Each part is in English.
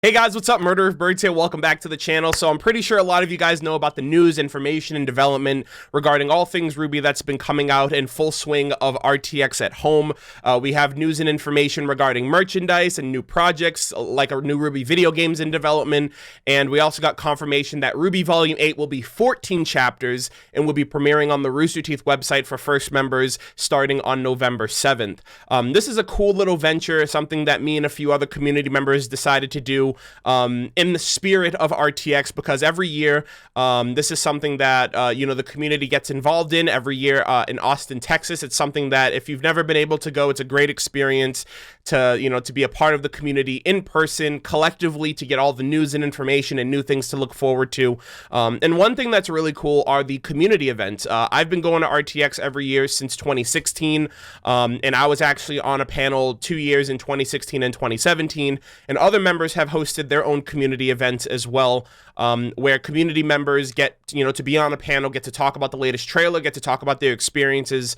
Hey guys, what's up? MurderofBirds here. Welcome back to the channel. So I'm pretty sure a lot of you guys know about the news, information, and development regarding all things RWBY that's been coming out in full swing of RTX at home. We have news and information regarding merchandise and new projects like our new RWBY video games in development. And we also got confirmation that RWBY Volume 8 will be 14 chapters and will be premiering on the Rooster Teeth website for first members starting on November 7th. This is a cool little venture, something that me and a few other community members decided to do in the spirit of RTX, because every year this is something that the community gets involved in every year in Austin, Texas. It's something that if you've never been able to go, it's a great experience to be a part of the community in person, collectively, to get all the news and information and new things to look forward to. And one thing that's really cool are the community events. I've been going to RTX every year since 2016, and I was actually on a panel 2 years in 2016 and 2017, and other members have hosted their own community events as well, where community members get to be on a panel, get to talk about the latest trailer, get to talk about their experiences,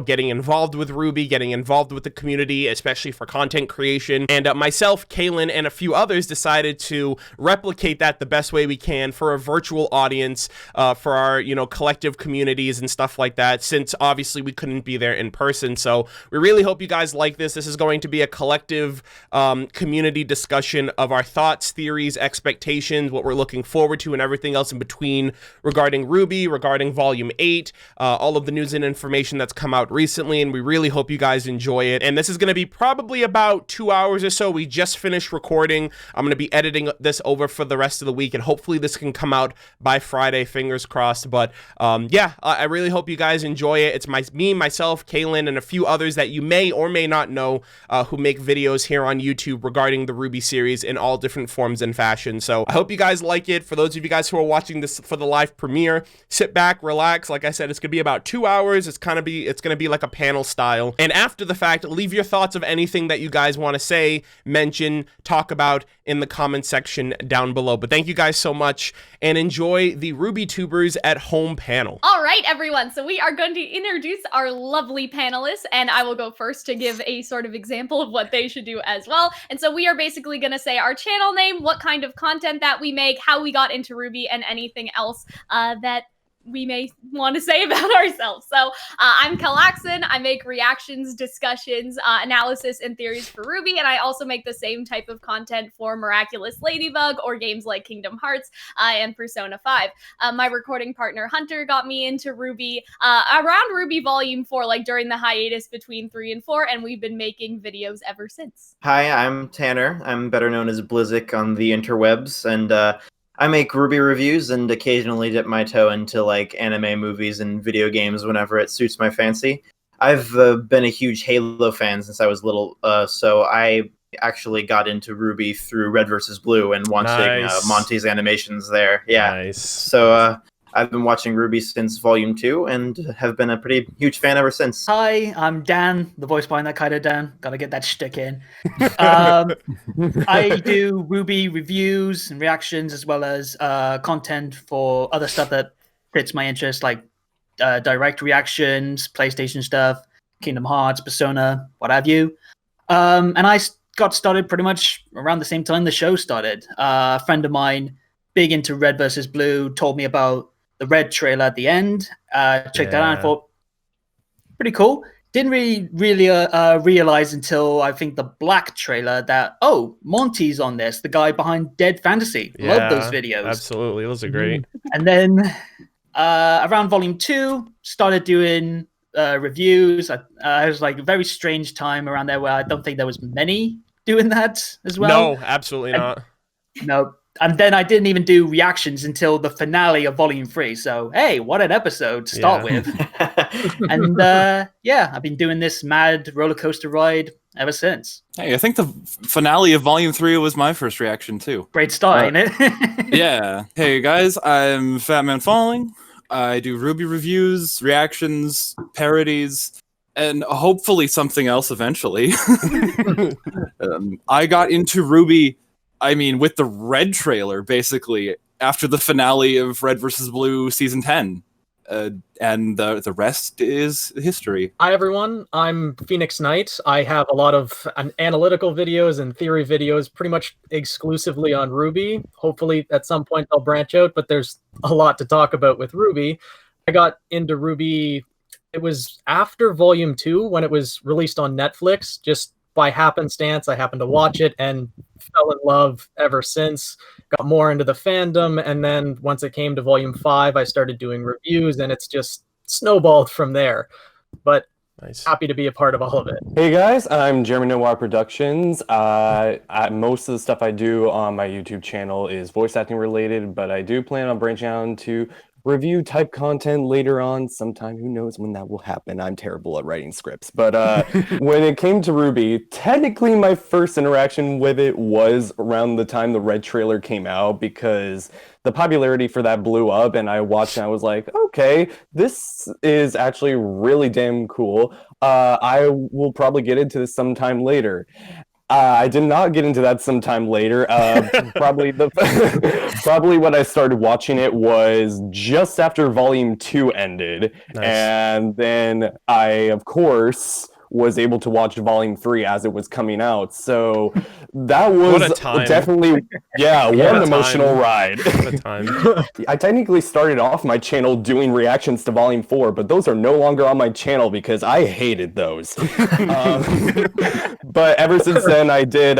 getting involved with RWBY, getting involved with the community, especially for content creation. And myself, Kaylin, and a few others decided to replicate that the best way we can for a virtual audience, for our collective communities and stuff like that, since obviously we couldn't be there in person. So we really hope you guys like this. This is going to be a collective community discussion of our thoughts, theories, expectations, what we're looking forward to, and everything else in between regarding RWBY, regarding Volume 8, all of the news and information that's come out recently, and we really hope you guys enjoy it. And this is going to be probably about 2 hours or so. We just finished recording. I'm going to be editing this over for the rest of the week, and hopefully this can come out by Friday, fingers crossed. But yeah, I really hope you guys enjoy it. It's me, myself, Kaylin, and a few others that you may or may not know who make videos here on YouTube regarding the RWBY series in all different forms and fashions. So I hope you guys like it. For those of you guys who are watching this for the live premiere, sit back, relax. Like I said, it's gonna be about 2 hours. It's gonna be like a panel style. And after the fact, leave your thoughts of anything that you guys want to say, mention, talk about in the comment section down below. But thank you guys so much, and enjoy the RWBYTubers at home panel. All right, everyone. So we are going to introduce our lovely panelists, and I will go first to give a sort of example of what they should do as well. And so we are basically going to say our channel name, what kind of content that we make, how we got into RWBY, and anything else that we may want to say about ourselves. So I'm Kalaxon. I make reactions, discussions, analysis, and theories for RWBY, and I also make the same type of content for Miraculous Ladybug or games like Kingdom Hearts and Persona 5. My recording partner Hunter got me into RWBY around RWBY Volume 4, like during the hiatus between 3 and 4, and we've been making videos ever since. Hi, I'm Tanner. I'm better known as Blizzik on the interwebs, and I make RWBY reviews and occasionally dip my toe into like anime movies and video games whenever it suits my fancy. I've been a huge Halo fan since I was little, so I actually got into RWBY through Red vs. Blue and watching Monty's animations there. Yeah. Nice. So I've been watching RWBY since Volume 2 and have been a pretty huge fan ever since. Hi, I'm Dan, the voice behind that kind of Dan. Gotta get that shtick in. I do RWBY reviews and reactions, as well as content for other stuff that fits my interest, like direct reactions, PlayStation stuff, Kingdom Hearts, Persona, what have you. And I got started pretty much around the same time the show started. A friend of mine, big into Red vs. Blue, told me about the Red trailer at the end. Checked that out and thought, pretty cool. Didn't really realize until I think the Black trailer that, oh, Monty's on this, the guy behind Dead Fantasy. Love those videos. Absolutely, those are great. And then around Volume 2, started doing reviews. It was like a very strange time around there where I don't think there was many doing that as well. No, absolutely not. No. And then I didn't even do reactions until the finale of Volume 3. So, hey, what an episode to start with. And yeah, I've been doing this mad roller coaster ride ever since. Hey, I think the finale of Volume 3 was my first reaction, too. Great start, ain't it? Yeah. Hey, guys, I'm Fatman Falling. I do RWBY reviews, reactions, parodies, and hopefully something else eventually. I got into RWBY, with the Red trailer, basically, after the finale of Red vs. Blue Season 10. and the rest is history. Hi everyone, I'm Phoenix Knight. I have a lot of analytical videos and theory videos pretty much exclusively on RWBY. Hopefully at some point I'll branch out, but there's a lot to talk about with RWBY. I got into RWBY, it was after Volume 2 when it was released on Netflix. Just by happenstance, I happened to watch it and fell in love ever since. Got more into the fandom, and then once it came to Volume 5, I started doing reviews, and it's just snowballed from there. But Nice. happy to be a part of all of it. Hey guys, I'm Jeremy Noir Productions. Most of the stuff I do on my YouTube channel is voice acting related, but I do plan on branching out into review type content later on sometime. Who knows when that will happen? I'm terrible at writing scripts. But when it came to RWBY, technically my first interaction with it was around the time the Red trailer came out, because the popularity for that blew up, and I watched and I was like, okay, this is actually really damn cool. I will probably get into this sometime later. I did not get into that sometime later. Probably when I started watching it was just after Volume 2 ended. Nice. And then I, of course, was able to watch Volume 3 as it was coming out. So that was What a time. definitely, what an emotional ride. What a time. I technically started off my channel doing reactions to Volume 4, but those are no longer on my channel because I hated those. But ever since then, I did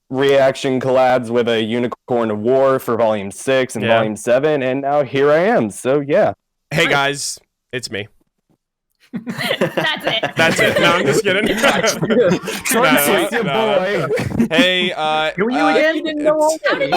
reaction collabs with a Unicorn of War for Volume 6 and Volume 7, and now here I am. So yeah. Hey guys, it's me. That's it. That's it. No, I'm just kidding. boy. Hey, Who are you again? You didn't know already.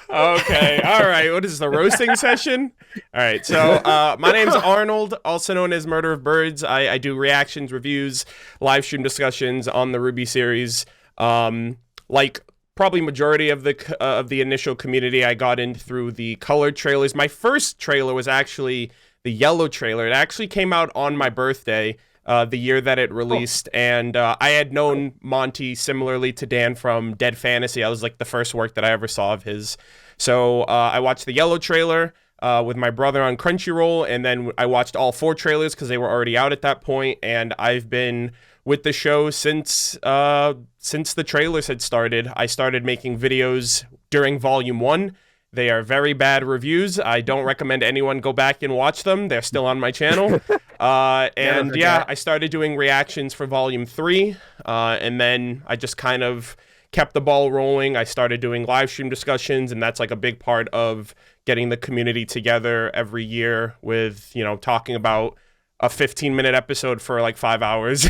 Okay, all right. What is the roasting session? All right. So, my name's Arnold, also known as MurderofBirds. I do reactions, reviews, live stream discussions on the RWBY series. Like probably majority of the initial community, I got in through the colored trailers. My first trailer was actually the yellow trailer. It actually came out on my birthday, the year that it released, and I had known Monty similarly to Dan from Dead Fantasy. I was like the first work that I ever saw of his. So I watched the yellow trailer with my brother on Crunchyroll, and then I watched all 4 trailers because they were already out at that point, and I've been with the show since the trailers had started. I started making videos during Volume 1. They are very bad reviews. I don't recommend anyone go back and watch them. They're still on my channel. And yeah, I started doing reactions for Volume 3. And then I just kind of kept the ball rolling. I started doing live stream discussions, and that's like a big part of getting the community together every year with, you know, talking about a 15-minute episode for like 5 hours.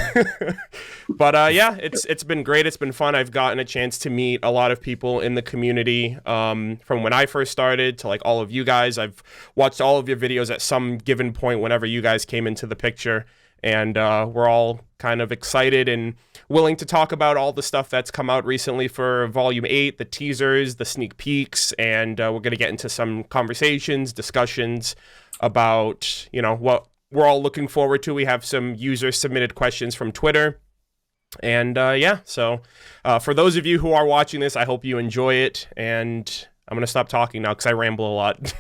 But yeah, it's been great. It's been fun. I've gotten a chance to meet a lot of people in the community from when I first started to like all of you guys. I've watched all of your videos at some given point whenever you guys came into the picture, and we're all kind of excited and willing to talk about all the stuff that's come out recently for Volume 8, the teasers, the sneak peeks, and we're going to get into some conversations, discussions about, you know, what we're all looking forward to. We have some user submitted questions from Twitter. And yeah, so for those of you who are watching this, I hope you enjoy it. And I'm going to stop talking now because I ramble a lot.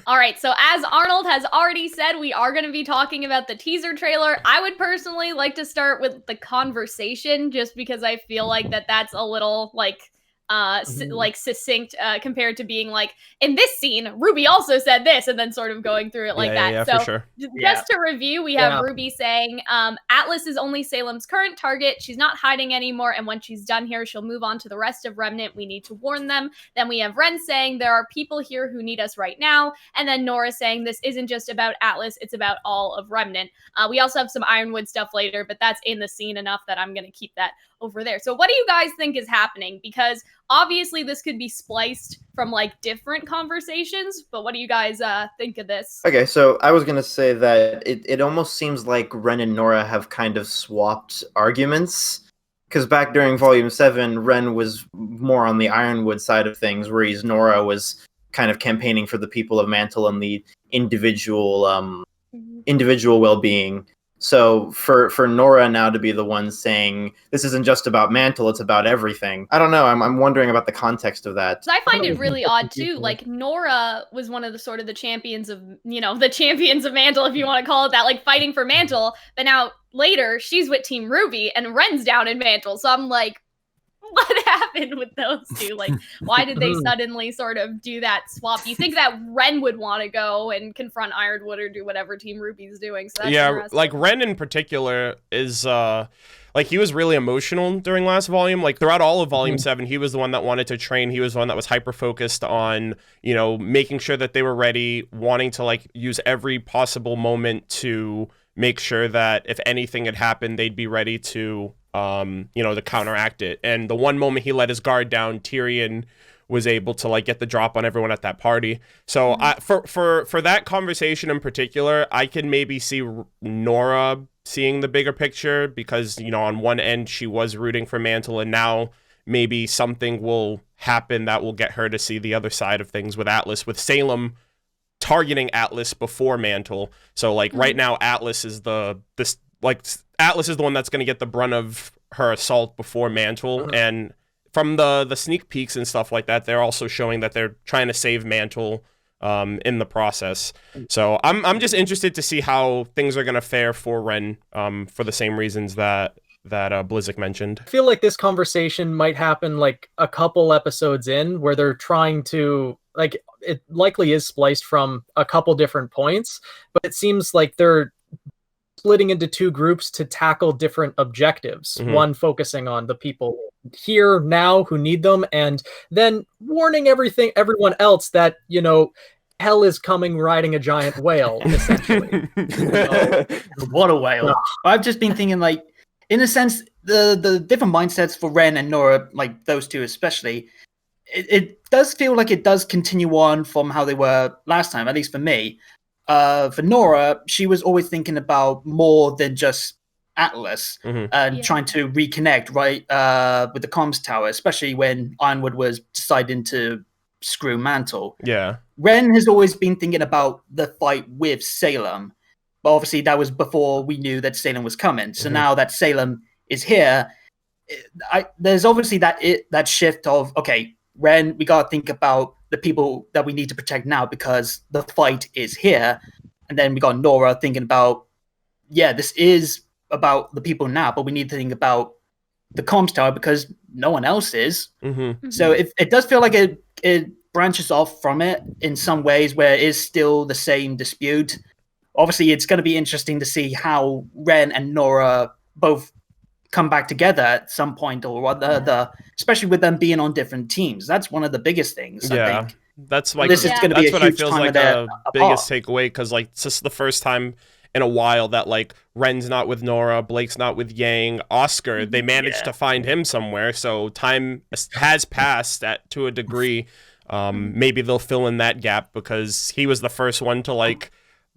All right, so as Arnold has already said, we are going to be talking about the teaser trailer. I would personally like to start with the conversation, just because I feel like that's a little like succinct compared to being like, in this scene, RWBY also said this, and then sort of going through it like that. Yeah, so for sure. Just to review, we have RWBY saying, Atlas is only Salem's current target. She's not hiding anymore, and when she's done here, she'll move on to the rest of Remnant. We need to warn them. Then we have Ren saying, there are people here who need us right now. And then Nora saying, this isn't just about Atlas, it's about all of Remnant. We also have some Ironwood stuff later, but that's in the scene enough that I'm going to keep that over there. So what do you guys think is happening? Because obviously this could be spliced from like different conversations, but what do you guys think of this? Okay, so I was gonna say that it almost seems like Ren and Nora have kind of swapped arguments. Because back during Volume 7, Ren was more on the Ironwood side of things, whereas Nora was kind of campaigning for the people of Mantle and the individual well-being. So for Nora now to be the one saying this isn't just about Mantle, it's about everything. I don't know. I'm wondering about the context of that. So I find it really odd too. Like Nora was one of the sort of the champions of, the champions of Mantle, if you want to call it that, like fighting for Mantle. But now later she's with Team RWBY and Ren's down in Mantle. So I'm like, what happened with those two? Like, why did they suddenly sort of do that swap? You think that Ren would want to go and confront Ironwood or do whatever Team RWBY's doing? So that's interesting. Like Ren in particular is like he was really emotional during last volume. Like throughout all of Volume 7, he was the one that wanted to train. He was the one that was hyper focused on, making sure that they were ready, wanting to like use every possible moment to make sure that if anything had happened, they'd be ready to to counteract it. And the one moment he let his guard down, Tyrion was able to like get the drop on everyone at that party. So for that conversation in particular, I can maybe see Nora seeing the bigger picture because, on one end she was rooting for Mantle and now maybe something will happen that will get her to see the other side of things with Atlas, with Salem targeting Atlas before Mantle. So like right now Atlas is Atlas is the one that's going to get the brunt of her assault before Mantle. And from the sneak peeks and stuff like that, they're also showing that they're trying to save Mantle in the process. So I'm just interested to see how things are going to fare for Ren for the same reasons that Blizzic mentioned. I feel like this conversation might happen like a couple episodes in where they're trying to, like, it likely is spliced from a couple different points, but it seems like they're splitting into two groups to tackle different objectives. One focusing on the people here now who need them, and then warning everyone else that, hell is coming riding a giant whale, essentially. What a whale. I've just been thinking, like, in a sense, the different mindsets for Ren and Nora, like those two especially, it does feel like it does continue on from how they were last time, at least for me. For Nora, she was always thinking about more than just Atlas and trying to reconnect, right, with the comms tower, especially when Ironwood was deciding to screw Mantle. Yeah. Ren has always been thinking about the fight with Salem, but obviously that was before we knew that Salem was coming. So now that Salem is here, there's obviously that shift of, okay, Ren, we gotta think about the people that we need to protect now because the fight is here. And then we got Nora thinking about, this is about the people now, but we need to think about the comms tower because no one else is. So it does feel like it branches off from it in some ways where it is still the same dispute. Obviously, it's going to be interesting to see how Ren and Nora both come back together at some point or other, especially with them being on different teams. That's one of the biggest things, I think. That's like this is going to be a huge feels time like of their the biggest takeaway, because like it's just the first time in a while that like Ren's not with Nora, Blake's not with Yang, Oscar, they managed to find him somewhere. So time has passed to a degree. Maybe they'll fill in that gap because he was the first one to like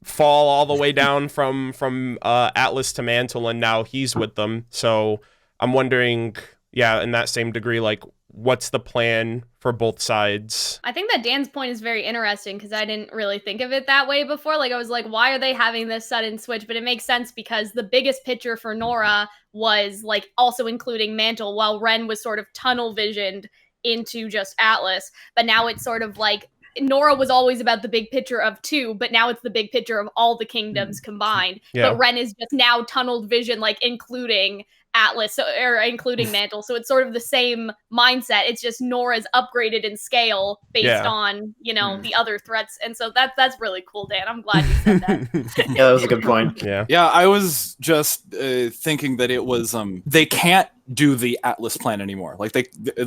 fall all the way down from Atlas to Mantle, and now he's with them. So I'm wondering, in that same degree, like what's the plan for both sides? I think that Dan's point is very interesting because I didn't really think of it that way before. Like I was like, why are they having this sudden switch? But it makes sense because the biggest picture for Nora was like also including Mantle, while Ren was sort of tunnel visioned into just Atlas. But now it's sort of like Nora was always about the big picture of two, but now it's the big picture of all the kingdoms combined. But Ren is just now tunneled vision, like including Atlas or including Mantle. So it's sort of the same mindset. It's just Nora's upgraded in scale based on, the other threats. And so that's really cool, Dan. I'm glad you said that. That was a good point. Yeah, I was just thinking that it was they can't do the Atlas plan anymore. Like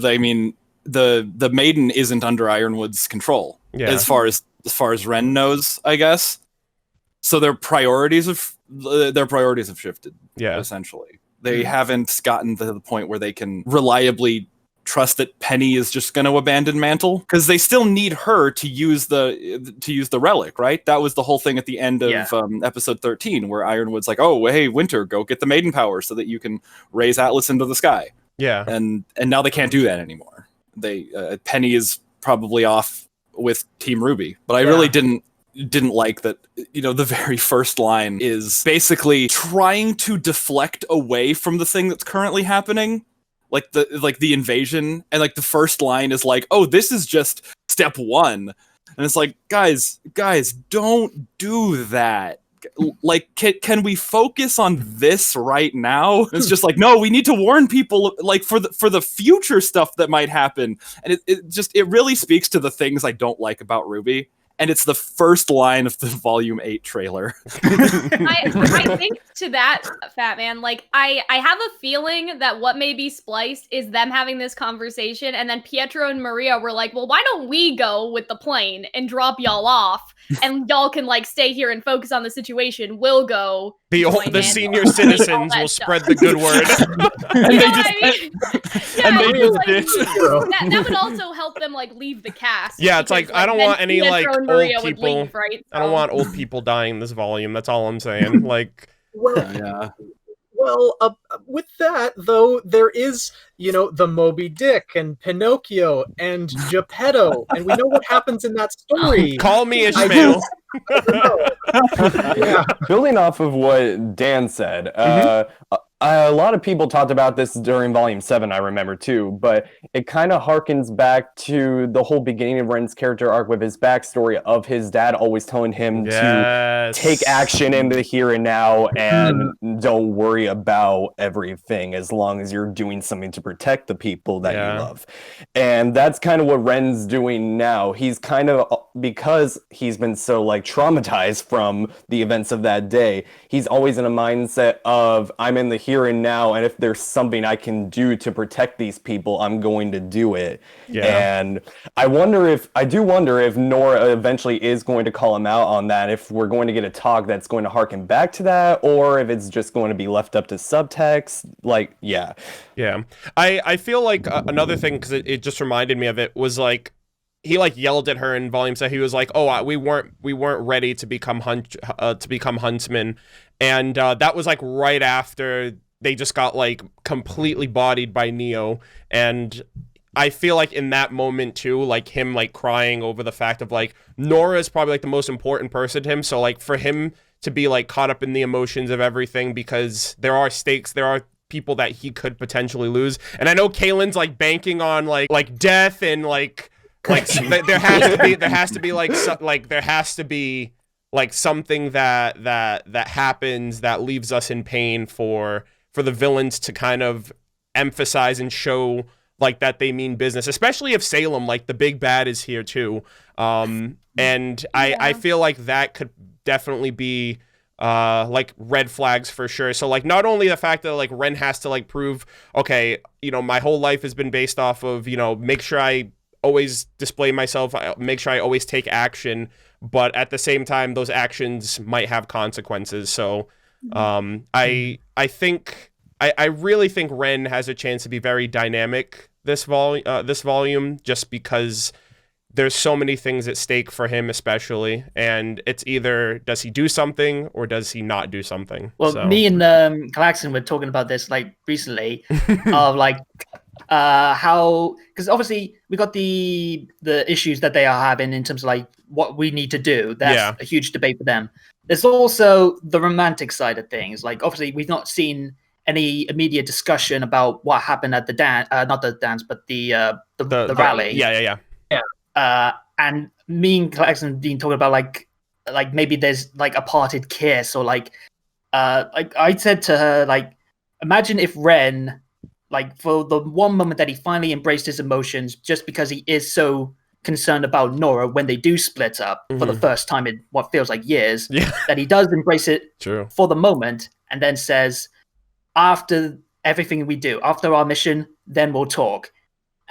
I mean, the Maiden isn't under Ironwood's control as far as Ren knows, I guess. So their priorities have shifted. Essentially. They haven't gotten to the point where they can reliably trust that Penny is just going to abandon Mantle, because they still need her to use the relic, right? That was the whole thing at the end of episode 13, where Ironwood's like, "Oh, hey, Winter, go get the Maiden power so that you can raise Atlas into the sky." Yeah, and now they can't do that anymore. Penny is probably off with Team RWBY, but I really didn't didn't like that, you know, the very first line is basically trying to deflect away from the thing that's currently happening, like the invasion, and like the first line is like, oh, this is just step one, and it's like, guys, don't do that. Like, can we focus on this right now? And it's just like, no, we need to warn people, like, for the future stuff that might happen. And it really speaks to the things I don't like about RWBY. And it's the first line of the Volume 8 trailer. I think to that, Fat Man, like, I have a feeling that what may be spliced is them having this conversation, and then Pietro and Maria were like, well, why don't we go with the plane and drop y'all off, and y'all can, like, stay here and focus on the situation. We'll go. The senior citizens will spread the good word. That would also help them, like, leave the cast. Yeah, it's like, I don't want any, like, old people. Leave, right? I don't want old people dying in this volume. That's all I'm saying. Like, well, with that though, there is, you know, the Moby Dick and Pinocchio and Geppetto, and we know what happens in that story. Call me Ishmael. Yeah. Building off of what Dan said, a lot of people talked about this during Volume 7, I remember too, but it kind of harkens back to the whole beginning of Ren's character arc with his backstory of his dad always telling him to take action in the here and now and don't worry about everything as long as you're doing something to protect the people that you love. And that's kind of what Ren's doing now. He's kind of, because he's been so like traumatized from the events of that day, he's always in a mindset of, I'm in the here and now, and if there's something I can do to protect these people, I'm going to do it. And I do wonder if Nora eventually is going to call him out on that, if we're going to get a talk that's going to harken back to that, or if it's just going to be left up to subtext. Like, I feel like another thing, because it just reminded me of it, was like, he like yelled at her in Volume 7. He was like, "Oh, we weren't ready to become huntsmen," and that was like right after they just got like completely bodied by Neo. And I feel like in that moment too, like him like crying over the fact of like Nora is probably like the most important person to him. So like for him to be like caught up in the emotions of everything, because there are stakes, there are people that he could potentially lose. And I know Kaylin's like banking on like death and like there has to be like something that happens that leaves us in pain for the villains to kind of emphasize and show like that they mean business, especially if Salem, like the big bad, is here too. And I feel like that could definitely be like red flags for sure. So like not only the fact that like Ren has to like prove, okay, you know, my whole life has been based off of, you know, make sure I always display myself, make sure I always take action, but at the same time those actions might have consequences. So I really think Ren has a chance to be very dynamic this volume, just because there's so many things at stake for him, especially, and it's either does he do something or does he not do something. Well, me and Klaxon were talking about this like recently of like how, because obviously we got the issues that they are having in terms of like what we need to do. That's a huge debate for them. There's also the romantic side of things. Like obviously we've not seen any immediate discussion about what happened at the dance, not the dance, but the rally. Yeah. And me and Klaxon been talking about like maybe there's like a parted kiss, or like I said to her, like, imagine if Ren, like for the one moment that he finally embraced his emotions, just because he is so concerned about Nora when they do split up for the first time in what feels like years, that he does embrace it for the moment, and then says, after everything we do, after our mission, then we'll talk.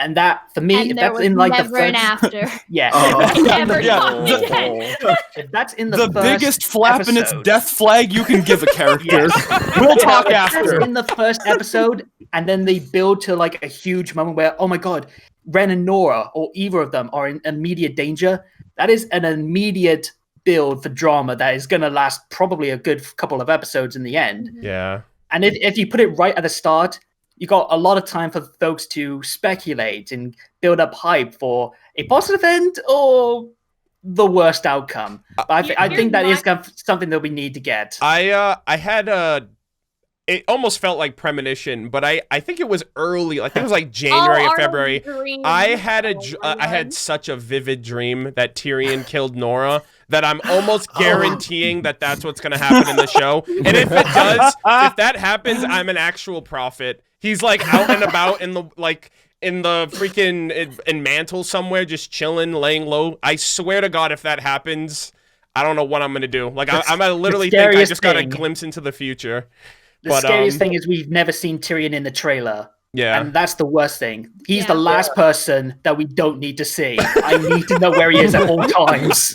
And that, for me, if that's in like the first, an after. Never talked again. If that's in the first biggest flap episode, in its death flag you can give a character. We'll talk after. In the first episode, and then they build to like a huge moment where, oh my god, Ren and Nora, or either of them, are in immediate danger. That is an immediate build for drama that is going to last probably a good couple of episodes in the end. Yeah. And if you put it right at the start, you got a lot of time for folks to speculate and build up hype for a positive end or the worst outcome. But I think that is Here's something that we need to get. I had a. It almost felt like premonition, but I think it was early. I think it was like January or February. I had such a vivid dream that Tyrion killed Nora that I'm almost guaranteeing that that's what's gonna happen in the show. And if it does, if that happens, I'm an actual prophet. He's like out and about in the freaking in Mantle somewhere, just chilling, laying low. I swear to God, if that happens, I don't know what I'm gonna do. Like I'm gonna literally think I just got a glimpse into the future. The scariest thing is we've never seen Tyrion in the trailer. Yeah. And that's the worst thing. He's the last person that we don't need to see. I need to know where he is at all times.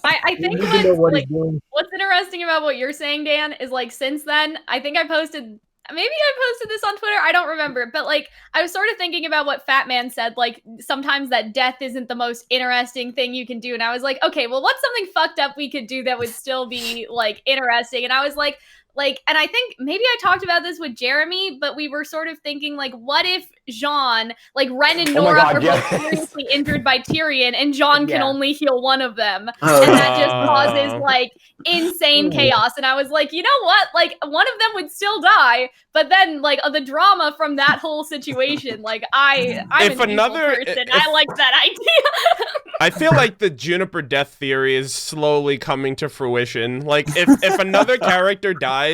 I think what's interesting about what you're saying, Dan, is like since then, I think I posted this on Twitter. I don't remember. But like I was sort of thinking about what Fat Man said, like sometimes that death isn't the most interesting thing you can do. And I was like, okay, well, what's something fucked up we could do that would still be like interesting? And I was like, and I think maybe I talked about this with Jeremy, but we were sort of thinking, like, what if Jon, like, Ren and Nora are both seriously injured by Tyrion, and Jon can only heal one of them, and that just causes, like, insane chaos. And I was like, you know what? Like, one of them would still die, but then, like, the drama from that whole situation, like, I'm an evil person. I like that idea. I feel like the Juniper death theory is slowly coming to fruition. Like, if another character dies,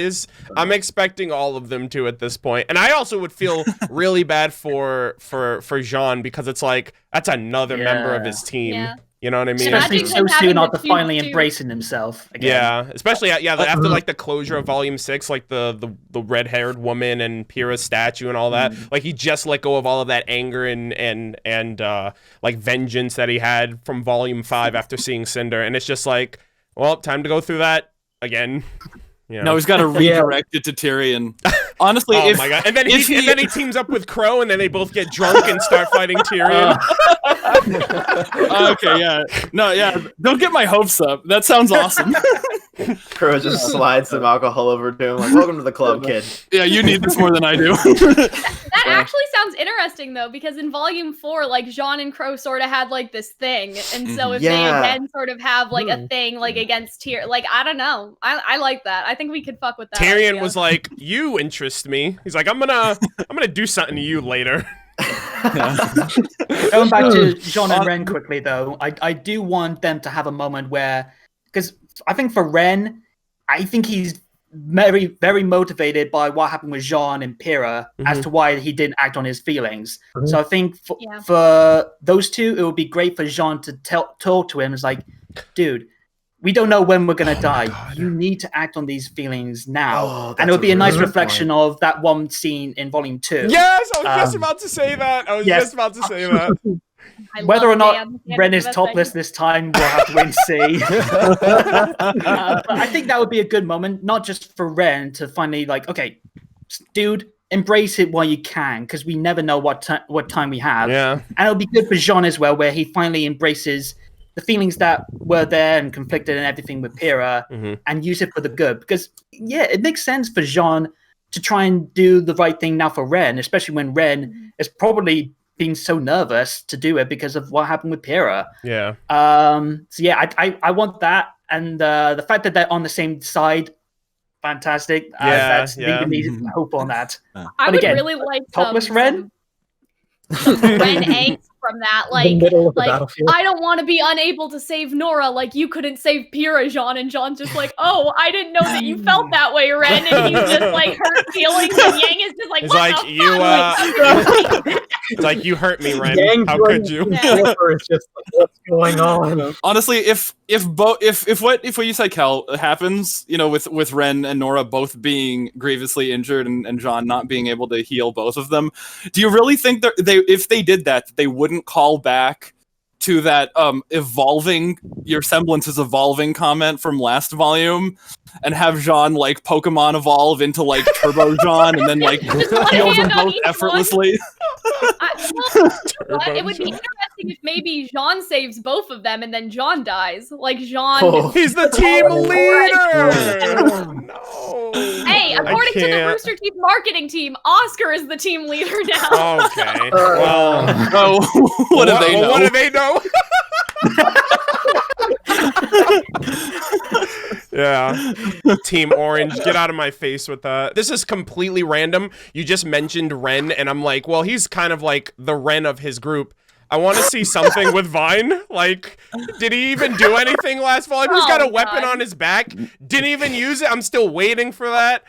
I'm expecting all of them to at this point. And I also would feel really bad for Jon, because it's like that's another member of his team. Yeah. You know what I mean? Especially so soon after finally embracing himself again. Yeah, especially after like the closure of Volume 6, like the red-haired woman and Pyrrha's statue and all that. Like he just let go of all of that anger and like vengeance that he had from Volume 5 after seeing Cinder, and it's just like, well, time to go through that again. You know? No, he's got to redirect it to Tyrion. Honestly, oh my god! And then he teams up with Crow, and then they both get drunk and start fighting Tyrion. Okay, yeah, no, yeah. Don't get my hopes up. That sounds awesome. Crow just slides some alcohol over to him, like, "Welcome to the club, kid." Yeah, you need this more than I do. That actually sounds interesting, though, because in Volume 4, like, Jon and Crow sort of had, like, this thing, and so if they again sort of have, like, a thing, like, against Tyrion, like, I don't know. I like that. I think we could fuck with that. Tyrion was like, "You interest me." He's like, I'm gonna do something to you later. Going back to Jon and Ren quickly, though, I do want them to have a moment where, because I think for Ren, I think he's very, very motivated by what happened with Jon and Pyrrha as to why he didn't act on his feelings. So I think for those two, it would be great for Jon to talk to him. It's like, dude, we don't know when we're going to die. God. You need to act on these feelings now. And it would be a nice reflection of that one scene in Volume 2. Yes, I was just about to say that. Whether or not Ren is topless this time, we'll have to wait and see. But I think that would be a good moment, not just for Ren to finally, like, okay, dude, embrace it while you can, because we never know what time we have. Yeah. And it'll be good for Jon as well, where he finally embraces the feelings that were there and conflicted and everything with Pyrrha and use it for the good. Because, yeah, it makes sense for Jon to try and do the right thing now for Ren, especially when Ren is probably being so nervous to do it because of what happened with Pyrrha. Yeah. So, yeah, I want that. And the fact that they're on the same side, fantastic. That's giving me hope on that. I would really like topless Ren? Some Ren angst from that, like I don't want to be unable to save Nora, like you couldn't save Pyrrha, Jon, and Jon's just like, oh, I didn't know that you felt that way, Ren, and he's just like hurt feelings, and Yang is just like, what the fuck? It's like, you hurt me, Ren. How could you? It's just like, what's going on? Honestly, if what you said, Cal, happens, you know, with Ren and Nora both being grievously injured and Jon not being able to heal both of them, do you really think that if they did that, they wouldn't call back to that evolving, your semblance is evolving comment from last volume, and have Jon like Pokemon evolve into like Turbo Jon and then like heal them both effortlessly? It would be interesting if maybe Jon saves both of them and then Jon dies. Like Jon, he's the team leader. No. Hey, according to the Rooster Teeth marketing team, Oscar is the team leader now. Okay. Well, what do they know? What do they know? Yeah. Team Orange, get out of my face with that. This is completely random. You just mentioned Ren, and I'm like, well, he's kind of like the Ren of his group. I want to see something with Vine. Like, did he even do anything last volume? He's got a weapon on his back. Didn't even use it. I'm still waiting for that.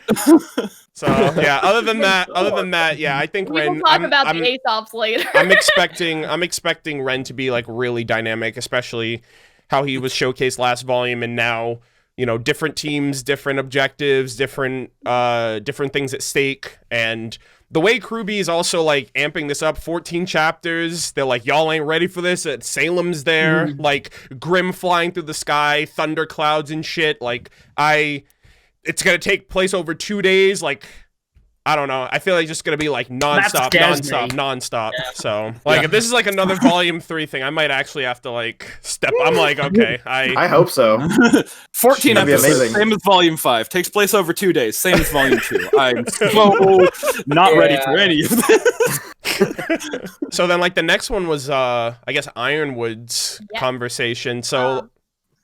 So yeah. Other than that, yeah, I think Ren. We'll talk about the Aesops later. I'm expecting Ren to be like really dynamic, especially how he was showcased last volume, and now, you know, different teams, different objectives, different things at stake, and the way RWBY is also like amping this up, 14 chapters. They're like, y'all ain't ready for this. Salem's there, like Grim flying through the sky, thunder clouds and shit. Like it's gonna take place over 2 days. Like, I don't know. I feel like it's just gonna be like nonstop. Yeah. So like, if this is like another volume 3 thing, I might actually have to like step. I'm like, okay, I hope so. 14 That'd be episodes, amazing. same as volume 5. Takes place over 2 days, same as volume 2. I'm so not ready for any of this. So then, like, the next one was, I guess, Ironwood's conversation. So,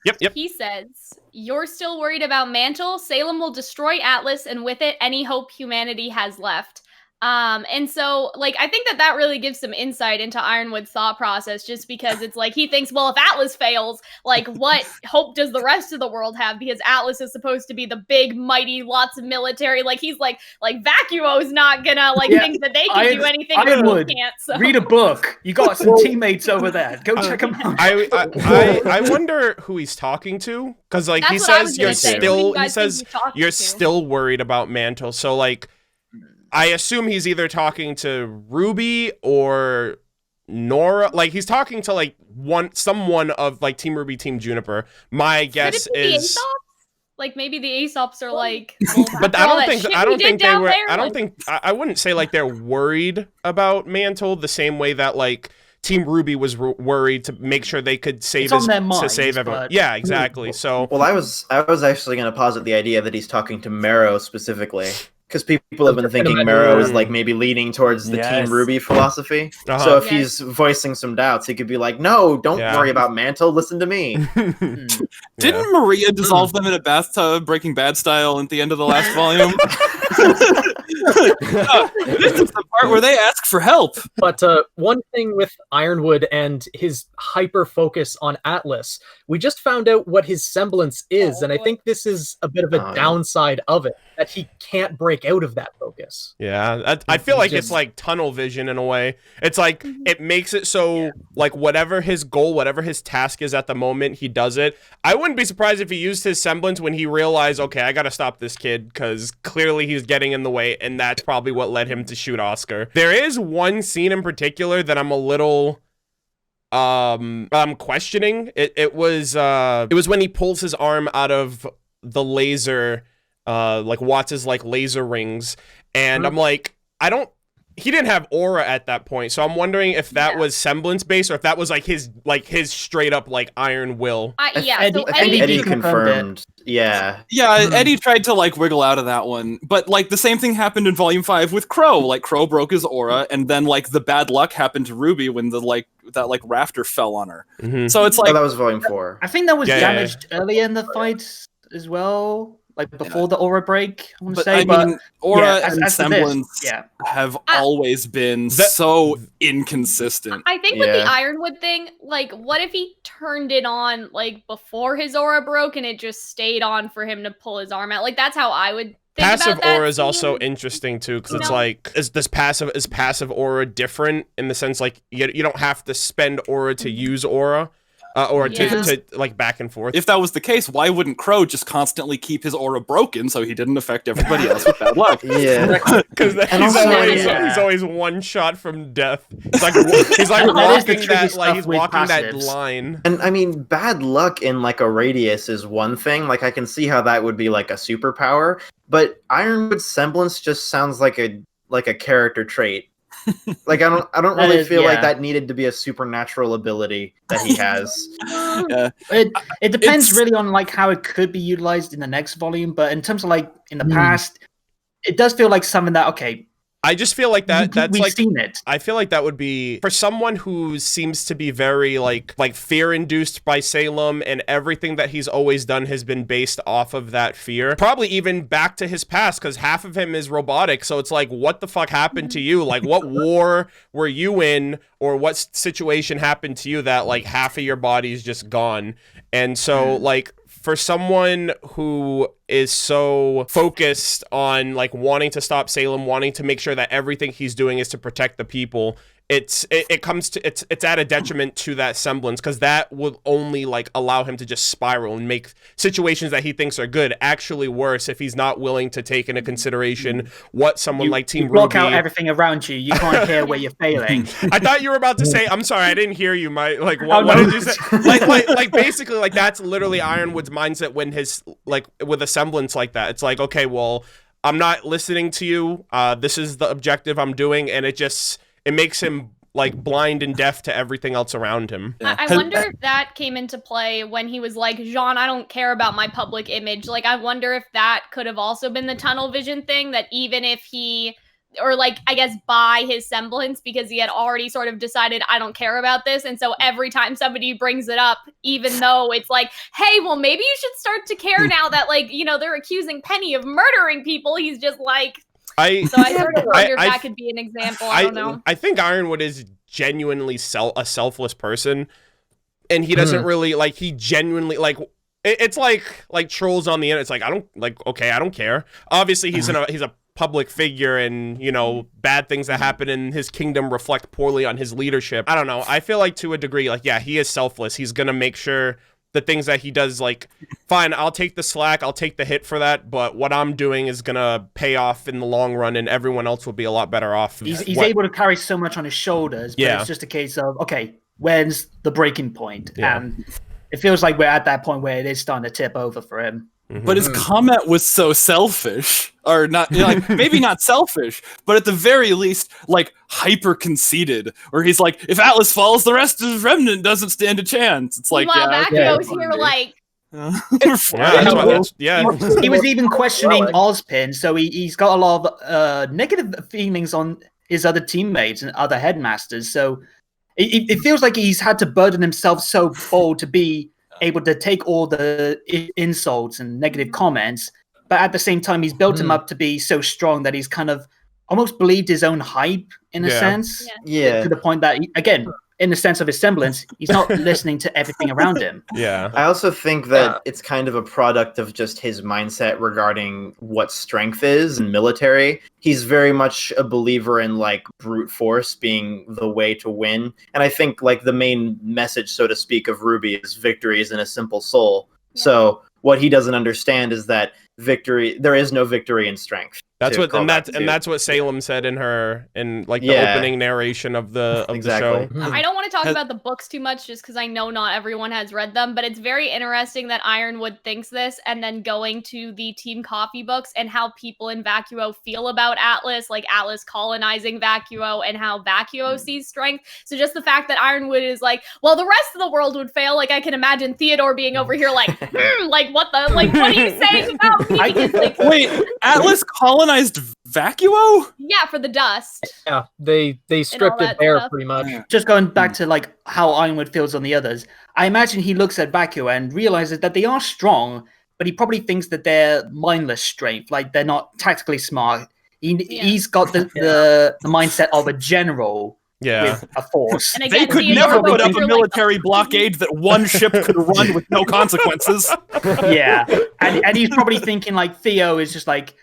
yep. He says, "You're still worried about Mantle? Salem will destroy Atlas, and with it, any hope humanity has left." And so, like, I think that really gives some insight into Ironwood's thought process, just because it's like, he thinks, well, if Atlas fails, like, what hope does the rest of the world have? Because Atlas is supposed to be the big, mighty, lots of military. Like, he's like Vacuo's not gonna, like, think that they can do anything. Ironwood, they can't, so. Read a book. You got some teammates over there. Go check them out. I wonder who he's talking to, because, like, he says you're still worried about Mantle. So, like, I assume he's either talking to RWBY or Nora. Like, he's talking to like someone of like Team RWBY, Team Juniper. My guess is like maybe the Aesops are like, but I wouldn't say like they're worried about Mantle the same way that like Team RWBY was worried to make sure they could save everyone. Yeah, exactly. So, well, I was actually going to posit the idea that he's talking to Marrow specifically, because people have been thinking Marrow is like maybe leaning towards the Team RWBY philosophy. So if he's voicing some doubts, he could be like, "No, don't worry about Mantle. Listen to me." Didn't Maria dissolve them in a bathtub, Breaking Bad style, at the end of the last volume? This is the part where they ask for help. But one thing with Ironwood and his hyper focus on Atlas, we just found out what his semblance is, and I think this is a bit of a downside of it, that he can't break out of that focus. Yeah, I feel like it's like tunnel vision in a way. It's like it makes it so like whatever his goal, whatever his task is at the moment, he does it. I wouldn't be surprised if he used his semblance when he realized, okay, I gotta stop this kid because clearly he's getting in the way, and that's probably what led him to shoot Oscar. There is one scene in particular that I'm a little I'm questioning. It was when he pulls his arm out of the laser, like Watts's like laser rings, and I'm like, he didn't have aura at that point, so I'm wondering if that was semblance based or if that was like his straight up like iron will. Eddie confirmed. Yeah, Eddie tried to like wiggle out of that one, but like the same thing happened in volume 5 with Crow. Like Crow broke his aura, and then like the bad luck happened to RWBY when that rafter fell on her. So it's like that was volume 4. I think that was damaged earlier in the fight as well. Like before the aura break, I want to say. I mean, aura and semblance have always been so inconsistent. I think with the Ironwood thing, like, what if he turned it on like before his aura broke and it just stayed on for him to pull his arm out? Like, that's how I would think passive about that aura is also interesting too, because it's like, is passive aura different in the sense like you don't have to spend aura to use aura? Or to like back and forth. If that was the case, why wouldn't Crow just constantly keep his aura broken so he didn't affect everybody else with bad luck? Yeah, because he's always one shot from death. It's like he's walking that line. And I mean, bad luck in like a radius is one thing. Like I can see how that would be like a superpower, but Ironwood's semblance just sounds like a character trait. Like I don't really feel like that needed to be a supernatural ability that he has. It depends really on like how it could be utilized in the next volume, but in terms of like in the past, it does feel like something that I just feel like that's We've like seen it. I feel like that would be for someone who seems to be very like fear induced by Salem, and everything that he's always done has been based off of that fear. Probably even back to his past, because half of him is robotic. So it's like, what the fuck happened to you? Like, what war were you in, or what situation happened to you that like half of your body's just gone? And so like, for someone who is so focused on like wanting to stop Salem, wanting to make sure that everything he's doing is to protect the people, it's at a detriment to that semblance, because that will only like allow him to just spiral and make situations that he thinks are good actually worse if he's not willing to take into consideration what someone like Team RWBY. Block out everything around you. You can't hear where you're failing. I thought you were about to say, I'm sorry, I didn't hear you. What did you say? Like basically, like that's literally Ironwood's mindset when his like with a semblance like that. It's like, okay, well, I'm not listening to you. This is the objective I'm doing, and it makes him like blind and deaf to everything else around him. I wonder if that came into play when he was like, Jean, I don't care about my public image. Like, I wonder if that could have also been the tunnel vision thing, that even if he, or like, I guess by his semblance, because he had already sort of decided, I don't care about this. And so every time somebody brings it up, even though it's like, hey, well, maybe you should start to care now that like, you know, they're accusing Penny of murdering people. He's just like, so I sort of wonder if that could be an example. I don't know. I think Ironwood is genuinely a selfless person, and he doesn't really like. He genuinely like. It's like trolls on the internet. It's like, I don't care. Obviously, he's a public figure, and you know, bad things that happen in his kingdom reflect poorly on his leadership. I don't know. I feel like to a degree, like yeah, he is selfless. He's gonna make sure the things that he does, like, fine, I'll take the slack, I'll take the hit for that, but what I'm doing is gonna pay off in the long run, and everyone else will be a lot better off. He's able to carry so much on his shoulders, but it's just a case of, okay, where's the breaking point? Yeah. And it feels like we're at that point where it is starting to tip over for him. But his comment was so selfish, or not, you know, like maybe not selfish, but at the very least, like hyper conceited, where he's like, if Atlas falls, the rest of Remnant doesn't stand a chance. It's like, Vacuo's here, like, He was even questioning Ozpin, so he's got a lot of negative feelings on his other teammates and other headmasters. So it feels like he's had to burden himself so bold to be able to take all the insults and negative comments, but at the same time, he's built him up to be so strong that he's kind of almost believed his own hype in a sense. Yeah. To the point that, again, in the sense of his semblance, he's not listening to everything around him. Yeah. I also think that it's kind of a product of just his mindset regarding what strength is in military. He's very much a believer in like brute force being the way to win. And I think like the main message, so to speak, of RWBY is victory is in a simple soul. Yeah. So what he doesn't understand is that there is no victory in strength. That's what, and that's what Salem said in the opening narration of the show. I don't want to talk about the books too much, just because I know not everyone has read them, but it's very interesting that Ironwood thinks this, and then going to the Team Coffee books and how people in Vacuo feel about Atlas, like Atlas colonizing Vacuo, and how Vacuo sees strength. So just the fact that Ironwood is like, well, the rest of the world would fail. Like I can imagine Theodore being over here, like, like what are you saying about me? Wait, Atlas colonized Vacuo? Yeah, for the dust. Yeah, they stripped it bare pretty much. Just going back to like how Ironwood feels on the others, I imagine he looks at Vacuo and realizes that they are strong, but he probably thinks that they're mindless strength, like they're not tactically smart. He's got the mindset of a general. With a force. And again, they could never put up a military blockade that one ship could run with no consequences. Yeah, and he's probably thinking like Theo is just like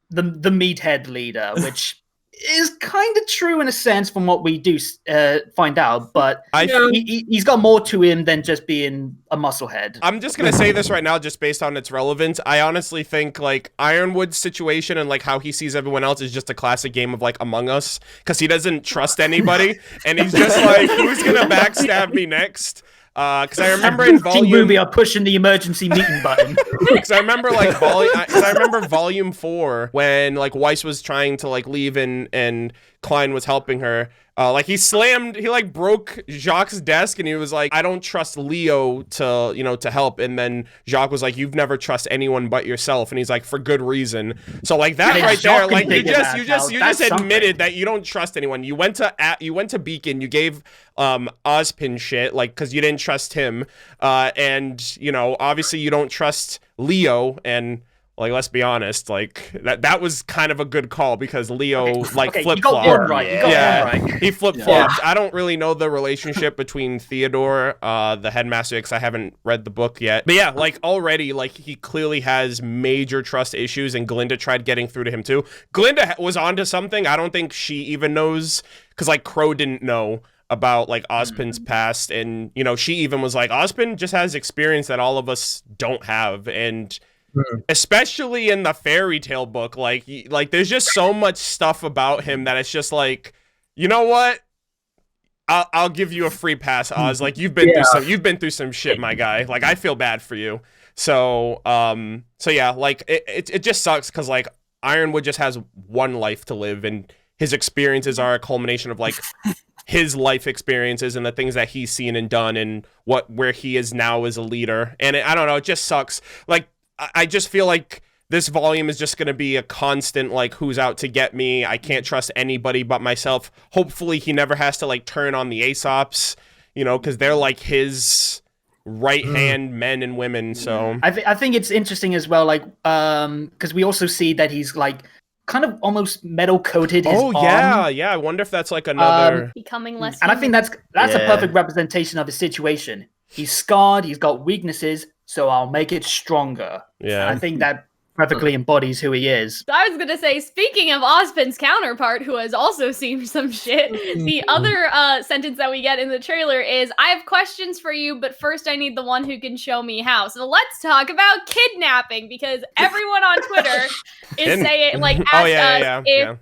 the meathead leader, which is kind of true in a sense from what we do find out, but he's got more to him than just being a musclehead. I'm just gonna say this right now, just based on its relevance. I honestly think like Ironwood's situation and like how he sees everyone else is just a classic game of like Among Us, because he doesn't trust anybody, and he's just like, who's gonna backstab me next? Because I remember in Volume... RWBY are pushing the emergency meeting button. Because I remember like Volume 4 when like Weiss was trying to like leave and Klein was helping her. Like he like broke Jacques' desk, and he was like, I don't trust Leo to, you know, to help. And then Jacques was like, you've never trust anyone but yourself. And he's like, for good reason. So like that right there, like you just admitted that you don't trust anyone. You went to Beacon, you gave Ozpin shit, like, because you didn't trust him. And, you know, obviously you don't trust Leo, and like, let's be honest, like that was kind of a good call, because Leo flip-flopped. He flip-flopped. I don't really know the relationship between Theodore, the headmaster, because I haven't read the book yet. But yeah, like already, like he clearly has major trust issues, and Glinda tried getting through to him too. Glinda was onto something. I don't think she even knows, because like Crow didn't know about like Ozpin's past, and you know, she even was like, Ozpin just has experience that all of us don't have, and especially in the fairy tale book, like there's just so much stuff about him that it's just like, you know what, I'll give you a free pass, Oz. Like you've been through some shit, my guy. Like I feel bad for you. So yeah, like it just sucks, because like Ironwood just has one life to live, and his experiences are a culmination of like his life experiences and the things that he's seen and done, and where he is now as a leader. And I don't know, it just sucks. Like I just feel like this volume is just going to be a constant, like, who's out to get me? I can't trust anybody but myself. Hopefully he never has to, like, turn on the Aesops, you know, because they're, like, his right-hand men and women, so... I think it's interesting as well, like, because we also see that he's, like, kind of almost metal-coated his arm. Yeah, I wonder if that's, like, another... becoming less... And I think that's a perfect representation of his situation. He's scarred, he's got weaknesses, so I'll make it stronger. Yeah. And I think that perfectly embodies who he is. I was gonna say, speaking of Ozpin's counterpart, who has also seen some shit, the other sentence that we get in the trailer is, I have questions for you, but first I need the one who can show me how. So let's talk about kidnapping, because everyone on Twitter is saying, like, asked if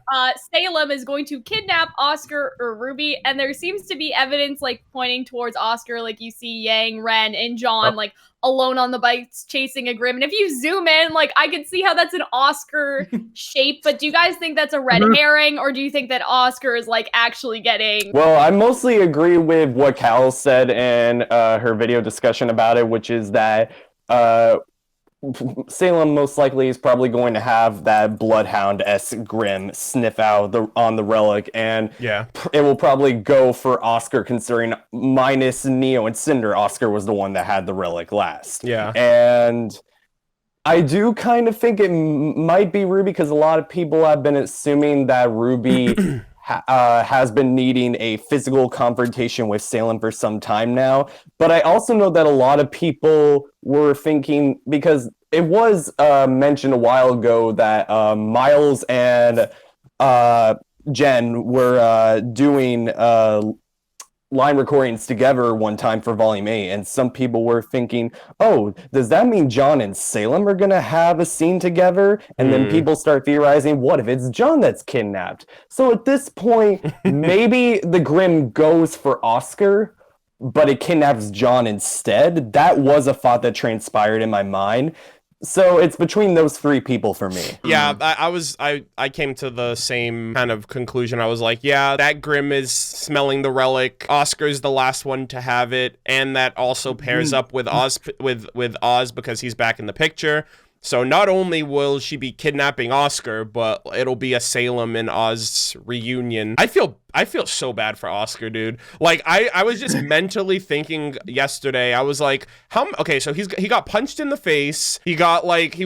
Salem is going to kidnap Oscar or Ruby, and there seems to be evidence, like, pointing towards Oscar, like you see Yang, Ren, and John, like, alone on the bikes chasing a Grim. And if you zoom in, like, I can see how that's an Oscar shape, but do you guys think that's a red herring, or do you think that Oscar is, like, actually getting... Well, I mostly agree with what Cal said in her video discussion about it, which is that Salem most likely is probably going to have that Bloodhound-esque Grim sniff out on the Relic, and it will probably go for Oscar, considering minus Neo and Cinder, Oscar was the one that had the Relic last. Yeah. And I do kind of think it might be Ruby, because a lot of people have been assuming that Ruby has been needing a physical confrontation with Salem for some time now. But I also know that a lot of people were thinking, because it was mentioned a while ago that Miles and Jen were doing line recordings together one time for Volume 8, and some people were thinking, oh, does that mean John and Salem are gonna have a scene together? And then people start theorizing, what if it's John that's kidnapped? So at this point, maybe the Grim goes for Oscar, but it kidnaps John instead. That was a thought that transpired in my mind. So it's between those three people for me. Yeah, I came to the same kind of conclusion. I was like, yeah, that Grim is smelling the Relic. Oscar's the last one to have it, and that also pairs up with Oz because he's back in the picture. So not only will she be kidnapping Oscar, but it'll be a Salem and Oz reunion. I feel so bad for Oscar, dude. Like, I was just mentally thinking yesterday, I was like, okay, so he got punched in the face. He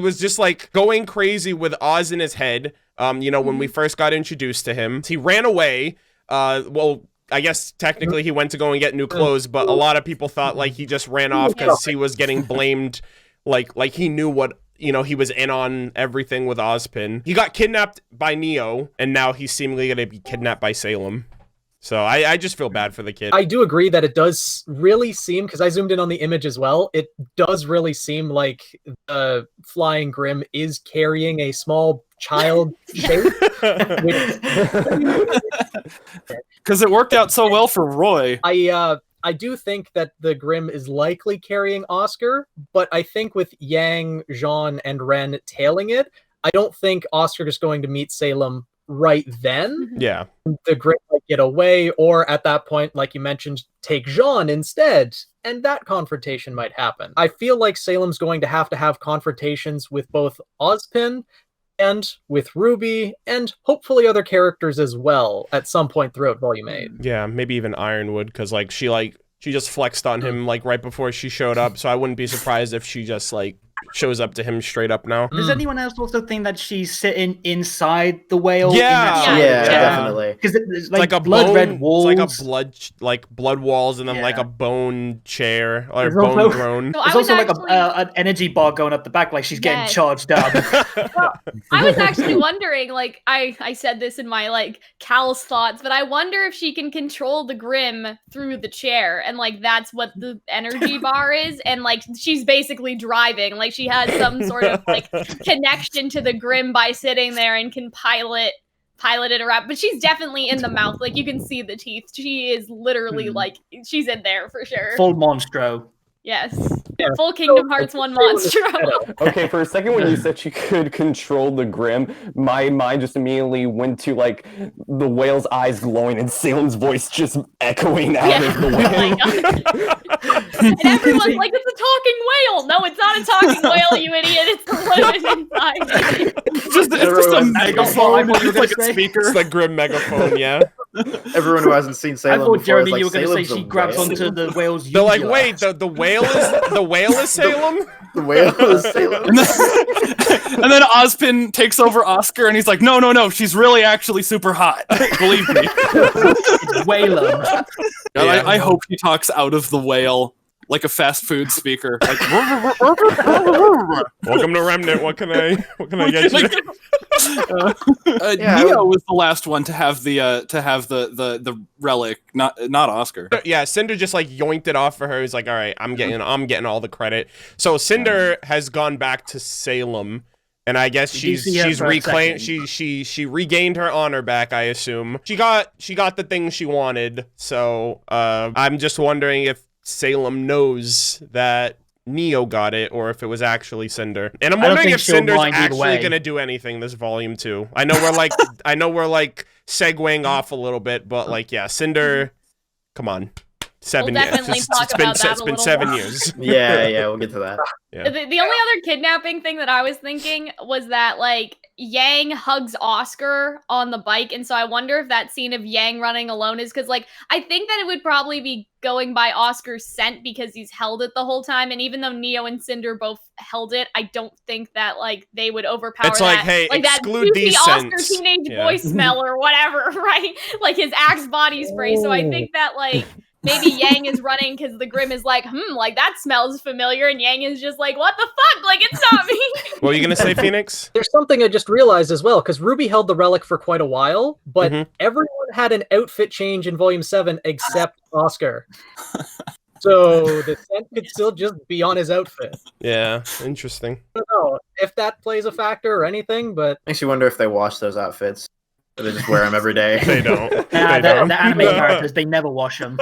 was just like going crazy with Oz in his head, you know, when we first got introduced to him. He ran away. Well, I guess technically he went to go and get new clothes, but a lot of people thought like he just ran off because he was getting blamed, like he knew what, you know, he was in on everything with Ozpin. He got kidnapped by Neo, and now he's seemingly going to be kidnapped by Salem. So I just feel bad for the kid. I do agree that it does really seem, because I zoomed in on the image as well, it does really seem like the Flying Grim is carrying a small child shape. Because it worked out so well for Roy. I do think that the Grim is likely carrying Oscar, but I think with Yang, Jean, and Ren tailing it, I don't think Oscar is going to meet Salem right then, Yeah. the Grim might get away, or at that point, like you mentioned, take Jean instead, and that confrontation might happen. I feel like Salem's going to have confrontations with both Ozpin and with RWBY, and hopefully other characters as well at some point throughout Volume 8. Yeah, maybe even Ironwood, because she just flexed on him like right before she showed up, so I wouldn't be surprised if she just like shows up to him straight up now. Does anyone else also think that she's sitting inside the whale? Yeah, Yeah, definitely. Because it's like a blood bone, red walls. it's like a blood walls, and then like Yeah. a bone chair or There's bone also- throne. So I There's was also actually, like an energy bar going up the back, like she's getting Yes. charged up. I was actually wondering, like, I said this in my like Cal's thoughts, but I wonder if she can control the Grim through the chair, and like that's what the energy bar is, and like she's basically driving, like she has some sort of like connection to the Grim by sitting there and can pilot it around. But she's definitely in the mouth, like you can see the teeth. She is literally like she's in there for sure. Full monstro. Yes, Yeah. full Kingdom Hearts 1 monstro. Okay, for a second when you said she could control the Grim, my mind just immediately went to like the whale's eyes glowing and Salem's voice just echoing out of the Oh my whale. God. And everyone's like, it's a talking whale. No, it's not a talking whale, you idiot. It's the living inside. It's just a Everyone- megaphone, what you were it's like gonna a say. speaker. It's like Grim megaphone, yeah. Everyone who hasn't seen I Salem thought, before Jeremy, is like, you were going to say Salem's a she grabs whale. onto the whale's They're like, uvula. wait, the whale is Salem? The whale is Salem. And then Ozpin takes over Oscar, and he's like, no, she's really actually super hot. Believe me. It's Whalum. Yeah. I hope he talks out of the whale like a fast food speaker. Like, Welcome to Remnant. What can I get you? Yeah, Neo was the last one to have the relic, not Oscar. Yeah, Cinder just like yoinked it off for her. He's like, all right, I'm getting all the credit. So Cinder has gone back to Salem, and I guess Did you she's see her for a reclaimed. second? She regained her honor back. I assume she got the thing she wanted. So I'm just wondering if Salem knows that Neo got it, or if it was actually Cinder. And I'm I don't wondering think if she'll Cinder's mind either actually way. gonna do anything this volume 2. I know we're like segueing off a little bit, but like yeah, Cinder, come on. 7 We'll years. definitely talk about that It's a been little 7 more. years. yeah, we'll get to that. Yeah. The only other kidnapping thing that I was thinking was that like Yang hugs Oscar on the bike, and so I wonder if that scene of Yang running alone is because like I think that it would probably be going by Oscar's scent because he's held it the whole time, and even though Neo and Cinder both held it, I don't think that like they would overpower It's like, that. hey, like that exclude juicy these Oscar scents. teenage Yeah. boy smell or whatever, right? Like his Axe body spray. So I think that like maybe Yang is running because the Grim is like, like that smells familiar, and Yang is just like, what the fuck? Like it's not me. What were you gonna say, Phoenix? There's something I just realized as well, because RWBY held the relic for quite a while, but Mhm. everyone had an outfit change in Volume 7 except Oscar. So the scent could still just be on his outfit. Yeah, interesting. I don't know if that plays a factor or anything, but Makes you wonder if they wash those outfits. Or they just wear them every day. They don't. Nah, They don't. the anime characters, they never wash them.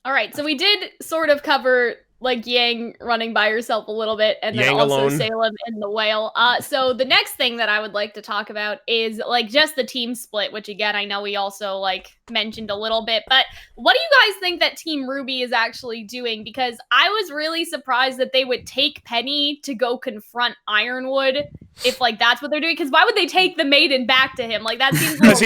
All right, so we did sort of cover like Yang running by herself a little bit, and then Yang also alone. Salem and the whale. So the next thing that I would like to talk about is like just the team split, which again I know we also like mentioned a little bit. But what do you guys think that Team RWBY is actually doing? Because I was really surprised that they would take Penny to go confront Ironwood if like that's what they're doing. Because why would they take the maiden back to him? Like that seems Because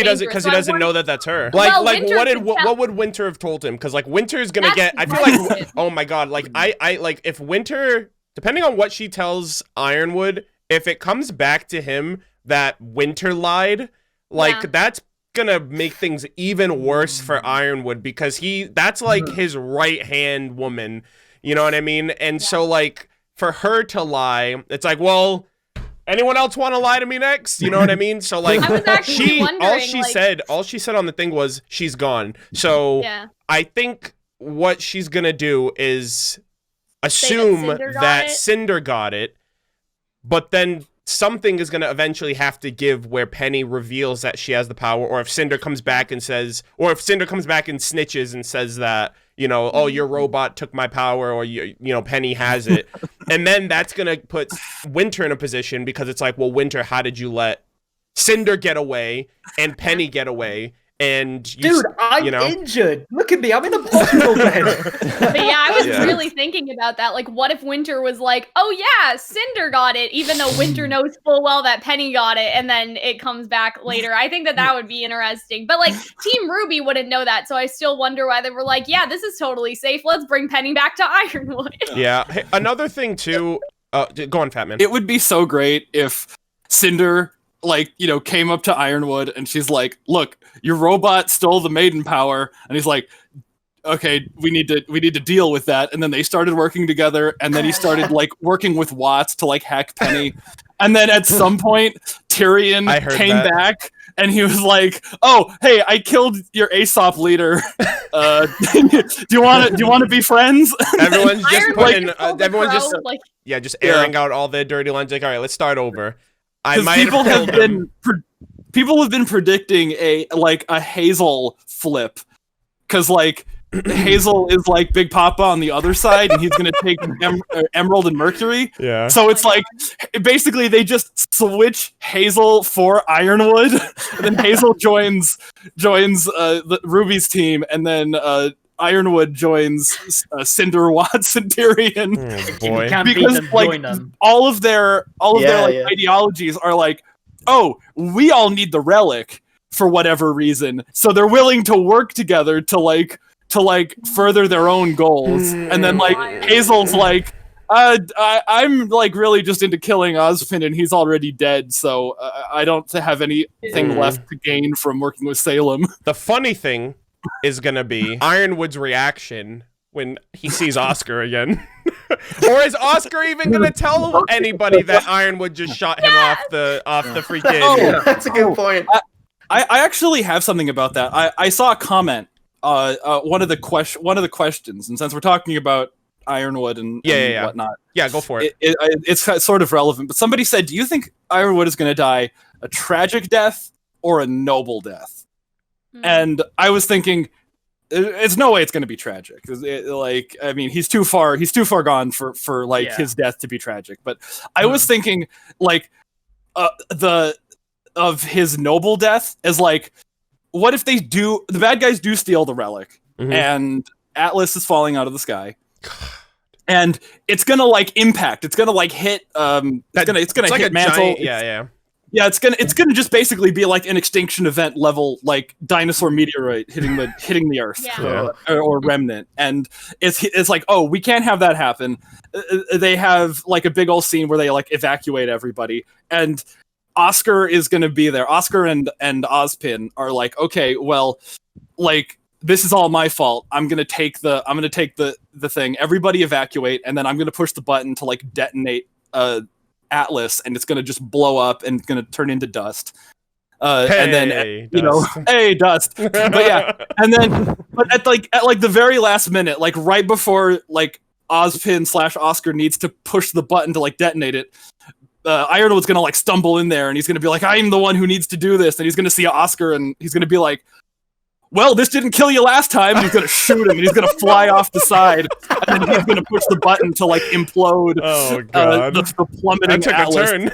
he doesn't know that that's her. Like Well, like Winter could tell- what would Winter have told him? Because like Winter's gonna That's get. I feel right. like oh my god. Like I like if Winter, depending on what she tells Ironwood, if it comes back to him that Winter lied, like Yeah. that's gonna make things even worse for Ironwood because that's like his right hand woman. You know what I mean? And so like for her to lie, it's like, well, anyone else want to lie to me next? You know what I mean? So like I was actually wondering, all she said on the thing was she's gone. So Yeah. I think what she's gonna do is assume Cinder got that it? Cinder got it, but then something is gonna eventually have to give where Penny reveals that she has the power, or if Cinder comes back and says, or if Cinder comes back and snitches and says that, you know, oh, your robot took my power, or you know, Penny has it, and then that's gonna put Winter in a position because it's like, well, Winter, how did you let Cinder get away and Penny get away. And Dude, I'm injured. Look at me. I'm in a hospital bed. But yeah, I was really thinking about that. Like, what if Winter was like, "Oh yeah, Cinder got it," even though Winter knows full well that Penny got it, and then it comes back later. I think that would be interesting. But like, Team RWBY wouldn't know that, so I still wonder why they were like, "Yeah, this is totally safe. Let's bring Penny back to Ironwood." Yeah. Hey, another thing too. Go on, Fatman. It would be so great if Cinder, like, you know, came up to Ironwood and she's like, "Look, your robot stole the maiden power," and he's like, "Okay, we need to deal with that." And then they started working together, and then he started like working with Watts to like hack Penny. And then at some point, Tyrion came back and he was like, "Oh, hey, I killed your Aesop leader. Do you want to be friends?" Everyone's just putting just airing Yeah. out all their dirty lines. Like, all right, let's start over. I Because might people have have been people have been predicting a Hazel flip, because like Hazel is like Big Papa on the other side, and he's gonna take Emerald and Mercury. Yeah. So it's like basically they just switch Hazel for Ironwood, and then Hazel joins the RWBY's team, and then Ironwood joins Cinder, Watts, and Tyrion. Oh, boy. Can't beat Because them, like join them. all of their ideologies are like, "Oh, we all need the relic for whatever reason," so they're willing to work together to further their own goals. And then like Hazel's like, I'm like really just into killing Ozpin, and he's already dead, so I don't have anything left to gain from working with Salem. The funny thing is gonna be Ironwood's reaction when he sees Oscar again. Or is Oscar even gonna tell anybody that Ironwood just shot him off the freaking? Oh, That's a good point. I actually have something about that. I saw a comment. One of the questions, and since we're talking about Ironwood and whatnot, go for it. It's sort of relevant. But somebody said, "Do you think Ironwood is going to die a tragic death or a noble death?" And I was thinking, it's no way it's going to be tragic. I mean, he's too far gone for like his death to be tragic. But I was thinking like of his noble death as like, what if the bad guys do steal the relic, and Atlas is falling out of the sky, and it's gonna like impact, it's gonna like hit, it's gonna hit Mantle. Giant, it's gonna just basically be like an extinction event level, like dinosaur meteorite hitting the Earth, or remnant, and it's like, oh, we can't have that happen. They have like a big old scene where they like evacuate everybody, and Oscar is going to be there. Oscar and Ozpin are like, okay, well, like, this is all my fault. I'm going to take the thing. Everybody evacuate, and then I'm going to push the button to like detonate Atlas, and it's going to just blow up and going to turn into dust. And then hey, dust. But yeah, and then but at the very last minute, like right before like Ozpin / Oscar needs to push the button to like detonate it, Ironwood's gonna like stumble in there, and he's gonna be like, "I'm the one who needs to do this," and he's gonna see Oscar, and he's gonna be like, "Well, this didn't kill you last time." And he's gonna shoot him, and he's gonna fly off the side, and then he's gonna push the button to like implode. Oh god, the plummeting that took Atlas. a turn.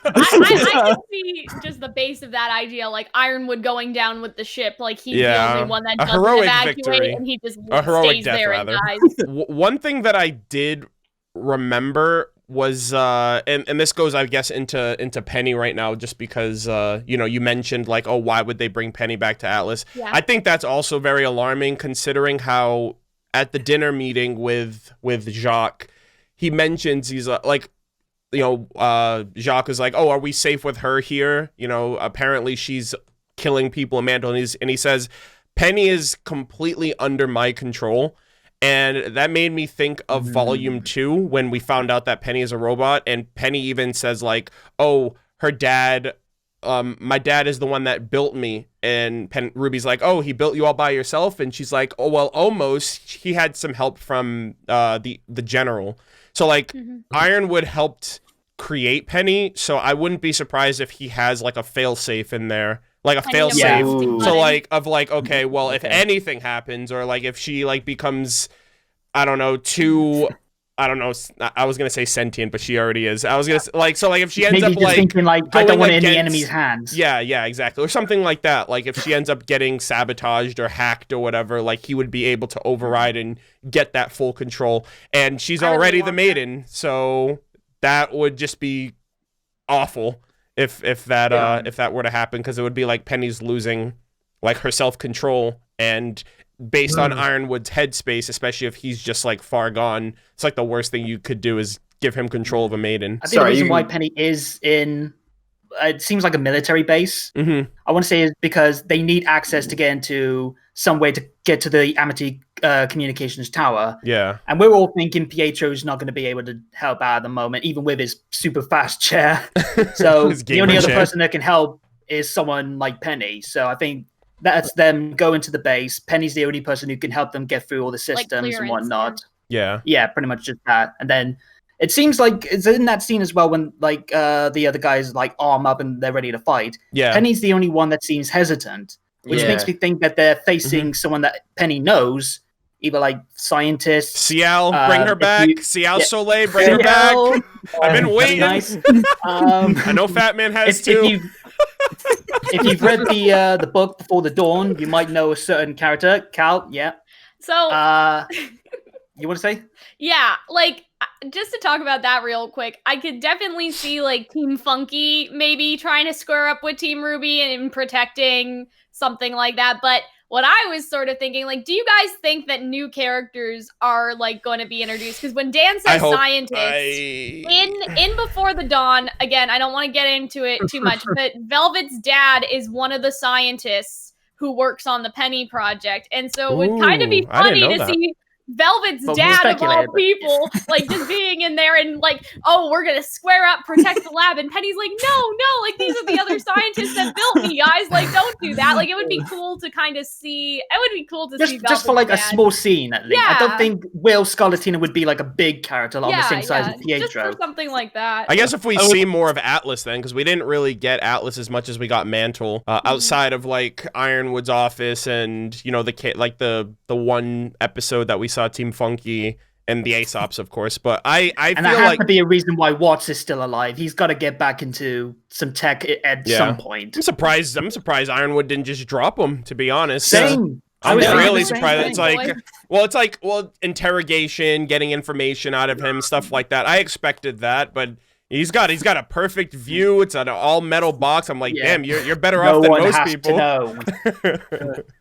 I can see just the base of that idea, like Ironwood going down with the ship, like he's the only one that doesn't evacuate, victory. and he just A heroic stays death, there rather. and dies. One thing that I did remember was and this goes, I guess, into Penny right now, just because you mentioned like, oh, why would they bring Penny back to Atlas? I think that's also very alarming, considering how at the dinner meeting with Jacques, he mentions, he's like, Jacques is like, oh, are we safe with her here? Apparently she's killing people in Mantle, and he says Penny is completely under my control. And that made me think of Volume 2, when we found out that Penny is a robot, and Penny even says like, oh, her dad, my dad is the one that built me. And Ruby's like, oh, he built you all by yourself? And she's like, oh, well, almost. He had some help from the general. So like Ironwood helped create Penny, so I wouldn't be surprised if he has like a failsafe in there. Like a failsafe. So like, okay, well, if anything happens, or like if she like becomes, I don't know, too I don't know. I was gonna say sentient, but she already is. I was gonna like if she ends Maybe up just thinking I don't want it in the against- enemy's hands. Yeah, exactly, or something like that. Like if she ends up getting sabotaged or hacked or whatever, like he would be able to override and get that full control. And she's already the maiden, so that would just be awful if that were to happen, because it would be like Penny's losing like her self control and. Based on Ironwood's headspace, especially if he's just like far gone, it's like the worst thing you could do is give him control of a maiden. I think the reason why Penny is in, it seems like a military base. Mm-hmm. I want to say is because they need access to get into some way to get to the AMATI communications tower. Yeah. And we're all thinking Pietro's not going to be able to help out at the moment, even with his super fast chair. So the only other person that can help is someone like Penny. So I think that's them going to the base. Penny's the only person who can help them get through all the systems and whatnot. Yeah. Yeah, pretty much just that. And then it seems like it's in that scene as well when like the other guys like arm up and they're ready to fight. Yeah. Penny's the only one that seems hesitant, which makes me think that they're facing someone that Penny knows, either like scientists. Ciel, bring her back. Ciel Soleil, bring her back. I've been waiting. Nice. I know Fat Man has too. If you've read the book Before the Dawn, you might know a certain character. Cal, yeah. So, you want to say? Yeah, like, just to talk about that real quick, I could definitely see, like, Team Funky maybe trying to square up with Team RWBY and protecting something like that, but what I was sort of thinking, like, do you guys think that new characters are, like, going to be introduced? Because when Dan says scientists, in Before the Dawn, again, I don't want to get into it too much, but Velvet's dad is one of the scientists who works on the Penny Project, and so it would kind of be funny to see Velvet's dad of all people, like, just being in there and like, oh, we're gonna square up, protect the lab, and Penny's like, no, like, these are the other scientists that built me, guys, like, don't do that. Like, it would be cool to kind of see, see Velvet's just for like dad. a small scene at least. Yeah. I don't think Will Scarlatina would be like a big character, like the same size as Pietro. Just for something like that. I guess if we see more of Atlas then, because we didn't really get Atlas as much as we got Mantle, outside of like Ironwood's office and, you know, the one episode that we saw Team Funky and the Aesops, of course. But I feel that has to be a reason why Watts is still alive. He's got to get back into some tech at some point. I'm surprised Ironwood didn't just drop him, to be honest. Same. I'm really surprised. It's like interrogation, getting information out of him, stuff like that. I expected that, but he's got a perfect view. It's an all metal box. I'm like, damn, you're better off than most people.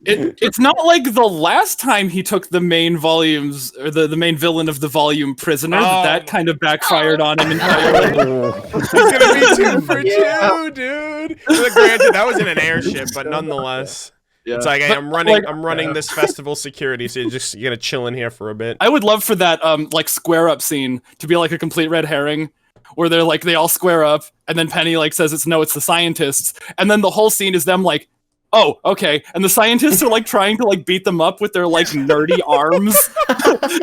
It's not like the last time he took the main volumes or the main villain of the volume prisoner. That kind of backfired on him entirely. It's gonna be 2 for 2, dude. Granted, that was in an airship, but nonetheless. Yeah. It's like, hey, I'm running this festival security, so you're gonna chill in here for a bit. I would love for that like square up scene to be like a complete red herring, where they're like, they all square up, and then Penny like says it's the scientists, and then the whole scene is them like, oh, okay, and the scientists are like trying to like beat them up with their like nerdy arms,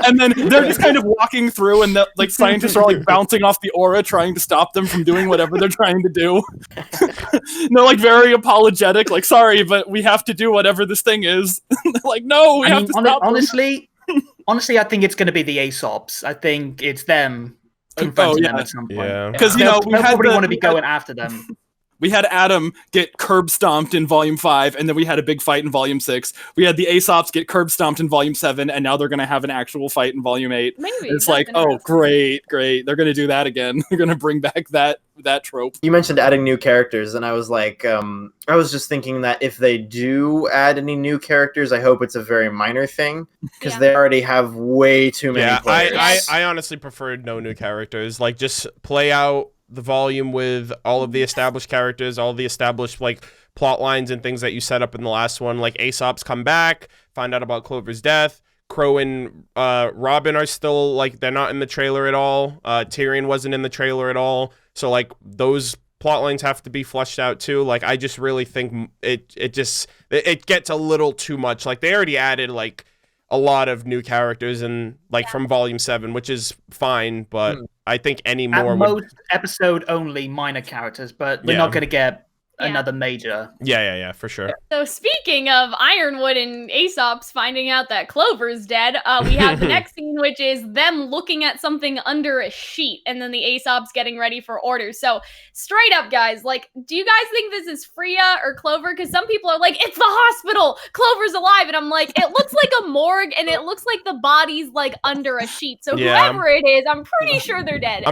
and then they're just kind of walking through, and the like scientists are like bouncing off the aura, trying to stop them from doing whatever they're trying to do. And they're like very apologetic, like, sorry, but we have to do whatever this thing is. They're like, no, we have to stop them. Honestly, I think it's going to be the Aesops. I think it's them confronting them at some point. Yeah, because they'll probably want to be going after them. We had Adam get curb stomped in Volume 5, and then we had a big fight in Volume 6. We had the Aesops get curb stomped in Volume 7, and now they're going to have an actual fight in Volume 8. Maybe, it's like, oh, great. They're going to do that again. They're going to bring back that trope. You mentioned adding new characters, and I was like, I was just thinking that if they do add any new characters, I hope it's a very minor thing, because they already have way too many players. I honestly preferred no new characters. Like, just play out the volume with all of the established characters, all the established like plot lines and things that you set up in the last one. Like Aesop's come back, find out about Clover's death. Crow and Robin are still like, they're not in the trailer at all. Tyrion wasn't in the trailer at all. So like those plot lines have to be fleshed out too. Like I just really think it gets a little too much. Like they already added like a lot of new characters and like from Volume 7, which is fine, but I think any more most episode only minor characters, but we're not going to get another major. Yeah, for sure. So speaking of Ironwood and Aesop's finding out that Clover's dead, we have the next scene, which is them looking at something under a sheet, and then the Aesop's getting ready for orders. So straight up, guys, like, do you guys think this is Freya or Clover? Because some people are like, it's the hospital, Clover's alive, and I'm like, it looks like a morgue, and it looks like the body's like under a sheet. So whoever it is, I'm pretty sure they're dead.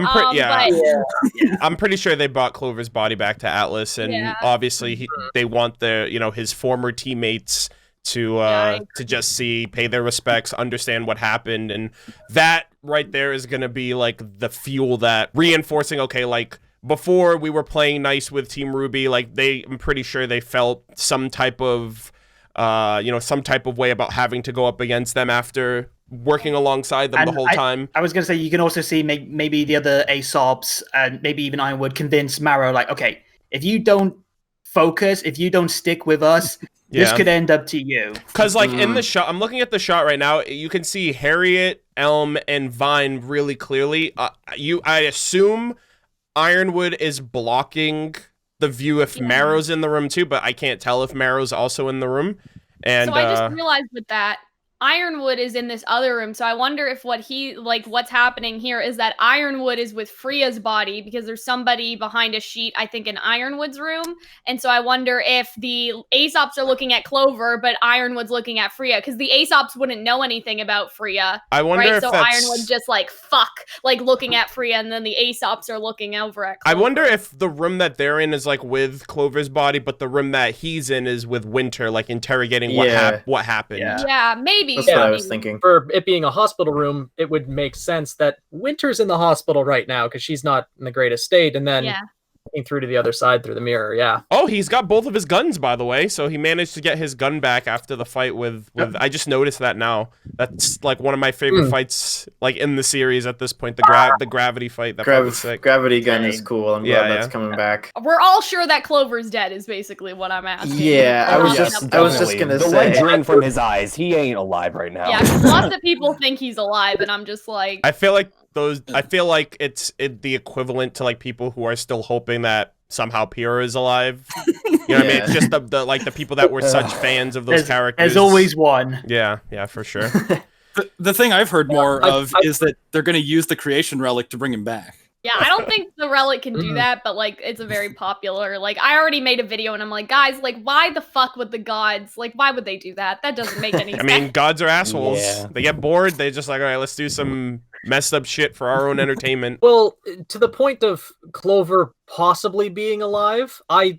I'm pretty sure they brought Clover's body back to Atlas, and obviously they want their, his former teammates to just pay their respects, understand what happened, and that right there is gonna be like the fuel that reinforcing. Okay, like before we were playing nice with Team RWBY, like I'm pretty sure they felt some type of way about having to go up against them after working alongside them the whole time. I was going to say, you can also see maybe the other Aesops and maybe even Ironwood convince Marrow, like, okay, if you don't focus, if you don't stick with us, this could end up to you. Because, like, in the shot, I'm looking at the shot right now, you can see Harriet, Elm, and Vine really clearly. I assume Ironwood is blocking the view if Marrow's in the room too, but I can't tell if Marrow's also in the room. And so I just realized with that, Ironwood is in this other room, so I wonder if what's happening here is that Ironwood is with Freya's body because there's somebody behind a sheet, I think, in Ironwood's room, and so I wonder if the Aesops are looking at Clover, but Ironwood's looking at Freya, because the Aesops wouldn't know anything about Freya. I wonder if so Ironwood's just like, fuck, like looking at Freya, and then the Aesops are looking over at Clover. I wonder if the room that they're in is like with Clover's body, but the room that he's in is with Winter, like interrogating what happened. Yeah, maybe. That's what I was thinking. For it being a hospital room, it would make sense that Winter's in the hospital right now because she's not in the greatest state, and then looking through to the other side through the mirror. Yeah. Oh, he's got both of his guns, by the way. So he managed to get his gun back after the fight with. I just noticed that now. That's like one of my favorite fights, like in the series at this point. The gravity fight. That was sick. Gravity gun is cool. I'm glad that's coming back. We're all sure that Clover's dead. Is basically what I'm asking. Yeah, I was just gonna say. The light drained from his eyes. He ain't alive right now. Yeah, lots of people think he's alive, and I'm just like. I feel like it's the equivalent to like people who are still hoping that somehow Pyrrha is alive. You know what I mean? It's just the people that were such fans of those characters. There's always one. Yeah, for sure. The thing I've heard more of is that they're going to use the creation relic to bring him back. Yeah, I don't think the relic can do that, but like it's a very popular. Like I already made a video and I'm like, guys, like why the fuck would the gods? Like why would they do that? That doesn't make any sense. I mean, gods are assholes. Yeah. They get bored. They just like, all right, let's do some messed up shit for our own entertainment. Well, to the point of Clover possibly being alive, I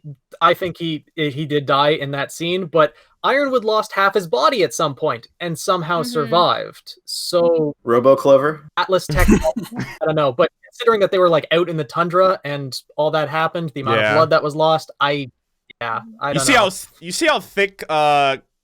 think he did die in that scene, but Ironwood lost half his body at some point and somehow survived. So Robo Clover? Atlas Tech, I don't know, but considering that they were like out in the tundra and all that happened, the amount of blood that was lost, I don't know. You see how thick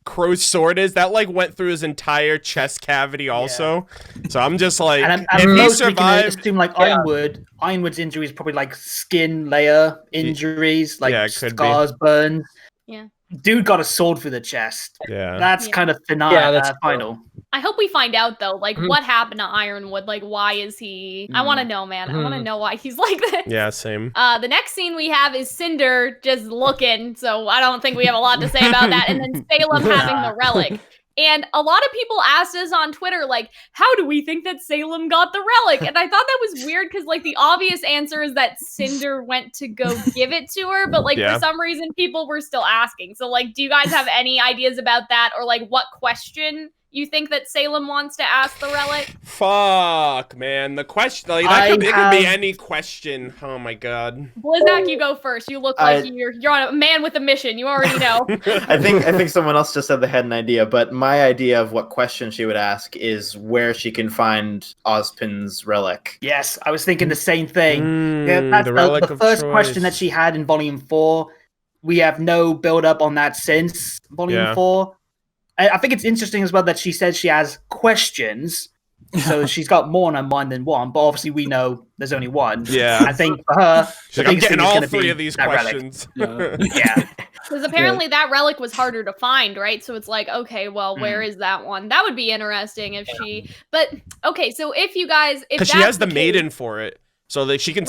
Crow's sword is? That like went through his entire chest cavity also. So I'm just like, and if he survived, assume like Ironwood's injuries is probably like skin layer injuries, like scars, burns. Yeah. Dude got a sword through the chest. Yeah. That's kind of final. That's final. I hope we find out though, like what happened to Ironwood? Like why is he? I want to know, man. I want to know why he's like this. Yeah, same. The next scene we have is Cinder just looking, so I don't think we have a lot to say about that. And then Salem having the relic. And a lot of people asked us on Twitter, like, how do we think that Salem got the relic? And I thought that was weird because, like, the obvious answer is that Cinder went to go give it to her. But, like, for some reason, people were still asking. So, like, do you guys have any ideas about that? Or, like, what question you think that Salem wants to ask the relic? Fuck, man. The question, like, it could be any question. Oh, my God. Blizzak, you go first. You look like you're on a man with a mission. You already know. I think someone else just said they had an idea, but my idea of what question she would ask is where she can find Ozpin's relic. Yes, I was thinking the same thing. That's the first question that she had in Volume 4. We have no build-up on that since Volume 4. I think it's interesting as well that she says she has questions, so she's got more on her mind than one, but obviously we know there's only one. Yeah. I think for her, like, I'm getting all three of these questions. Yeah. Because apparently that relic was harder to find, right? So it's like, okay, well, where is that one? That would be interesting if she... But, okay, so if you guys... Because she has the maiden for it. so that she can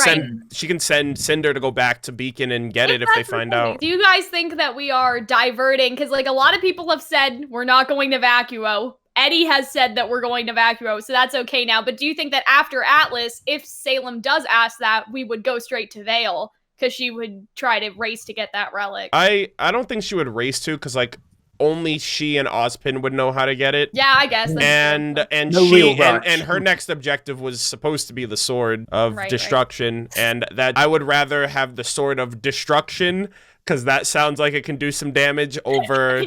send Cinder to go back to Beacon and get it if they find out. Do you guys think that we are diverting? Because like a lot of people have said we're not going to Vacuo. Eddie has said that we're going to Vacuo, so that's okay now. But do you think that after Atlas, if Salem does ask that, we would go straight to Vale? Because she would try to race to get that relic. I don't think she would race to, because like only she and Ozpin would know how to get it. Yeah, I guess. And her next objective was supposed to be the Sword of Destruction, and that I would rather have the Sword of Destruction, because that sounds like it can do some damage over. When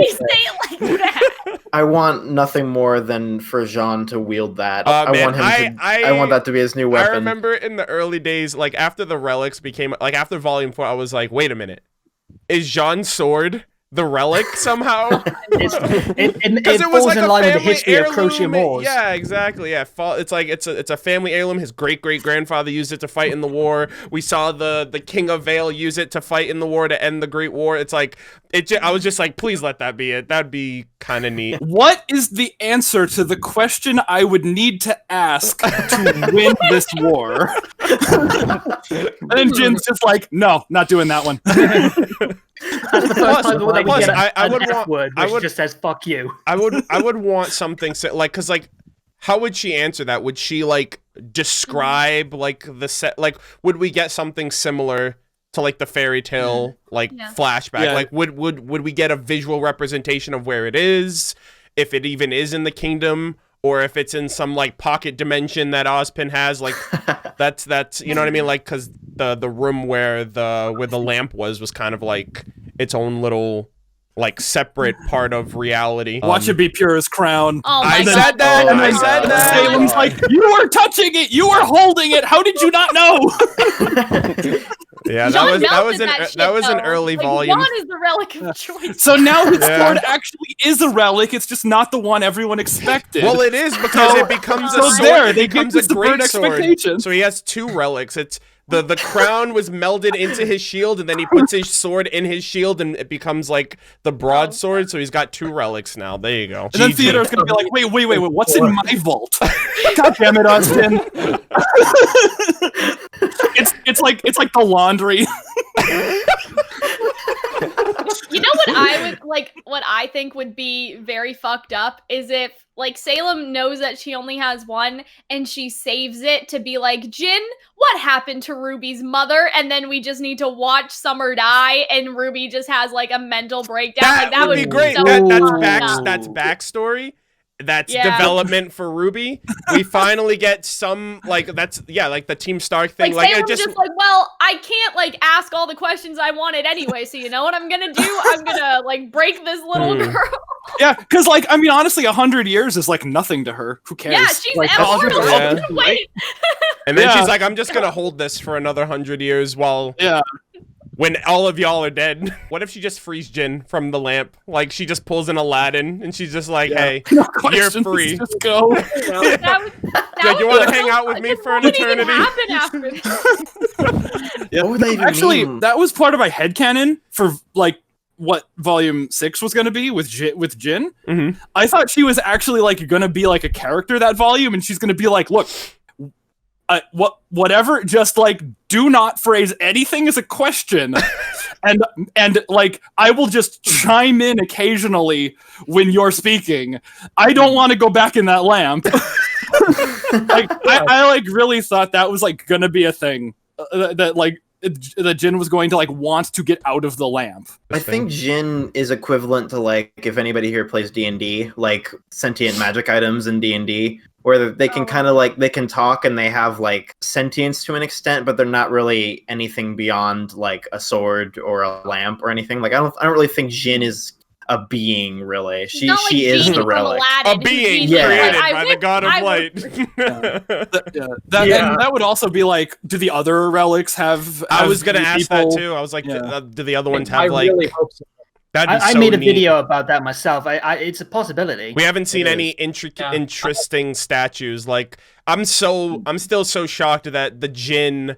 you say it like that. I want nothing more than for Jean to wield that. Man, I want that to be his new weapon. I remember in the early days, like after the relics became, like after Volume 4, I was like, wait a minute. Is Jean's sword the relic somehow? It falls like in line with the history of Crochet Moors. Yeah, exactly. Yeah, it's like it's a family heirloom. His great-great-grandfather used it to fight in the war. We saw the King of Vale use it to fight in the war to end the Great War. It's like I was just like, please let that be it. That'd be kind of neat. What is the answer to the question I would need to ask to win this war? And Jin's just like, no, not doing that one. That's the first time that we get an F word, which just says "fuck you." I would want something like, because like, how would she answer that? Would she like describe like the set? Like, would we get something similar to like the fairy tale flashback? Yeah. Like, would we get a visual representation of where it is, if it even is in the kingdom, or if it's in some like pocket dimension that Ozpin has? Like, that's you know what I mean? Like, because the room where the lamp was kind of like its own little like separate part of reality. Watch it be pure as crown. Oh I my said God. that. I said that. Salem's like, you were touching it. You were holding it. How did you not know? Yeah, John that melted was an though. early Like, volume. John is the relic of choice. So now his sword actually is a relic. It's just not the one everyone expected. Well, it is, because it becomes a So sword. there, It they becomes give a the great bird sword. expectation. So he has two relics. It's the crown was melded into his shield, and then he puts his sword in his shield, and it becomes like the broadsword. So he's got two relics now. There you go. And then Theodore's gonna be like, wait, what's in my vault? God damn it, Austin. It's like the laundry. You know what I would like? What I think would be very fucked up is if like Salem knows that she only has one, and she saves it to be like, Jin, what happened to Ruby's mother? And then we just need to watch Summer die, and Ruby just has like a mental breakdown. That would be great. So That's backstory. That's Yeah. development for Ruby. We finally get some like like the Team Stark thing. Like Like, Salem's just like, well, I can't like ask all the questions I wanted anyway. So you know what I'm gonna do? I'm gonna like break this little girl. Yeah, because like, I mean, honestly, 100 years is like nothing to her. Who cares? Yeah, she's like, immortal. Yeah. Wait. And then Yeah. she's like, I'm just gonna hold this for another 100 years while when all of y'all are dead. What if she just frees Jin from the lamp? Like, she just pulls in Aladdin, and she's just like, hey, No you're questions, free. Just go. Yeah, you want to hang out with me for an eternity? Happen after this? Yeah. What would that even Actually, mean? that was part of my headcanon for like what Volume 6 was going to be with Jin. Mhm. I thought she was actually like going to be like a character that volume, and she's going to be like, look, whatever, just like do not phrase anything as a question, and like I will just chime in occasionally when you're speaking. I don't want to go back in that lamp. Like I like really thought that was like gonna be a thing that like that Jin was going to like want to get out of the lamp. I think Jin is equivalent to like if anybody here plays D&D, like sentient magic items in D&D, where they can kind of like they can talk and they have like sentience to an extent, but they're not really anything beyond like a sword or a lamp or anything. Like I don't really think Jin is a being, really. She is the relic. A being created by the god of light. That would also be like, do the other relics have? I was gonna ask that people? too. I was like, Yeah. do the other ones have I like? really hope so. That'd be I so made a neat. video about that myself. It's a possibility. We haven't seen It any is. interesting statues. Like I'm still so shocked that the Jin,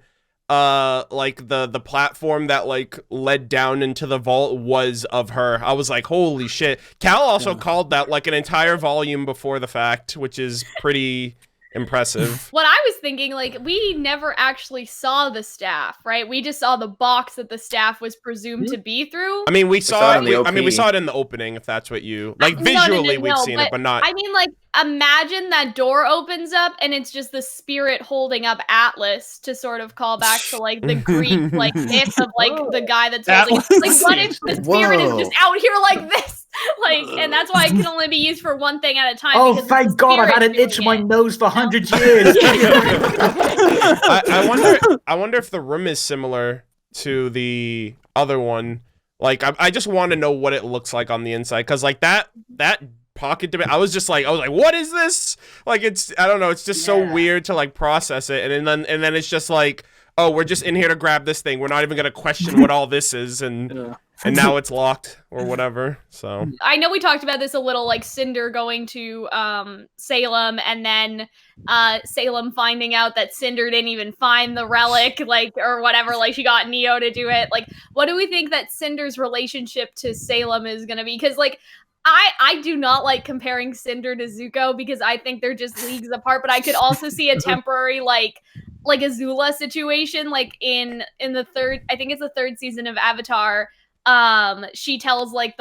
like the platform that like led down into the vault was of her. I was like, holy shit. Cal also called that like an entire volume before the fact, which is pretty impressive. What I was thinking, like, we never actually saw the staff, right? We just saw the box that the staff was presumed to be through. I mean, we saw it. in the we OP. saw it in the opening. If that's what you like, No, visually we've seen it, but not. I mean, like, imagine that door opens up and it's just the spirit holding up Atlas to sort of call back to like the Greek like myth of like the guy that's holding. Like, what if the spirit is just out here like this? Like, and that's why it can only be used for one thing at a time. Oh, because thank the God! I've spirit had an itch in my doing it. nose for 100 years. I wonder if the room is similar to the other one. Like, I just want to know what it looks like on the inside, because like that pocket dimension, I was like, what is this? Like, I don't know, it's just so weird to like process it, and then it's just like, oh, we're just in here to grab this thing. We're not even gonna question what all this is, and now it's locked or whatever. So I know we talked about this a little, like Cinder going to Salem, and then Salem finding out that Cinder didn't even find the relic, like, or whatever, like she got Neo to do it. Like, what do we think that Cinder's relationship to Salem is gonna be? Because like, I do not like comparing Cinder to Zuko, because I think they're just leagues apart, but I could also see a temporary like Azula situation, like in the third, I think it's the third season of Avatar. She tells like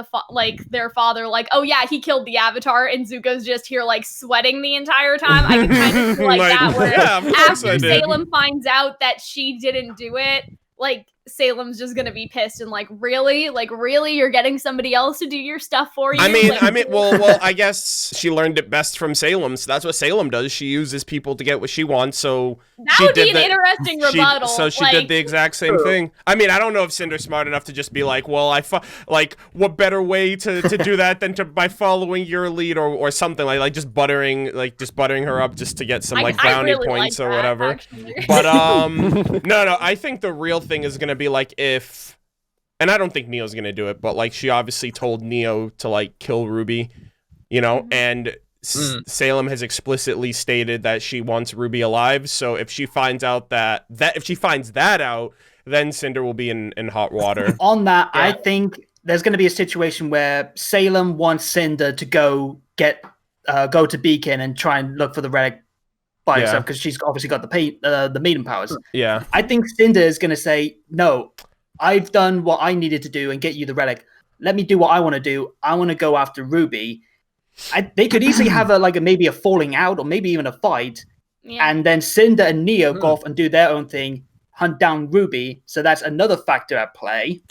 their father, like, oh yeah, he killed the Avatar, and Zuko's just here like sweating the entire time. I could kind of feel like that, where after Salem finds out that she didn't do it, like Salem's just gonna be pissed and like, really, you're getting somebody else to do your stuff for you. I mean, like, well, I guess she learned it best from Salem, so that's what Salem does. She uses people to get what she wants, so that would be an interesting rebuttal. So she did the exact same thing. I mean, I don't know if Cinder's smart enough to just be like, well, like, what better way to do that than by following your lead or something like just buttering her up just to get some like brownie really points like or that, whatever. actually. But no, I think the real thing is gonna be like if, and I don't think Neo's gonna do it, but like she obviously told Neo to like kill RWBY, you know, and Salem has explicitly stated that she wants RWBY alive. So if she finds out that out, then Cinder will be in hot water. On that, I think there's going to be a situation where Salem wants Cinder to go to Beacon and try and look for the relic by herself, because she's obviously got the maiden powers. Yeah, I think Cinder is going to say, no, I've done what I needed to do and get you the relic. Let me do what I want to do. I want to go after RWBY. They could easily have maybe a falling out or maybe even a fight, and then Cinder and Neo go off and do their own thing, hunt down RWBY. So that's another factor at play.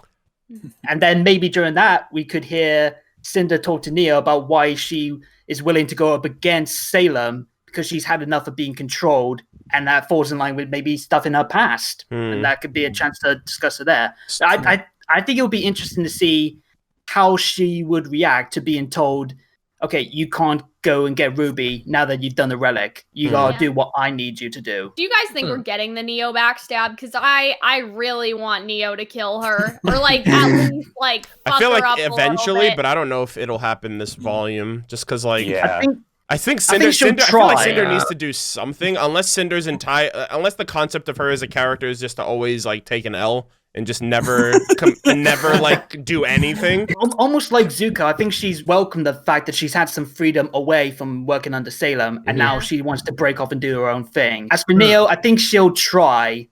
And then maybe during that, we could hear Cinder talk to Neo about why she is willing to go up against Salem, because she's had enough of being controlled, and that falls in line with maybe stuff in her past. And that could be a chance to discuss it there. So I think it would be interesting to see how she would react to being told, okay, you can't go and get RWBY now that you've done the relic. You gotta do what I need you to do. Do you guys think we're getting the Neo backstab? Because I really want Neo to kill her, or like at least like fuck I feel her like up eventually, a little bit. but I don't know if it'll happen this volume, just because like I think she'll I feel like try, Cinder needs to do something, unless unless the concept of her as a character is just to always like take an L and just never never like do anything. Almost like Zuko, I think she's welcomed the fact that she's had some freedom away from working under Salem, and now she wants to break off and do her own thing. As for Neo, I think she'll try,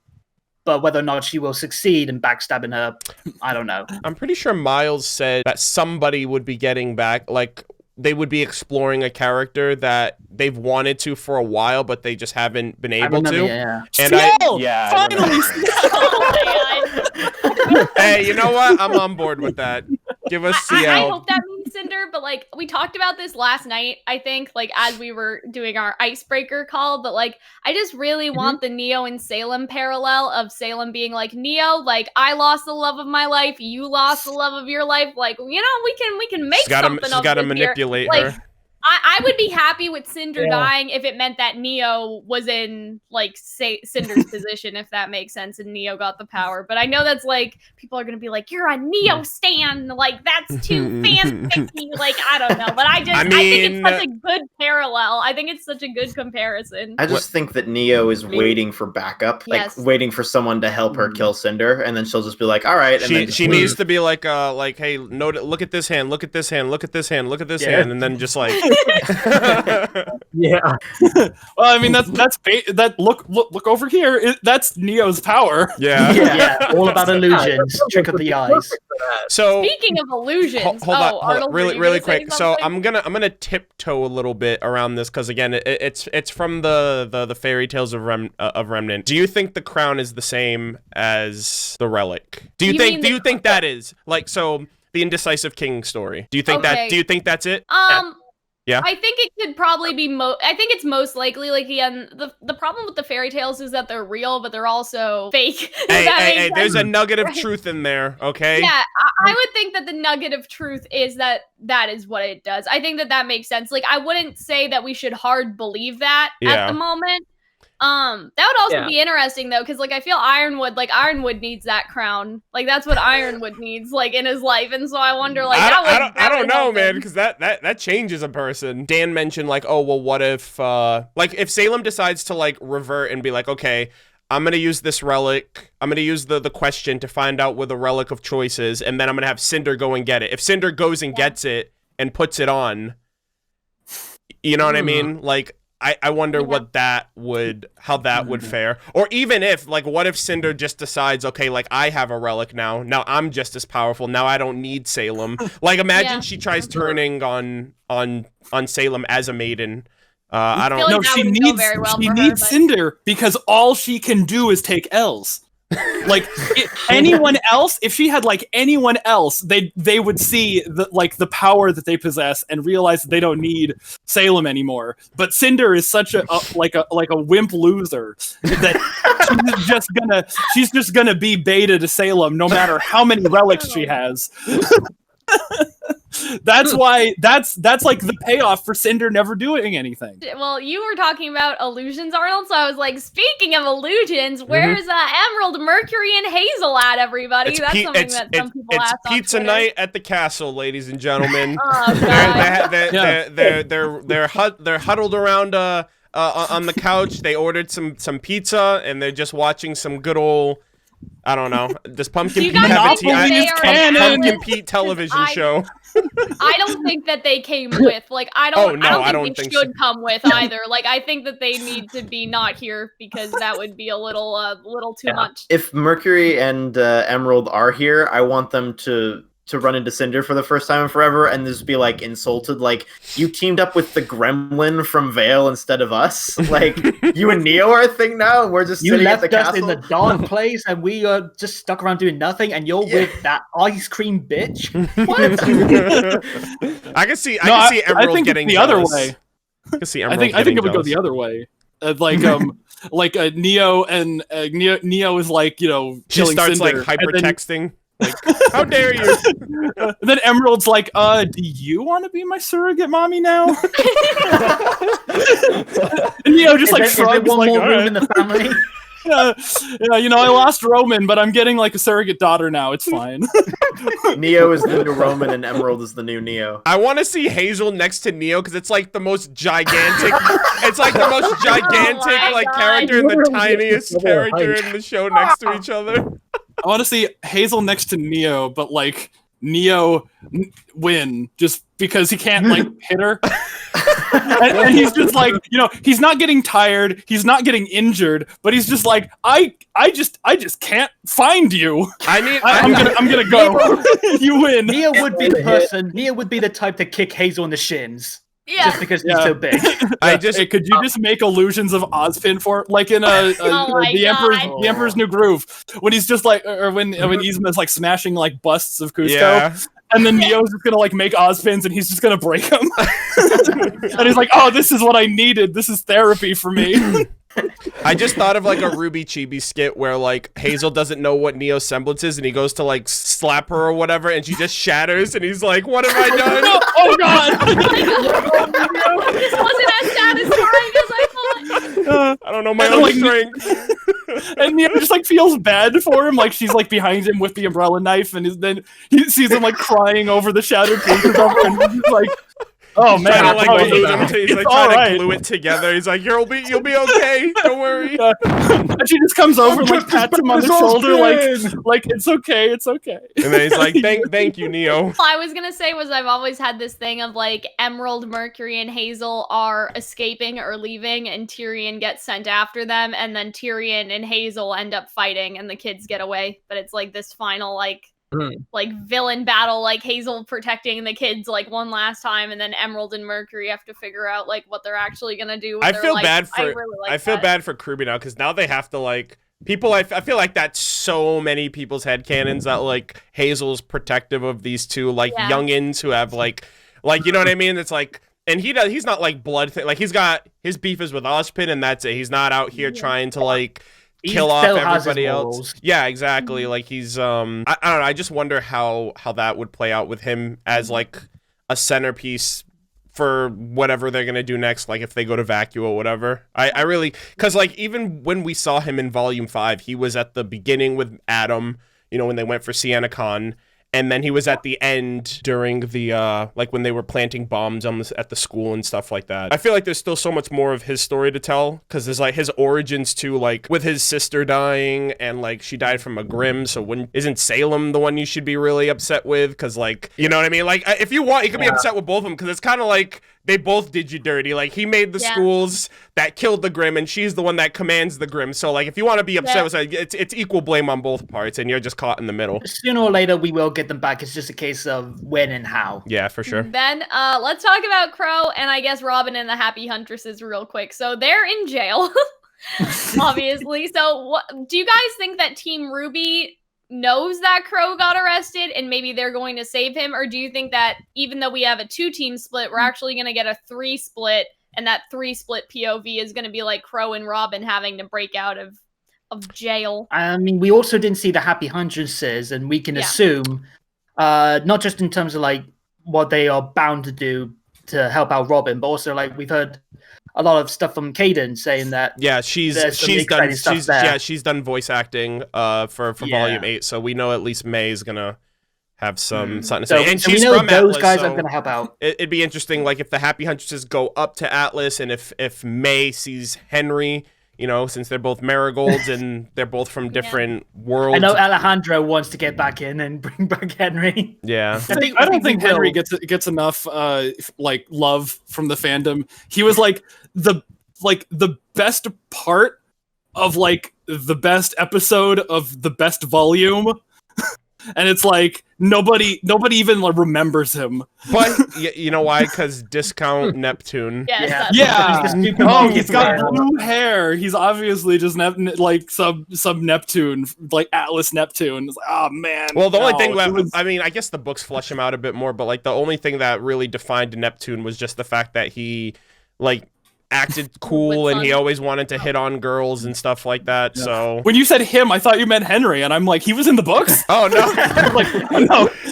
but whether or not she will succeed in backstabbing her, I don't know. I'm pretty sure Miles said that somebody would be getting back, like they would be exploring a character that they've wanted to for a while, but they just haven't been able to. Yeah. And finally! Hey, you know what? I'm on board with that. Give us CL. I hope that means Cinder, but like we talked about this last night, I think, like as we were doing our icebreaker call, but like I just really want the Neo and Salem parallel of Salem being like, Neo, like I lost the love of my life, you lost the love of your life, like, you know, we can make something of this. She's gotta manipulate her. Like, I would be happy with Cinder dying if it meant that Neo was in like Cinder's position, if that makes sense, and Neo got the power. But I know that's like people are gonna be like, "You're a Neo stan," like that's too fanficky. Like I don't know, but I think it's such a good parallel. I think it's such a good comparison. I just think that Neo is waiting for backup, like waiting for someone to help her kill Cinder, and then she'll just be like, "All right." And she needs to be like, "Hey, look at this hand, look at this hand, look at this hand, look at this hand," and then just like. Yeah. Well, I mean, look over here. That's Neo's power. Yeah. Yeah, all about illusions, trick of the eyes. So Speaking of illusions, hold Arnold, on, were you really gonna say quick. So something? I'm gonna tiptoe a little bit around this because again, it's from the fairy tales of Remnant. Do you think the crown is the same as the relic? Do you think that is like so? The Indecisive King story. Do you think Okay. do you think that's it? Yeah. I think it could probably be I think it's most likely, like, again, the problem with the fairy tales is that they're real, but they're also fake. Hey, there's a nugget of truth in there, okay? Yeah, I would think that the nugget of truth is that is what it does. I think that makes sense. Like, I wouldn't say that we should hard believe that at the moment. That would also be interesting though, because like I feel Ironwood needs that crown. Like that's what Ironwood needs, like in his life. And so I wonder, like, I don't know, man, because that changes a person. Dan mentioned like, oh well, what if like if Salem decides to like revert and be like, okay, I'm gonna use this relic. I'm gonna use the question to find out where the relic of choice is, and then I'm gonna have Cinder go and get it. If Cinder goes and gets it and puts it on, you know what I mean? Like. I wonder how that would fare. Or even if, like, what if Cinder just decides, okay, like, I have a relic now. Now I'm just as powerful. Now I don't need Salem. Like, imagine she tries turning on Salem as a maiden. I don't know. Like she needs Cinder because all she can do is take L's. Like anyone else, if she had like anyone else, they would see the power that they possess and realize that they don't need Salem anymore. But Cinder is such a wimp loser that she's just gonna be beta to Salem no matter how many relics she has. That's why that's like the payoff for Cinder never doing anything. Well, you were talking about illusions, Arnold, so I was like, speaking of illusions, where's Emerald, Mercury, and Hazel at, everybody? That's something that some people ask on pizza Twitter. night at the castle, ladies and gentlemen. They're huddled around on the couch. They ordered some pizza and they're just watching some good old, I don't know, this Pumpkin Pete have a Pumpkin Pete television show. I don't think that they came with, like, I don't think they should come with either. Like, I think that they need to be not here because that would be a little too much. If Mercury and Emerald are here, I want them to run into Cinder for the first time in forever and just be like insulted, like, you teamed up with the gremlin from Vale instead of us. Like, you and Neo are a thing now, and we're just sitting at the castle. You left us in the dark place and we are just stuck around doing nothing, and you're with that ice cream bitch. What? I can see Emerald getting the jealous. Other way. I think it would go the other way. Like Neo and Neo is like, you know, she starts Cinder, like hypertexting. Like, how dare you? Then Emerald's like, do you want to be my surrogate mommy now? And Neo just like shrugs, one like, more room right. in the family. Yeah, you know, I lost Roman, but I'm getting like a surrogate daughter now. It's fine. Neo is the new Roman and Emerald is the new Neo. I want to see Hazel next to Neo because it's like the most gigantic. It's like the most gigantic character and the tiniest character in the show next to each other. I want to see Hazel next to Neo, but like Neo win just because he can't like hit her. and he's just like, you know, he's not getting tired, he's not getting injured, but he's just like, I just can't find you. I'm gonna go. You win. Neo would be the person. Neo would be the type to kick Hazel in the shins. Yeah. Just because he's so big. Could you just make illusions of Ozpin for like in the Emperor's New Groove when he's just like, or when Yzma's like smashing like busts of Cusco, and then Neo's just gonna like make Ozpins and he's just gonna break them, and he's like, oh, this is what I needed. This is therapy for me. I just thought of like a RWBY Chibi skit where like Hazel doesn't know what Neo's semblance is and he goes to like slap her or whatever and she just shatters and he's like, what have I done? Oh god! This wasn't as satisfying as I thought. I don't know my own strength. And Neo just like feels bad for him, like she's like behind him with the umbrella knife, and then he sees him like crying over the shattered pieces of her, and he's like, Oh He's trying to like oh, glue them. He's like it's all trying right. to glue it together. He's like, you'll be okay. Don't worry. And she just comes over and like pats him on the shoulder, like it's okay. And then he's like, thank you, Neo. All I was gonna say was I've always had this thing of like Emerald, Mercury, and Hazel are escaping or leaving, and Tyrion gets sent after them, and then Tyrion and Hazel end up fighting, and the kids get away. But it's like this final like villain battle, like Hazel protecting the kids like one last time, and then Emerald and Mercury have to figure out like what they're actually gonna do. I feel bad for I feel bad for Ruby now because now they have to like people. I feel like that's so many people's headcanons that like Hazel's protective of these two like youngins who have like you know what I mean. It's like. And he's not like blood like he's got his beef is with Ozpin and that's it. He's not out here trying to like kill off everybody else. Yeah, exactly. Like he's I don't know. I just wonder how that would play out with him as like a centerpiece for whatever they're gonna do next. Like if they go to Vacuo or whatever. I really because like even when we saw him in Volume 5, he was at the beginning with Adam. You know when they went for Sienna Con. And then he was at the end during the, like when they were planting bombs at the school and stuff like that. I feel like there's still so much more of his story to tell, because there's like his origins too, like with his sister dying, and like she died from a Grimm, so isn't Salem the one you should be really upset with? Because like, you know what I mean? Like, if you want, you can be upset with both of them, because it's kind of like, they both did you dirty. Like, he made the schools that killed the Grimm, and she's the one that commands the Grimm. So, like, if you want to be upset with it, it's equal blame on both parts, and you're just caught in the middle. Sooner or later, we will get them back. It's just a case of when and how. Yeah, for sure. Then, let's talk about Crow, and I guess Robin and the Happy Huntresses real quick. So, they're in jail, obviously. So, what do you guys think that Team RWBY knows that Crow got arrested and maybe they're going to save him? Or do you think that even though we have a 2-team split, we're actually going to get a 3 split, and that 3 split POV is going to be like Crow and Robin having to break out of jail? I mean, we also didn't see the Happy Huntresses, and we can assume, not just in terms of like what they are bound to do to help out Robin, but also like we've heard a lot of stuff from Kaden saying that she's done voice acting for Volume 8, so we know at least May is gonna have something to say. And she's we know from those Atlas, guys so are gonna help out. It'd be interesting, like if the Happy Huntresses go up to Atlas, and if May sees Henry. You know, since they're both marigolds and they're both from different worlds. I know Alejandro wants to get back in and bring back Henry. Yeah, I don't think Henry gets enough like love from the fandom. He was like the best part of like the best episode of the best volume. And it's like nobody even like, remembers him. But you know why? Because discount Neptune. Oh, he's got blue hair. He's obviously just like sub Neptune, like Atlas Neptune. It's like, oh man. Well, the only thing I mean, I guess the books flesh him out a bit more, but like the only thing that really defined Neptune was just the fact that he like acted cool and he always wanted to hit on girls and stuff like that. Yeah. So when you said him, I thought you meant Henry, and I'm like, he was in the books? Oh no. Like,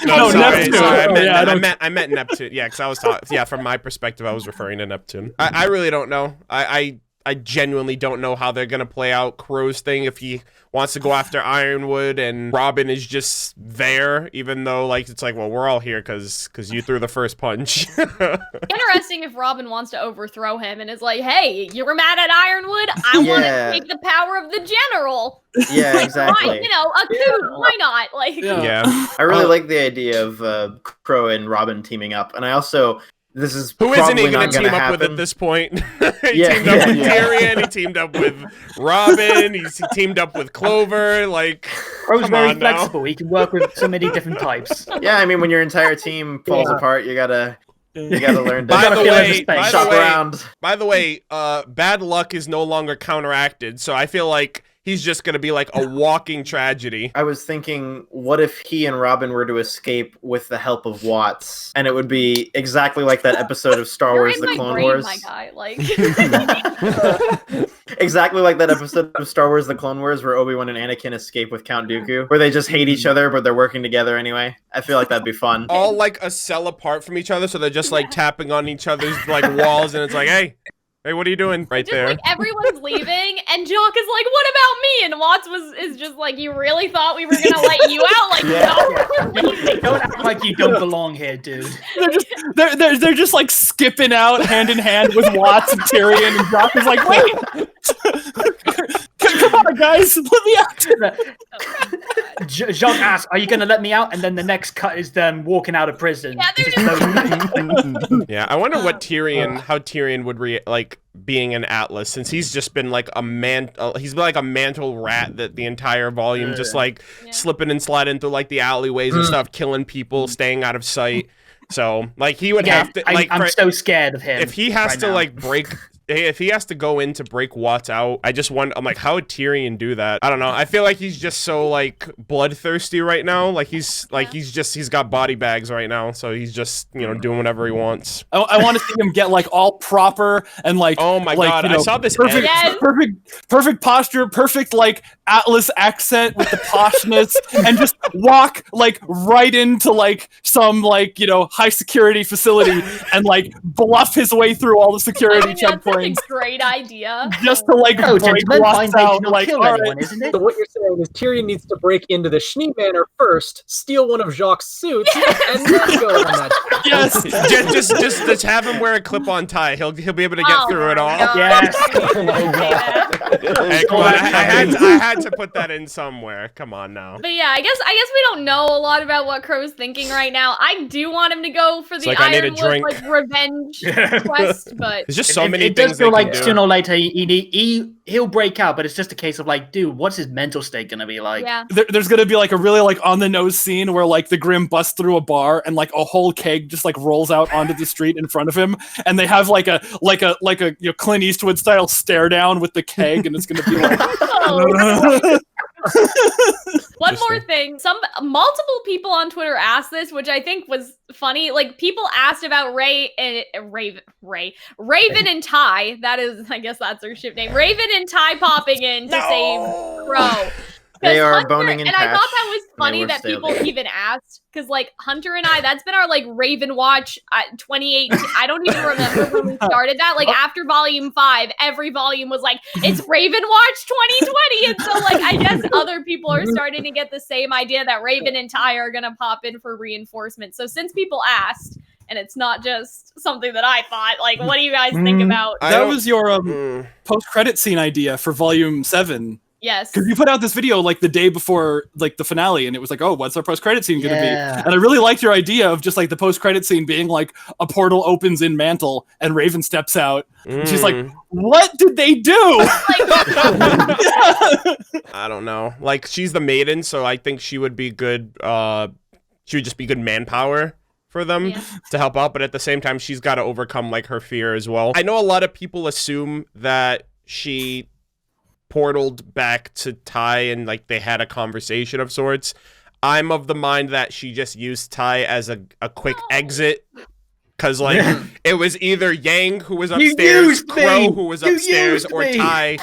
no, sorry, Neptune. I meant Neptune. Yeah, because I was talking. Yeah, from my perspective, I was referring to Neptune. I really don't know. I genuinely don't know how they're gonna play out Crow's thing, if he wants to go after Ironwood and Robin is just there, even though like it's like, well, we're all here because you threw the first punch. Interesting if Robin wants to overthrow him and is like, hey, you were mad at Ironwood? I want to take the power of the general. Yeah, exactly. Why, you know, a coup, why not? Like, I really like the idea of Crow and Robin teaming up, and I also. This is who isn't he going to team up happen. with at this point? He teamed up with Tyrion. He teamed up with Robin. He teamed up with Clover. Like, Crow's very flexible. He can work with so many different types. Yeah, I mean, when your entire team falls apart, you gotta learn to shop around. By the way, bad luck is no longer counteracted, so I feel like he's just going to be like a walking tragedy. I was thinking, what if he and Robin were to escape with the help of Watts? And it would be exactly like that episode of Star Wars The Clone Wars. My guy. Like... exactly like that episode of Star Wars The Clone Wars where Obi-Wan and Anakin escape with Count Dooku, where they just hate each other, but they're working together anyway. I feel like that'd be fun. All like a cell apart from each other, so they're just like tapping on each other's like walls, and it's like, hey, Hey, what are you doing right just there? like everyone's leaving, and Jock is like, "What about me?" And Watts is just like, "You really thought we were gonna let you out? Like, no, we're leaving." Don't act like you don't belong here, dude. They're just like skipping out hand in hand with Watts and Tyrion, and Jock is like, wait, come on, guys, let me out. Jacques asks, "Are you going to let me out?" And then the next cut is them walking out of prison. Yeah, they're just Yeah, I wonder what how Tyrion would like being an Atlas, since he's just been like he's been like a mantle rat that the entire volume, just like slipping and sliding through like the alleyways and stuff, killing people, staying out of sight. So like he would have to. Like, I'm so scared of him. If he has to like break. If he has to go in to break Watts out, I'm like, how would Tyrion do that? I don't know. I feel like he's just so like bloodthirsty right now. Like he's got body bags right now, so he's just doing whatever he wants. I want to see him get like all proper and like, oh my god, I saw this perfect posture, perfect like Atlas accent with the poshness, and just walk like right into like some like high security facility and like bluff his way through all the security checkpoints. That's a great idea. Just to like break Watts out, like, all right. Isn't it? So what you're saying is Tyrion needs to break into the Schnee Manor first, steal one of Jacques' suits, and then go on that. Yes, just have him wear a clip-on tie. He'll be able to get through it all. Yes. Hey, come on, I had to put that in somewhere. Come on now. But yeah, I guess we don't know a lot about what Crow's thinking right now. I do want him to go for the like, I need a Ironwood drink. like revenge quest, but There's just so many it things does feel they can like do. sooner or later he'll break out, but it's just a case of like, dude, what's his mental state gonna be like? yeah. There's gonna be like a really like on the nose scene where like the Grim busts through a bar and like a whole keg just like rolls out onto the street in front of him, and they have like a Clint Eastwood style stare down with the keg, and it's gonna be like. One more thing. Multiple people on Twitter asked this, which I think was funny. Like, people asked about Raven and Ty. That is, I guess that's her ship name. Raven and Ty popping in to save Crow. They are Hunter, boning in and I patch, thought that was and they funny were that still people there. even asked, because like Hunter and I, that's been our like Raven watch 2018. I don't even remember when we started that. Like after volume 5, every volume was like, it's Raven watch 2020, and so like I guess other people are starting to get the same idea that Raven and Ty are gonna pop in for reinforcement. So since people asked, and it's not just something that I thought, like, what do you guys think about? That was your post-credit scene idea for volume 7. Yes. Because you put out this video like the day before like the finale, and it was like, oh, what's our post-credit scene gonna be? Yeah. And I really liked your idea of just like the post-credit scene being like a portal opens in Mantle and Raven steps out. And she's like, what did they do? I don't know. Like, she's the maiden, so I think she would be good. She would just be good manpower for them to help out, but at the same time, she's got to overcome like her fear as well. I know a lot of people assume that she portaled back to Ty and like they had a conversation of sorts. I'm of the mind that she just used Ty as a quick exit, because like it was either Yang who was upstairs, Crow who was upstairs, or Ty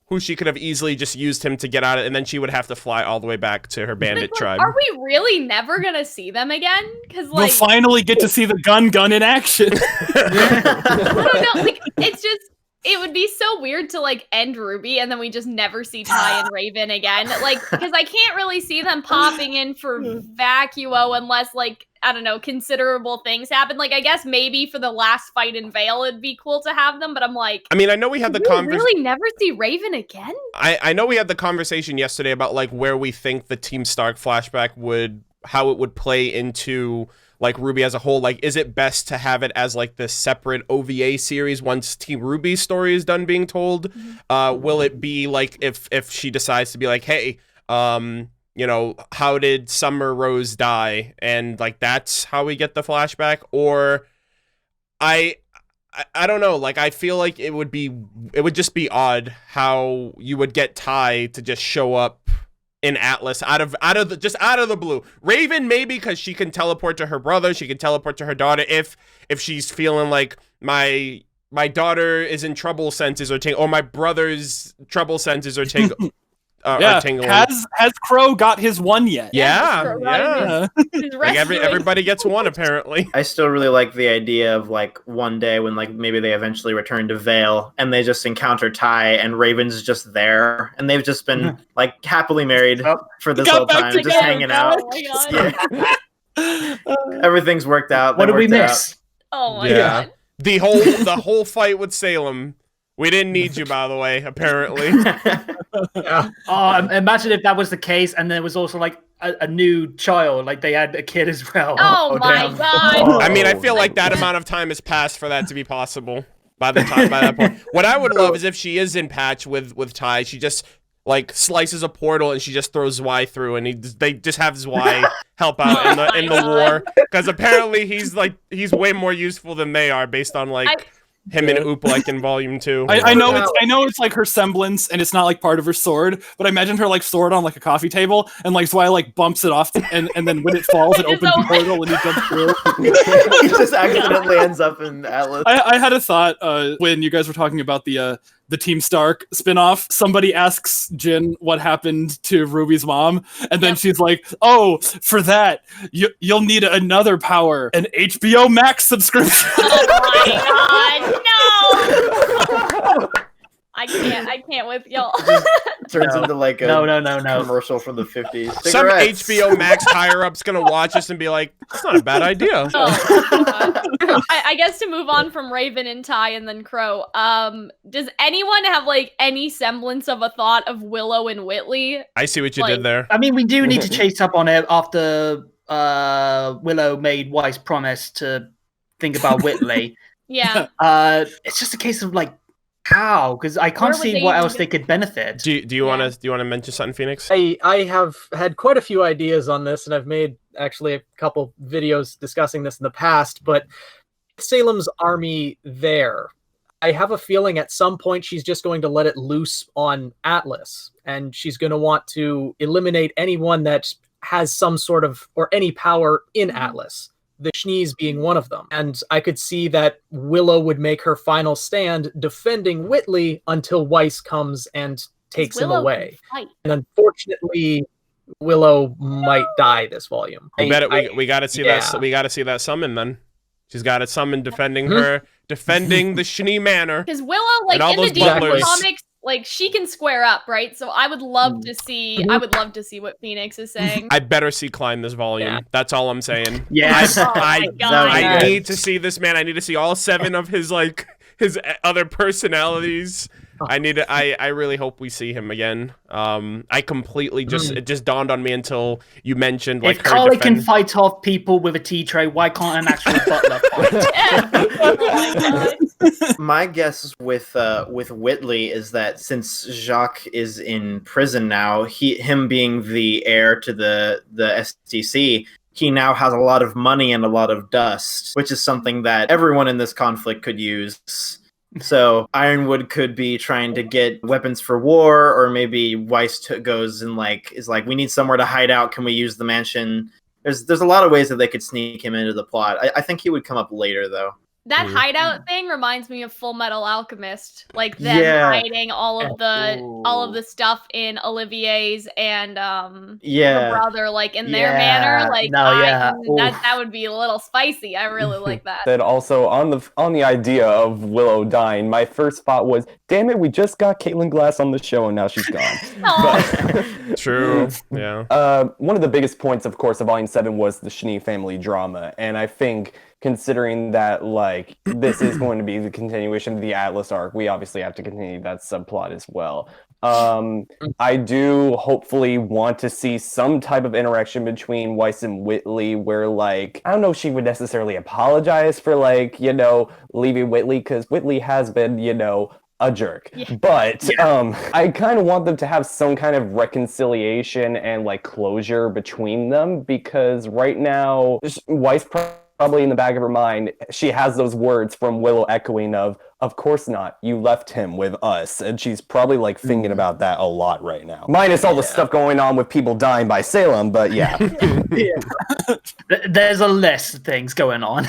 who she could have easily just used him to get out of it, and then she would have to fly all the way back to her bandit tribe. Are we really never gonna see them again? Because like We'll finally get to see the gun in action. I don't know, like it's just, it would be so weird to like end RWBY and then we just never see Ty and Raven again. Like, because I can't really see them popping in for Vacuo unless like, I don't know, considerable things happen. Like, I guess maybe for the last fight in Vale, it'd be cool to have them, but I'm like, I mean, I know we had the conversation. Really never see Raven again? I know we had the conversation yesterday about like where we think the Team Stark flashback how it would play into like RWBY as a whole. Like, is it best to have it as like this separate OVA series once Team RWBY's story is done being told? Will it be like if she decides to be like, hey, you know, how did Summer Rose die? And like, that's how we get the flashback? Or I don't know. Like, I feel like it would just be odd how you would get Ty to just show up in Atlas out of the blue. Raven maybe because she can teleport to her brother, she can teleport to her daughter if she's feeling like my my daughter is in trouble senses or my brother's trouble senses are are tingling. Has Crow got his one yet? Yeah. His Like rescuing. everybody gets one apparently. I still really like the idea of like one day when like maybe they eventually return to Vale and they just encounter Ty and Raven's just there and they've just been like happily married for this whole time, just hanging out. Oh my god. Everything's worked out. What did we miss? Oh my Yeah. god. The whole fight with Salem. We didn't need you, by the way, apparently. Oh, imagine if that was the case, and there was also like a new child, like they had a kid as well. Oh my damn. god. I mean, I feel like that amount of time has passed for that to be possible by that point. What I would love is if she is in patch with Ty, she just like slices a portal and she just throws Zwei through, and they just have Zwei help out in the war, because apparently he's way more useful than they are based on like him and Oop like in Volume 2. I know it's like her semblance and it's not like part of her sword, but I imagine her like sword on like a coffee table and like Zwei like bumps it off and then when it falls it opens the portal and he jumps through. He just accidentally ends up in Atlas. I had a thought when you guys were talking about the Team Stark spinoff. Somebody asks Jin what happened to Ruby's mom, and then she's like, "Oh, for that, you'll need another power, an HBO Max subscription." Oh my god, no! I can't with y'all. Turns into like a no. commercial from the 50s. Some Cigarettes. HBO Max higher up's gonna watch us and be like, "It's not a bad idea." Oh, I guess to move on from Raven and Ty and then Crow, does anyone have like any semblance of a thought of Willow and Whitley? I see what you did there. I mean, we do need to chase up on it after Willow made Weiss promise to think about Whitley. Yeah. It's just a case of like how, because I can't see what else they could benefit. Do you want to mention something, Phoenix? I have had quite a few ideas on this, and I've made actually a couple videos discussing this in the past, but Salem's army there, I have a feeling at some point she's just going to let it loose on Atlas, and she's going to want to eliminate anyone that has some sort of, or any power in Atlas. The Schnees being one of them. And I could see that Willow would make her final stand defending Whitley until Weiss comes and takes him away. And unfortunately, Willow might die this volume. We got to see that. We got to see that summon then. She's got to summon defending the Schnee Manor. Because Willow, like in the DC comics, like she can square up, right? So I would love to see. I would love to see what Phoenix is saying. I better see Klein this volume. Yeah. That's all I'm saying. Yes. I need to see this man. I need to see all 7 of his other personalities. I really hope we see him again. I completely it just dawned on me until you mentioned like if Carly can fight off people with a tea tray, why can't an actual butler fight? My guess with Whitley is that since Jacques is in prison now, him being the heir to the STC, he now has a lot of money and a lot of dust, which is something that everyone in this conflict could use. So Ironwood could be trying to get weapons for war, or maybe Weiss goes and is like, we need somewhere to hide out. Can we use the mansion? There's a lot of ways that they could sneak him into the plot. I think he would come up later though. That hideout thing reminds me of Full Metal Alchemist, like them hiding all of the stuff in Olivier's and her brother, like in their manor. Like that would be a little spicy. I really like that. Then also on the idea of Willow dying, my first thought was, damn it, we just got Caitlin Glass on the show and now she's gone. But, true. Yeah. One of the biggest points, of course, of Volume 7 was the Schnee family drama, and I think, considering that like this is going to be the continuation of the Atlas arc, we obviously have to continue that subplot as well. I do hopefully want to see some type of interaction between Weiss and Whitley where like, I don't know if she would necessarily apologize for like, leaving Whitley, because Whitley has been, a jerk. But I kind of want them to have some kind of reconciliation and like closure between them, because right now Weiss probably in the back of her mind, she has those words from Willow echoing of course not, you left him with us. And she's probably like thinking about that a lot right now. Minus all the stuff going on with people dying by Salem, but yeah. There's a list of things going on.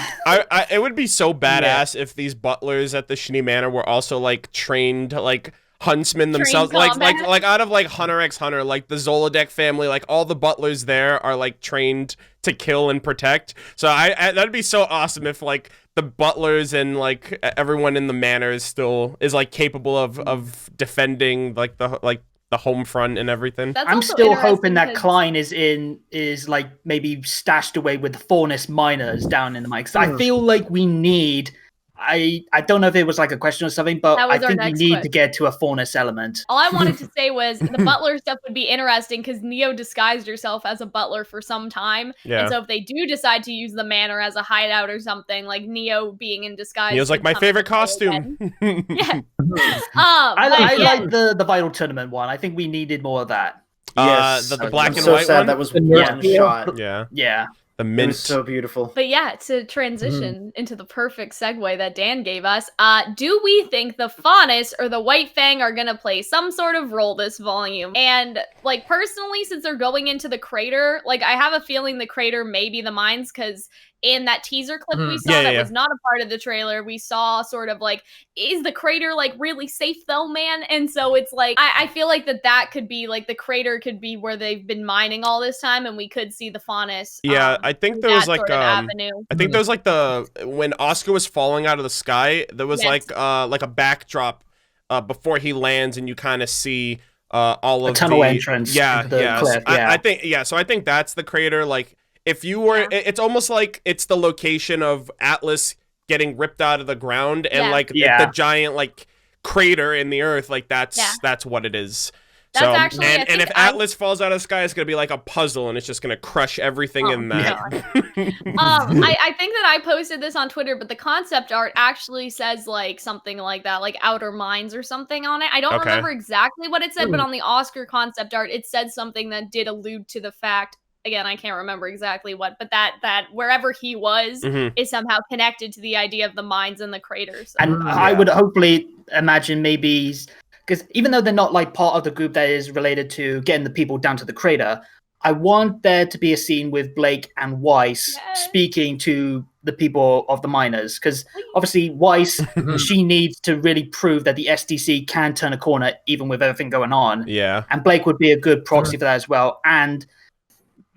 It would be so badass if these butlers at the Schnee Manor were also like trained like huntsmen themselves, like out of like Hunter x Hunter, like the Zolodek family, like all the butlers there are like trained to kill and protect. So I that'd be so awesome if like the butlers and like everyone in the manor is like capable of defending like the home front and everything. I'm still hoping that Klein is like maybe stashed away with the Faunus miners down in the mines. I feel like we need. I don't know if it was like a question or something, but I think we need to get to a Faunus element. All I wanted to say was the butler stuff would be interesting because Neo disguised herself as a butler for some time. Yeah. And so if they do decide to use the manor as a hideout or something, like Neo being in disguise. Neo's like my favorite costume. Yeah. I like the Vital Tournament one. I think we needed more of that. Yes. The black and so white sad one? that was one shot. Yeah. Yeah. The It mint. was so beautiful. But yeah, to transition into the perfect segue that Dan gave us, do we think the Faunus or the White Fang are gonna play some sort of role this volume? And like personally, since they're going into the crater, like I have a feeling the crater may be the mines, because in that teaser clip we saw was not a part of the trailer, we saw sort of like, is the crater like really safe though, man? And so it's like, I feel like that could be like the crater could be where they've been mining all this time, and we could see the Faunus. Yeah, I think there was like avenue. I think there was like when Oscar was falling out of the sky, there was like a backdrop before he lands, and you kind of see all of the tunnel entrance. Yeah, the cliff, I think so I think that's the crater. Like if you were, it's almost like it's the location of Atlas getting ripped out of the ground, and like the giant like crater in the earth, like that's what it is. That's so, actually, and if Atlas falls out of the sky, it's gonna be like a puzzle, and it's just gonna crush everything in that. I think that I posted this on Twitter, but the concept art actually says like something like that, like Outer Minds or something on it. I don't remember exactly what it said, but on the Oscar concept art, it said something that did allude to the fact. Again, I can't remember exactly what, but that wherever he was is somehow connected to the idea of the mines and the craters. So. And I would hopefully imagine maybe, because even though they're not like part of the group that is related to getting the people down to the crater, I want there to be a scene with Blake and Weiss speaking to the people of the miners, because obviously Weiss, she needs to really prove that the SDC can turn a corner even with everything going on. Yeah. And Blake would be a good proxy for that as well. And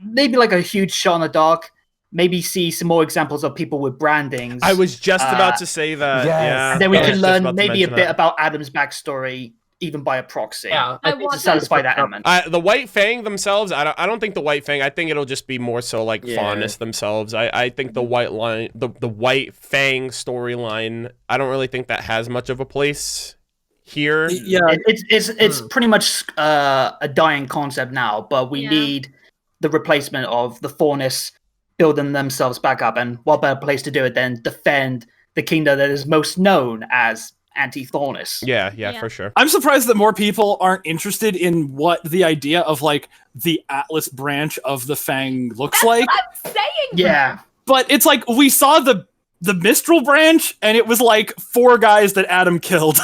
maybe like a huge shot in the dark, maybe see some more examples of people with brandings. I was just about to say that. Yes. Yeah. And then we can learn maybe a bit about Adam's backstory, even by a proxy. Yeah, I to satisfy that element. The White Fang themselves, I don't think the White Fang. I think it'll just be more so like Faunus themselves. I think the White Fang storyline, I don't really think that has much of a place here. Yeah, it's pretty much a dying concept now, but we need the replacement of the Faunus building themselves back up, and what better place to do it than defend the kingdom that is most known as Anti-Faunus. Yeah, for sure. I'm surprised that more people aren't interested in what the idea of like the Atlas branch of the Fang looks like. I'm saying. Yeah, but it's like we saw the Mistral branch, and it was like 4 guys that Adam killed.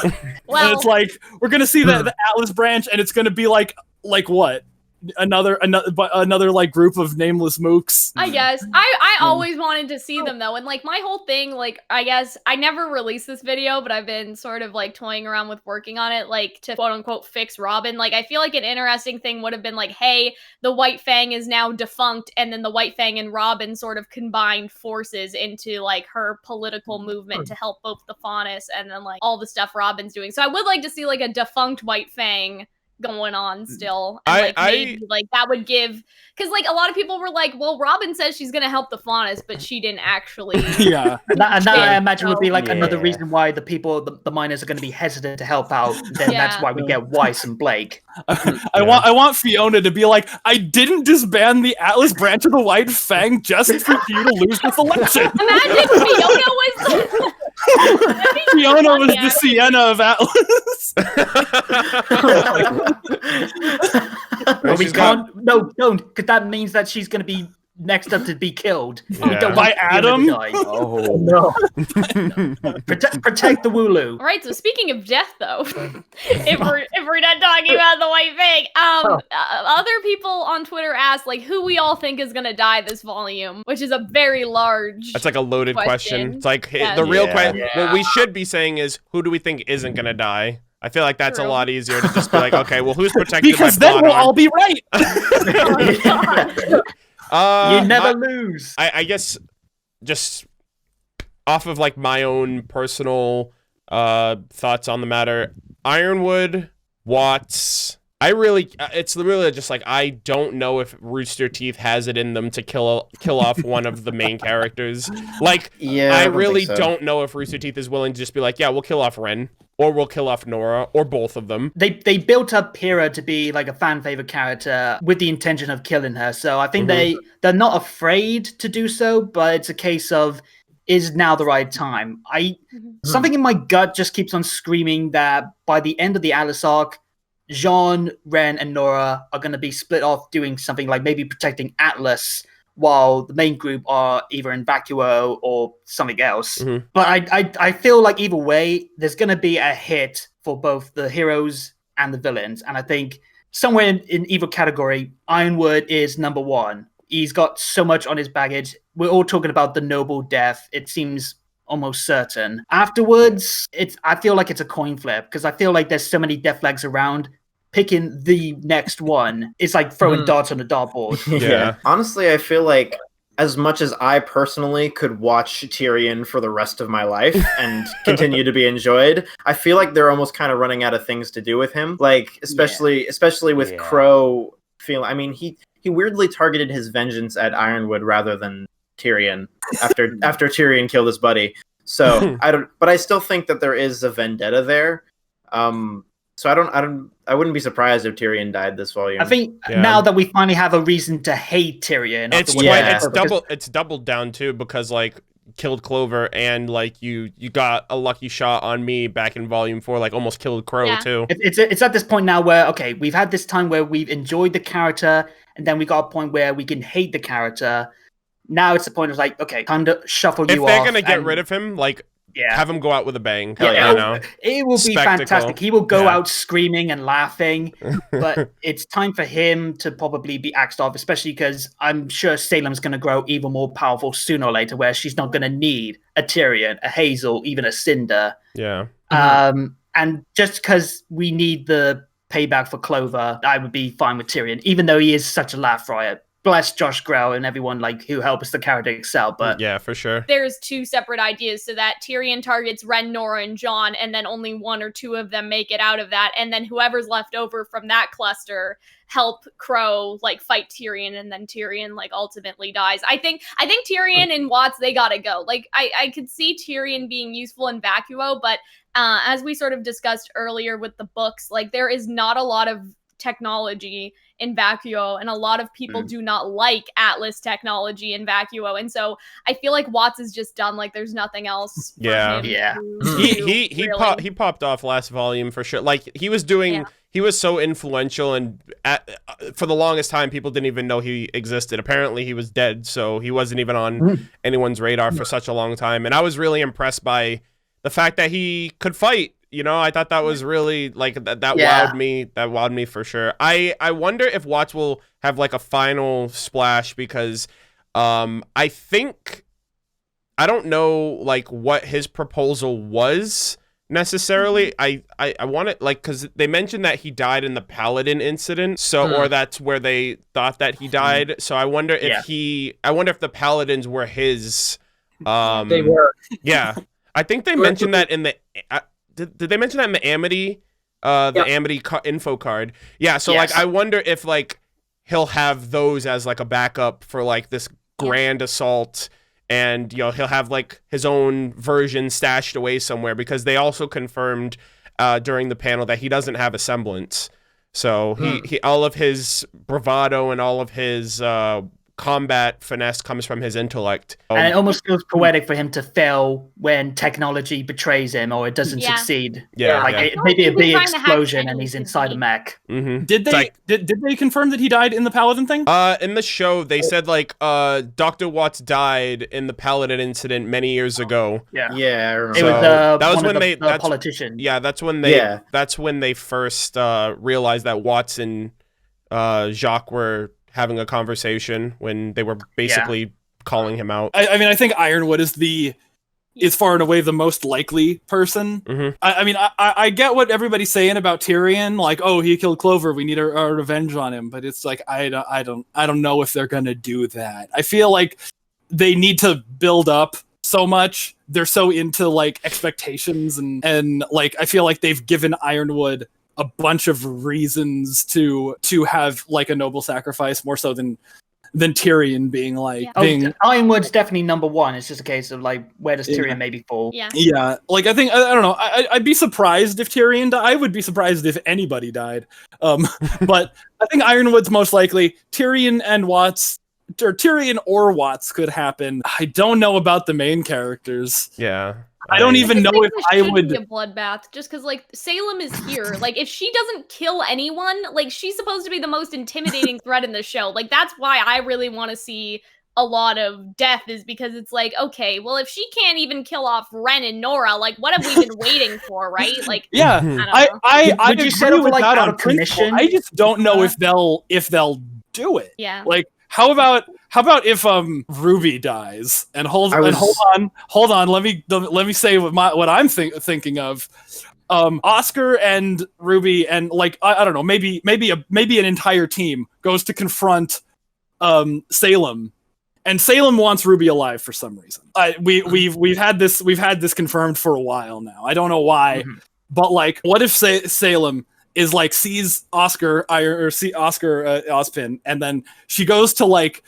Well, and it's like we're gonna see the Atlas branch, and it's gonna be like what? Another like group of nameless mooks. I guess I always wanted to see them though, and like my whole thing, like I guess I never released this video, but I've been sort of like toying around with working on it, like to quote unquote fix Robin. Like I feel like an interesting thing would have been like, hey, the White Fang is now defunct, and then the White Fang and Robin sort of combined forces into like her political movement to help both the Faunus and then like all the stuff Robin's doing. So I would like to see like a defunct White Fang going on still, and like maybe like that would give, because like a lot of people were like, well, Robin says she's gonna help the Faunus, but she didn't actually. and that I imagine would be like another reason why the people, the miners, are going to be hesitant to help out. Then that's why we get Weiss and Blake. I want Fiona to be like, I didn't disband the Atlas branch of the White Fang just for you to lose this election. Imagine Fiona was the Sienna of Atlas. But we can't. No, don't, because that means that she's going to be next up to be killed. By Adam? Oh no. Protect the Wooloo. All right, so speaking of death, though, if we're not talking about the White Fang, other people on Twitter asked like who we all think is gonna die this volume, which is a very large. That's like a loaded question. It's like the real question. What we should be saying is, who do we think isn't gonna die? I feel like that's a True. lot easier to just be like, okay, well, who's protected Because by then we'll plot all be right. Oh, God. armor? You never lose. I guess just off of like my own personal thoughts on the matter, Ironwood, Watts. It's really just like I don't know if Rooster Teeth has it in them to kill off one of the main characters. Like, Yeah, I don't really think so. don't know if Rooster Teeth is willing to just be like, yeah, we'll kill off Ren, or we'll kill off Nora, or both of them. They built up Hera to be like a fan favorite character with the intention of killing her. So I think they're not afraid to do so, but it's a case of, is now the right time? Something in my gut just keeps on screaming that by the end of the Atlas arc, Jean, Ren, and Nora are going to be split off doing something like maybe protecting Atlas, while the main group are either in Vacuo or something else. But I feel like either way, there's going to be a hit for both the heroes and the villains. And I think somewhere in either category, Ironwood is number one. He's got so much on his baggage. We're all talking about the noble death. It seems almost certain. Afterwards, I feel like it's a coin flip, because I feel like there's so many death flags around. Picking the next one is like throwing darts on the dartboard. Yeah. Honestly, I feel like as much as I personally could watch Tyrion for the rest of my life and continue to be enjoyed, I feel like they're almost kind of running out of things to do with him. Like, especially with Crow feeling. I mean, he weirdly targeted his vengeance at Ironwood rather than Tyrion after Tyrion killed his buddy. So but I still think that there is a vendetta there. So I wouldn't be surprised if Tyrion died this volume. I think now that we finally have a reason to hate Tyrion, it's doubled down too, because like killed Clover, and like you got a lucky shot on me back in volume 4, like almost killed Crow too. It's at this point now where, okay, we've had this time where we've enjoyed the character, and then we got a point where we can hate the character. Now it's the point of like, okay, time to shuffle you off. If they're gonna get rid of him, like, have him go out with a bang. You know? It will be fantastic. He will go out screaming and laughing, but it's time for him to probably be axed off, especially because I'm sure Salem's going to grow even more powerful sooner or later, where she's not going to need a Tyrion, a Hazel, even a Cinder. Yeah. And just because we need the payback for Clover, I would be fine with Tyrion, even though he is such a laugh riot. Bless Josh Grell and everyone like who helps the character excel, but yeah, for sure. There's two separate ideas, so that Tyrion targets Ren, Nora, and Jon, and then only one or two of them make it out of that, and then whoever's left over from that cluster help Crow like fight Tyrion, and then Tyrion like ultimately dies. I think Tyrion and Watts, they gotta go. Like I could see Tyrion being useful in Vacuo, but as we sort of discussed earlier with the books, like there is not a lot of technology in Vacuo, and a lot of people do not like Atlas technology in Vacuo, and so I feel like Watts is just done. Like there's nothing else. He popped off last volume for sure. Like he was doing, he was so influential, and for the longest time people didn't even know he existed. Apparently he was dead, so he wasn't even on anyone's radar for such a long time. And I was really impressed by the fact that he could fight. You know, I thought that was really like that wowed me. That wowed me for sure. I wonder if Watts will have like a final splash, because I think, I don't know like what his proposal was necessarily. I want it like, because they mentioned that he died in the Paladin incident, so or that's where they thought that he died. So I wonder if if the Paladins were his. They were. Yeah, I think they mentioned that in the. Did they mention that in the Amity, Amity info card? Yeah, so like I wonder if like he'll have those as like a backup for like this grand assault, and you know he'll have like his own version stashed away somewhere, because they also confirmed during the panel that he doesn't have a semblance. So he all of his bravado and all of his combat finesse comes from his intellect. And it almost feels poetic for him to fail when technology betrays him or it doesn't succeed. Maybe a big explosion and he's inside a mech. Did they confirm that he died in the Paladin thing? In the show they said like Dr. Watts died in the Paladin incident many years ago. I remember. It was that was when the politician. Yeah, that's when they first realized that Watts and Jacques were having a conversation, when they were basically calling him out. I mean, I think Ironwood is the is far and away the most likely person. I mean, I get what everybody's saying about Tyrion, like, oh, he killed Clover, we need our revenge on him. But it's like, I don't know if they're gonna do that. I feel like they need to build up so much. They're so into like expectations and like I feel like they've given Ironwood a bunch of reasons to have like a noble sacrifice more so than Tyrion being like Ironwood's definitely number one. It's just a case of like where does Tyrion maybe fall? Yeah. Like I think I don't know. I'd be surprised if Tyrion died. I would be surprised if anybody died. But I think Ironwood's most likely. Tyrion and Watts. Or Tyrion or Watts could happen. I don't know about the main characters. Yeah. I don't even know if I would be a bloodbath just because like Salem is here. Like if she doesn't kill anyone, like she's supposed to be the most intimidating threat in the show. Like that's why I really want to see a lot of death, is because it's like, okay, well if she can't even kill off Ren and Nora, like what have we been waiting for, right? Like I would you settle for like out of commission? I just don't know if they'll do it. Yeah. Like how about if RWBY dies and hold on, let me say what I'm thinking of. Oscar and RWBY and like I don't know, maybe an entire team goes to confront Salem, and Salem wants RWBY alive for some reason. We've had this confirmed for a while now. I don't know why, but like what if Salem is like sees Oscar Ozpin, and then she goes to like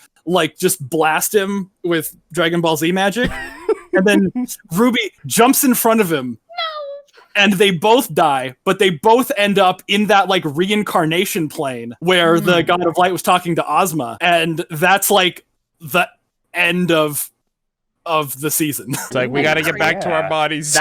just blast him with Dragon Ball Z magic, and then RWBY jumps in front of him. And they both die, but they both end up in that like reincarnation plane where the God of Light was talking to Ozma, and that's like the end of the season. It's like we got to get back to our bodies.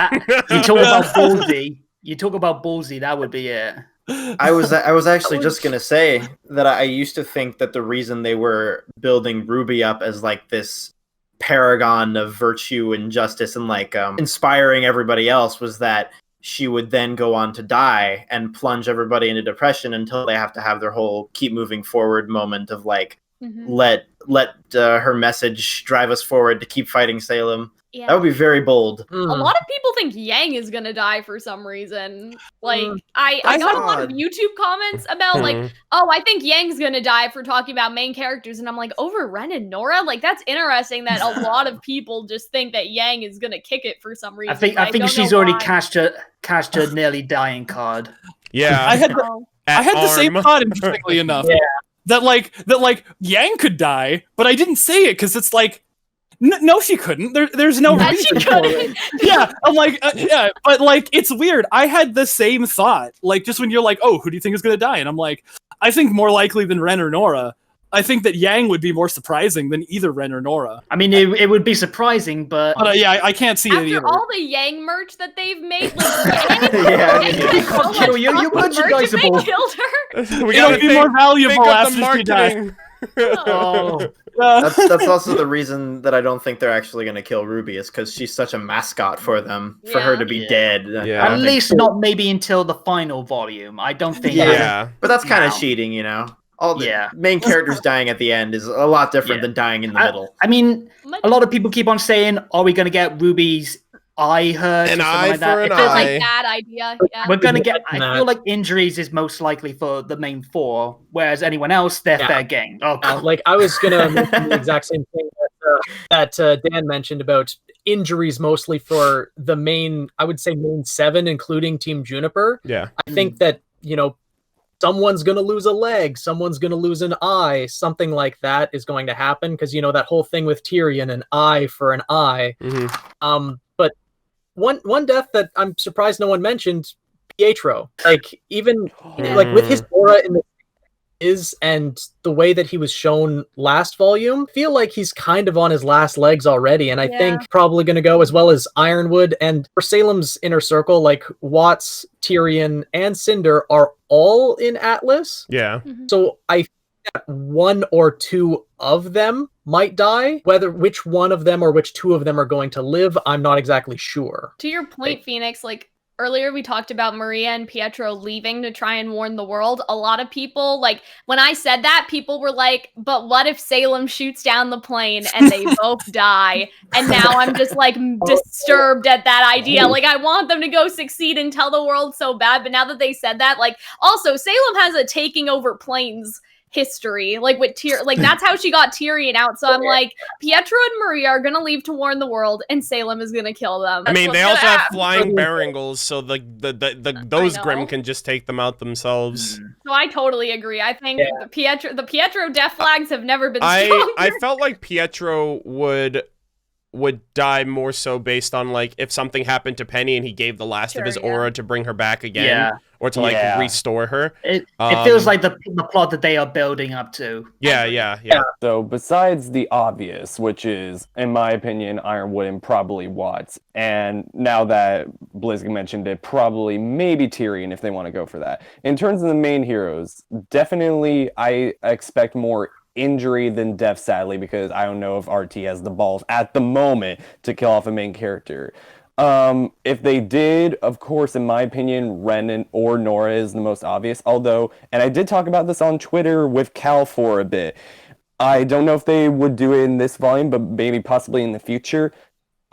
You talk about ballsy. You talk about ballsy. That would be it. I was actually just gonna say that I used to think that the reason they were building RWBY up as like this paragon of virtue and justice and like inspiring everybody else was that she would then go on to die and plunge everybody into depression until they have to have their whole keep moving forward moment of like let her message drive us forward to keep fighting Salem. Yeah. That would be very bold. A lot of people think Yang is gonna die for some reason. Like, I got a lot of YouTube comments about like, oh, I think Yang's gonna die for talking about main characters, and I'm like, over Ren and Nora? Like, that's interesting that a lot of people just think that Yang is gonna kick it for some reason. I think she's already cashed her nearly dying card. Yeah. I had the same thought, interestingly enough. Yeah. That like Yang could die, but I didn't say it because it's like, no, she couldn't. There's no reason for it. Yeah, I'm like, yeah, but like, it's weird. I had the same thought. Like, just when you're like, oh, who do you think is gonna die? And I'm like, I think more likely than Ren or Nora. I think that Yang would be more surprising than either Ren or Nora. I mean, it would be surprising, but yeah, I can't see it either. After all the Yang merch that they've made, like, you merchandisable. Killed her. It'll be more valuable after she dies. That's also the reason that I don't think they're actually going to kill RWBY, is because she's such a mascot for them, for her to be dead. Yeah. At least not maybe until the final volume. I don't think. But that's kind of cheating, you know. All the main characters dying at the end is a lot different than dying in the middle. I mean, a lot of people keep on saying, "Are we going to get RWBY's eye hurt?" An eye like for that. an It's eye. like bad idea. Yeah. We're going to get. I feel like injuries is most likely for the main four, whereas anyone else, they're fair game. Like I was going to mention the exact same thing that Dan mentioned about injuries, mostly for the main. I would say main 7, including Team Juniper. Yeah, I think that someone's going to lose a leg, someone's going to lose an eye, something like that is going to happen, because that whole thing with Tyrion, an eye for an eye. But one death that I'm surprised no one mentioned, Pietro. Like, even like with his aura in the and the way that he was shown last volume, feel like he's kind of on his last legs already, and I think probably going to go, as well as Ironwood. And for Salem's inner circle, like Watts, Tyrion, and Cinder are all in Atlas. Yeah. So I think that 1 or 2 of them might die. Which one of them or which 2 of them are going to live, I'm not exactly sure. To your point, Phoenix, like, earlier we talked about Maria and Pietro leaving to try and warn the world. A lot of people, like, when I said that, people were like, but what if Salem shoots down the plane and they both die? And now I'm just, like, disturbed at that idea. Like, I want them to go succeed and tell the world so bad, but now that they said that, like, also, Salem has a taking over planes history, like with like that's how she got Tyrion out. So I'm like, Pietro and Maria are gonna leave to warn the world, and Salem is gonna kill them. I mean, they also have flying Beringles, so those Grimm can just take them out themselves. So I totally agree. I think the Pietro death flags have never been stronger. I felt like Pietro would die more so based on, like, if something happened to Penny and he gave the last of his aura to bring her back again, or to like restore her. It feels like the plot that they are building up to. Yeah. So besides the obvious, which is, in my opinion, Ironwood and probably Watts, and now that Blizzard mentioned it, probably maybe Tyrion if they want to go for that. In terms of the main heroes, definitely I expect more injury than death, sadly, because I don't know if RT has the balls at the moment to kill off a main character. If they did, of course, in my opinion, Ren or Nora is the most obvious. Although, and I did talk about this on Twitter with Cal for a bit, I don't know if they would do it in this volume, but maybe possibly in the future.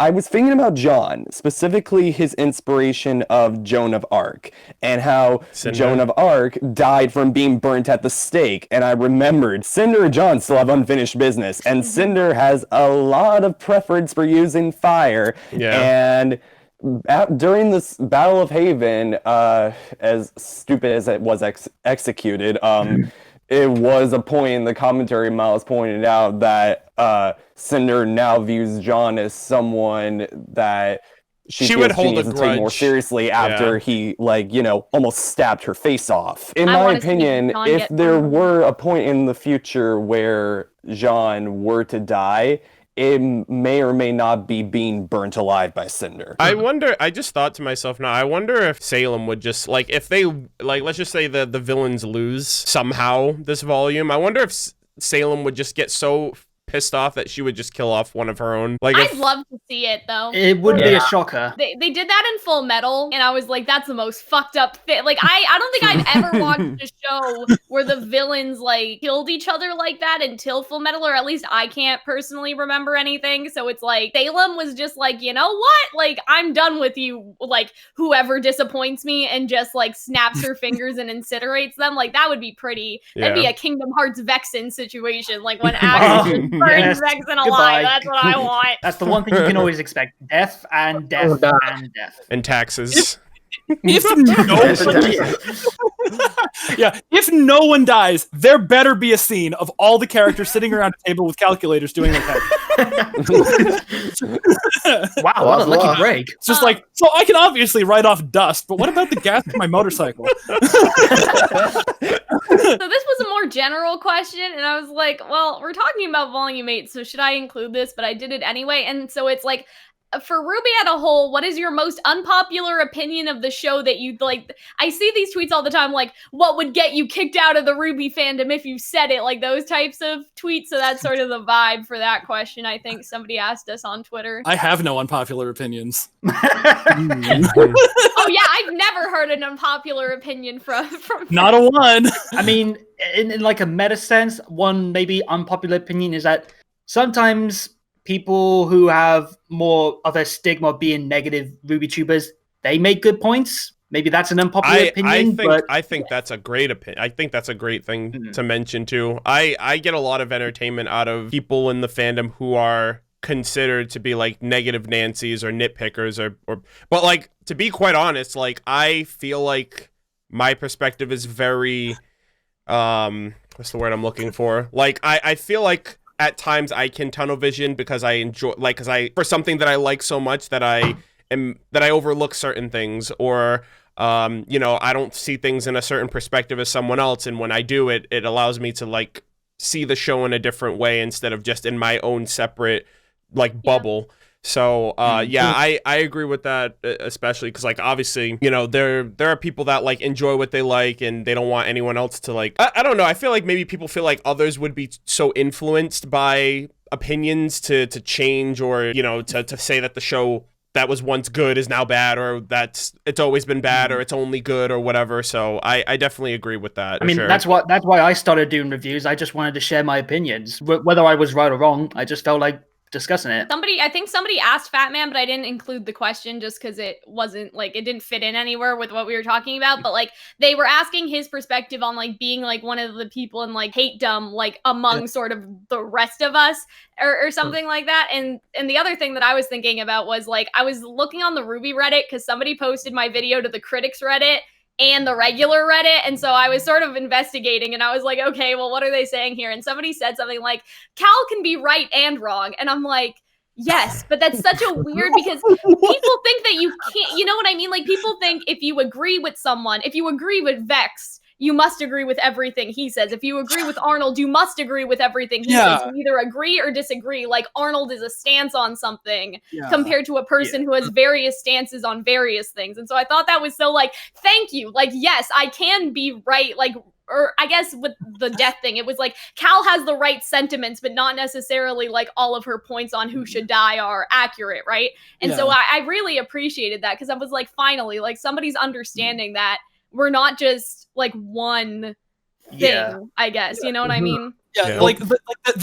I was thinking about John, specifically his inspiration of Joan of Arc, and how Joan of Arc died from being burnt at the stake. And I remembered Cinder and John still have unfinished business, and Cinder has a lot of preference for using fire. And during this Battle of Haven, as stupid as it was executed, it was a point in the commentary Miles pointed out that Cinder now views John as someone that she would hold a grudge to take more seriously after he, like, you know, almost stabbed her face off. In my opinion, if there were a point in the future where Jean were to die, it may or may not be being burnt alive by Cinder. I wonder, I just thought to myself now, I wonder if Salem would just, like, if they, like, let's just say the villains lose somehow this volume, I wonder if Salem would just get so pissed off that she would just kill off one of her own. Like, I'd love to see it, though. It would be a shocker. They did that in Full Metal, and I was like, that's the most fucked up thing. Like, I don't think I've ever watched a show where the villains, like, killed each other like that until Full Metal, or at least I can't personally remember anything. So it's like, Salem was just like, you know what? Like, I'm done with you, like, whoever disappoints me, and just, like, snaps her fingers and incinerates them. Like, that would be pretty. That'd be a Kingdom Hearts Vexen situation, like, when Axe burns Vexen alive. That's what I want. That's the one thing you can always expect. Death and death and death. And taxes. If no one dies, there better be a scene of all the characters sitting around a table with calculators doing like that. Wow, what a lucky break. It's just like, so I can obviously write off dust, but what about the gas in my motorcycle? So this was a more general question, and I was like, well, we're talking about Volume 8, so should I include this? But I did it anyway, and so it's like, for RWBY as a whole, what is your most unpopular opinion of the show that you'd like? I see these tweets all the time, like, what would get you kicked out of the RWBY fandom if you said it? Like, those types of tweets. So that's sort of the vibe for that question. I think somebody asked us on Twitter. I have no unpopular opinions. Oh yeah, I've never heard an unpopular opinion from Not a one. I mean, in like a meta sense, one maybe unpopular opinion is that sometimes people who have more of a stigma of being negative RWBYtubers, they make good points. Maybe that's an unpopular opinion. I think that's a great opinion. I think that's a great thing to mention too. I get a lot of entertainment out of people in the fandom who are considered to be like negative Nancys or nitpickers or but like, to be quite honest, like, I feel like my perspective is very what's the word I'm looking for? Like, I feel like at times I can tunnel vision because I enjoy, like, for something that I like so much that I overlook certain things, or you know, I don't see things in a certain perspective as someone else, and when I do, it allows me to, like, see the show in a different way instead of just in my own separate, like, bubble. So yeah, I agree with that, especially because, like, obviously, you know, there are people that, like, enjoy what they like and they don't want anyone else to, like, I don't know, I feel like maybe people feel like others would be so influenced by opinions to change, or, you know, to say that the show that was once good is now bad, or it's always been bad, or it's only good, or whatever. So I definitely agree with that. I mean, that's why I started doing reviews. I just wanted to share my opinions, whether I was right or wrong. I just felt like discussing it. I think somebody asked Fat Man, but I didn't include the question just because it wasn't like, it didn't fit in anywhere with what we were talking about. But like, they were asking his perspective on like being like one of the people in like hate-dom, like among sort of the rest of us, or something like that. And the other thing that I was thinking about was like, I was looking on the RWBY Reddit because somebody posted my video to the critics Reddit and the regular Reddit. And so I was sort of investigating, and I was like, okay, well, what are they saying here? And somebody said something like, Cal can be right and wrong. And I'm like, yes, but that's such a weird, because people think that you can't, you know what I mean? Like, people think if you agree with someone, if you agree with Vex, you must agree with everything he says. If you agree with Arnold, you must agree with everything he says. You either agree or disagree. Like, Arnold is a stance on something compared to a person who has various stances on various things. And so I thought that was so, like, thank you. Like, yes, I can be right. Like, or I guess with the death thing, it was like, Cal has the right sentiments, but not necessarily like all of her points on who should die are accurate, right? And so I really appreciated that, because I was like, finally, like, somebody's understanding that we're not just like one thing, I guess. You know what I mean? Yeah, like the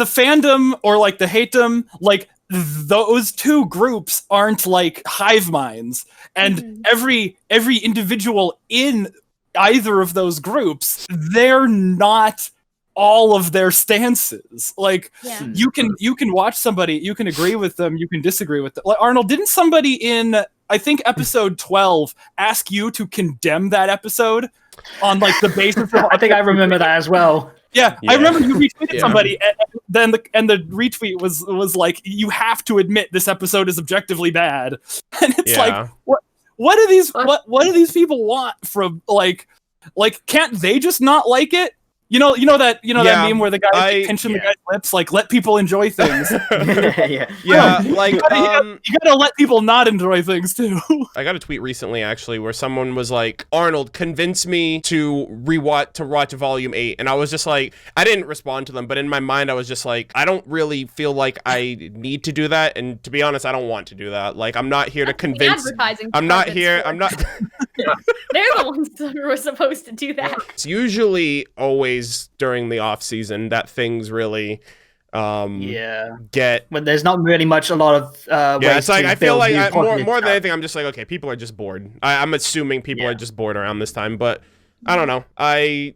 fandom or like the hate-dom, like those two groups aren't like hive minds, and every individual in either of those groups, they're not all of their stances. Like, you can watch somebody, you can agree with them, you can disagree with them. Like, Arnold, didn't somebody in, I think, episode 12 ask you to condemn that episode on like the basis of I think I remember that as well. Yeah, I remember you retweeted somebody, and the retweet was like, you have to admit this episode is objectively bad. And it's like, what do these people want from like can't they just not like it? You know that meme where the guy pinching the guy's lips, like, let people enjoy things. Like, you gotta let people not enjoy things too. I got a tweet recently actually where someone was like, Arnold, convince me to watch Volume 8, and I was just like, I didn't respond to them, but in my mind I was just like, I don't really feel like I need to do that, and to be honest, I don't want to do that. Like, I'm not here to convince. I'm not. They're the ones that were supposed to do that. It's usually always during the off season that things really get when there's not really a lot of it's like I feel like more than anything I'm just like, okay, people are just bored. I'm assuming people are just bored around this time, but I don't know. I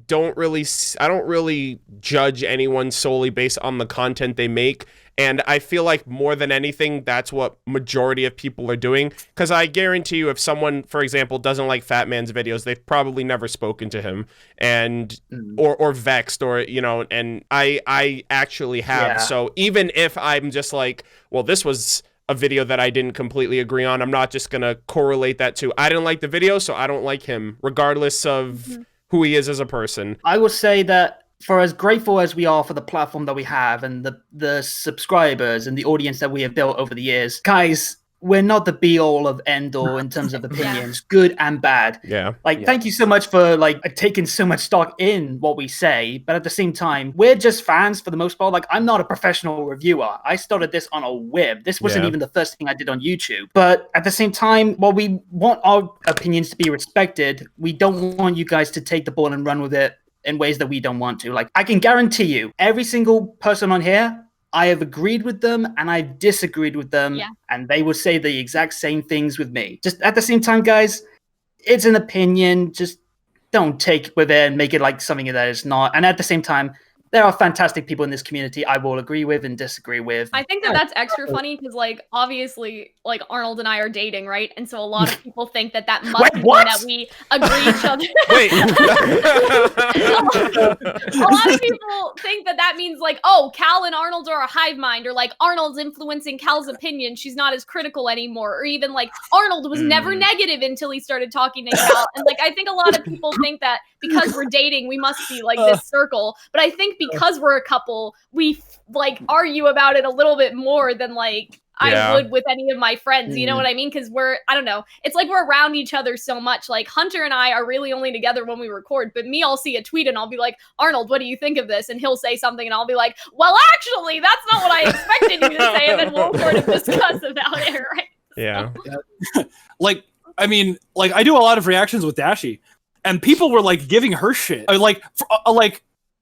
don't really judge anyone solely based on the content they make. And I feel like more than anything, that's what majority of people are doing. Because I guarantee you, if someone, for example, doesn't like Fat Man's videos, they've probably never spoken to him, and or vexed, or and I actually have. So even if I'm just like, well, this was a video that I didn't completely agree on, I'm not just gonna correlate that to I didn't like the video, so I don't like him, regardless of who he is as a person. I would say that, for as grateful as we are for the platform that we have and the subscribers and the audience that we have built over the years, guys, we're not the be-all of end-all in terms of opinions, good and bad. Thank you so much for taking so much stock in what we say, but at the same time, we're just fans for the most part. Like, I'm not a professional reviewer. I started this on a whim. This wasn't even the first thing I did on YouTube. But at the same time, while we want our opinions to be respected, we don't want you guys to take the ball and run with it in ways that we don't want to. Like, I can guarantee you, every single person on here, I have agreed with them and I've disagreed with them, and they will say the exact same things with me. Just at the same time, guys, it's an opinion. Just don't take with it and make it like something that it's not. And at the same time, there are fantastic people in this community I will agree with and disagree with. I think that's extra funny because, like, obviously, like, Arnold and I are dating, right? And so a lot of people think that must mean that we agree each other. A lot of people think that means, like, oh, Cal and Arnold are a hive mind, or, like, Arnold's influencing Cal's opinion. She's not as critical anymore. Or even, like, Arnold was never negative until he started talking to Cal. And, like, I think a lot of people think that because we're dating, we must be, like, this circle. But I think because we're a couple, we like argue about it a little bit more than like I would with any of my friends. You know what I mean? Because I don't know. It's like we're around each other so much. Like Hunter and I are really only together when we record. But me, I'll see a tweet and I'll be like, Arnold, what do you think of this? And he'll say something and I'll be like, well, actually, that's not what I expected you to say. And then we'll sort of discuss about it, right? Yeah. Like, I mean, like I do a lot of reactions with Dashi, and people were like giving her shit. Like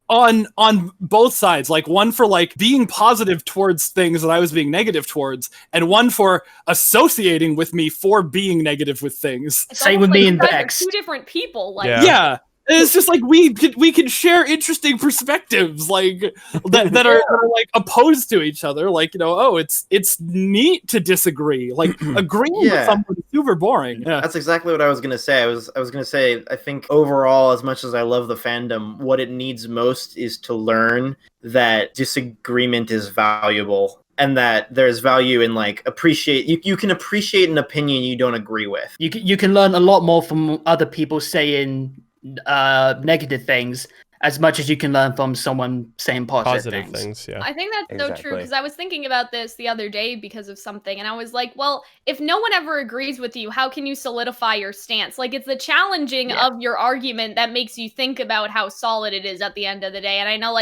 on both sides, like one for like being positive towards things that I was being negative towards, and one for associating with me for being negative with things. Same with me and Bex. Two different people, like yeah. It's just like we can share interesting perspectives, like that are like opposed to each other. Like, you know, oh, it's neat to disagree. Like agreeing with someone is super boring. Yeah. That's exactly what I was gonna say. I was gonna say, I think overall, as much as I love the fandom, what it needs most is to learn that disagreement is valuable. And that there's value in like you can appreciate an opinion you don't agree with. You can learn a lot more from other people saying negative things as much as you can learn from someone saying positive things. Yeah. I think that's so true, because I was thinking about this the other day because of something, and I was like, well, if no one ever agrees with you, how can you solidify your stance? Like, it's the challenging of your argument that makes you think about how solid it is at the end of the day. And I know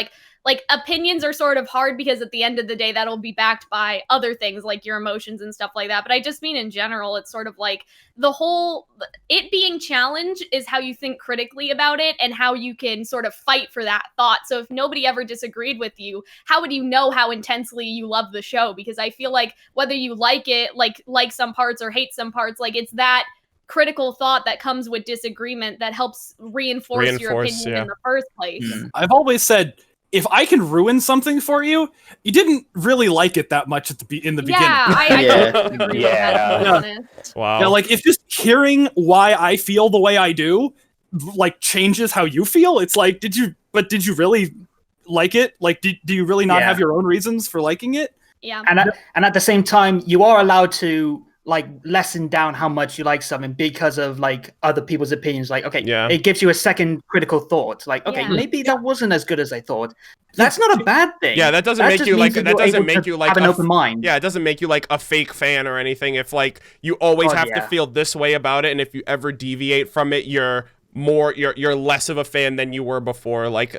like opinions are sort of hard because at the end of the day, that'll be backed by other things like your emotions and stuff like that. But I just mean in general, it's sort of like it being challenged is how you think critically about it and how you can sort of fight for that thought. So if nobody ever disagreed with you, how would you know how intensely you love the show? Because I feel like whether you like it, like some parts or hate some parts, like it's that critical thought that comes with disagreement that helps reinforce your opinion in the first place. I've always said, if I can ruin something for you, you didn't really like it that much in the beginning. I totally agree with that, to be honest. Wow. Yeah, like if just hearing why I feel the way I do, like changes how you feel, it's like, did you really like it? Like, do you really not have your own reasons for liking it? Yeah. And at the same time, you are allowed to like lessen down how much you like something because of like other people's opinions. Like, okay, it gives you a second critical thought. Like, okay, maybe that wasn't as good as I thought. That's not a bad thing. Yeah, that doesn't make you like have an open mind. Yeah, it doesn't make you like a fake fan or anything. If like you always have to feel this way about it, and if you ever deviate from it, you're less of a fan than you were before. Like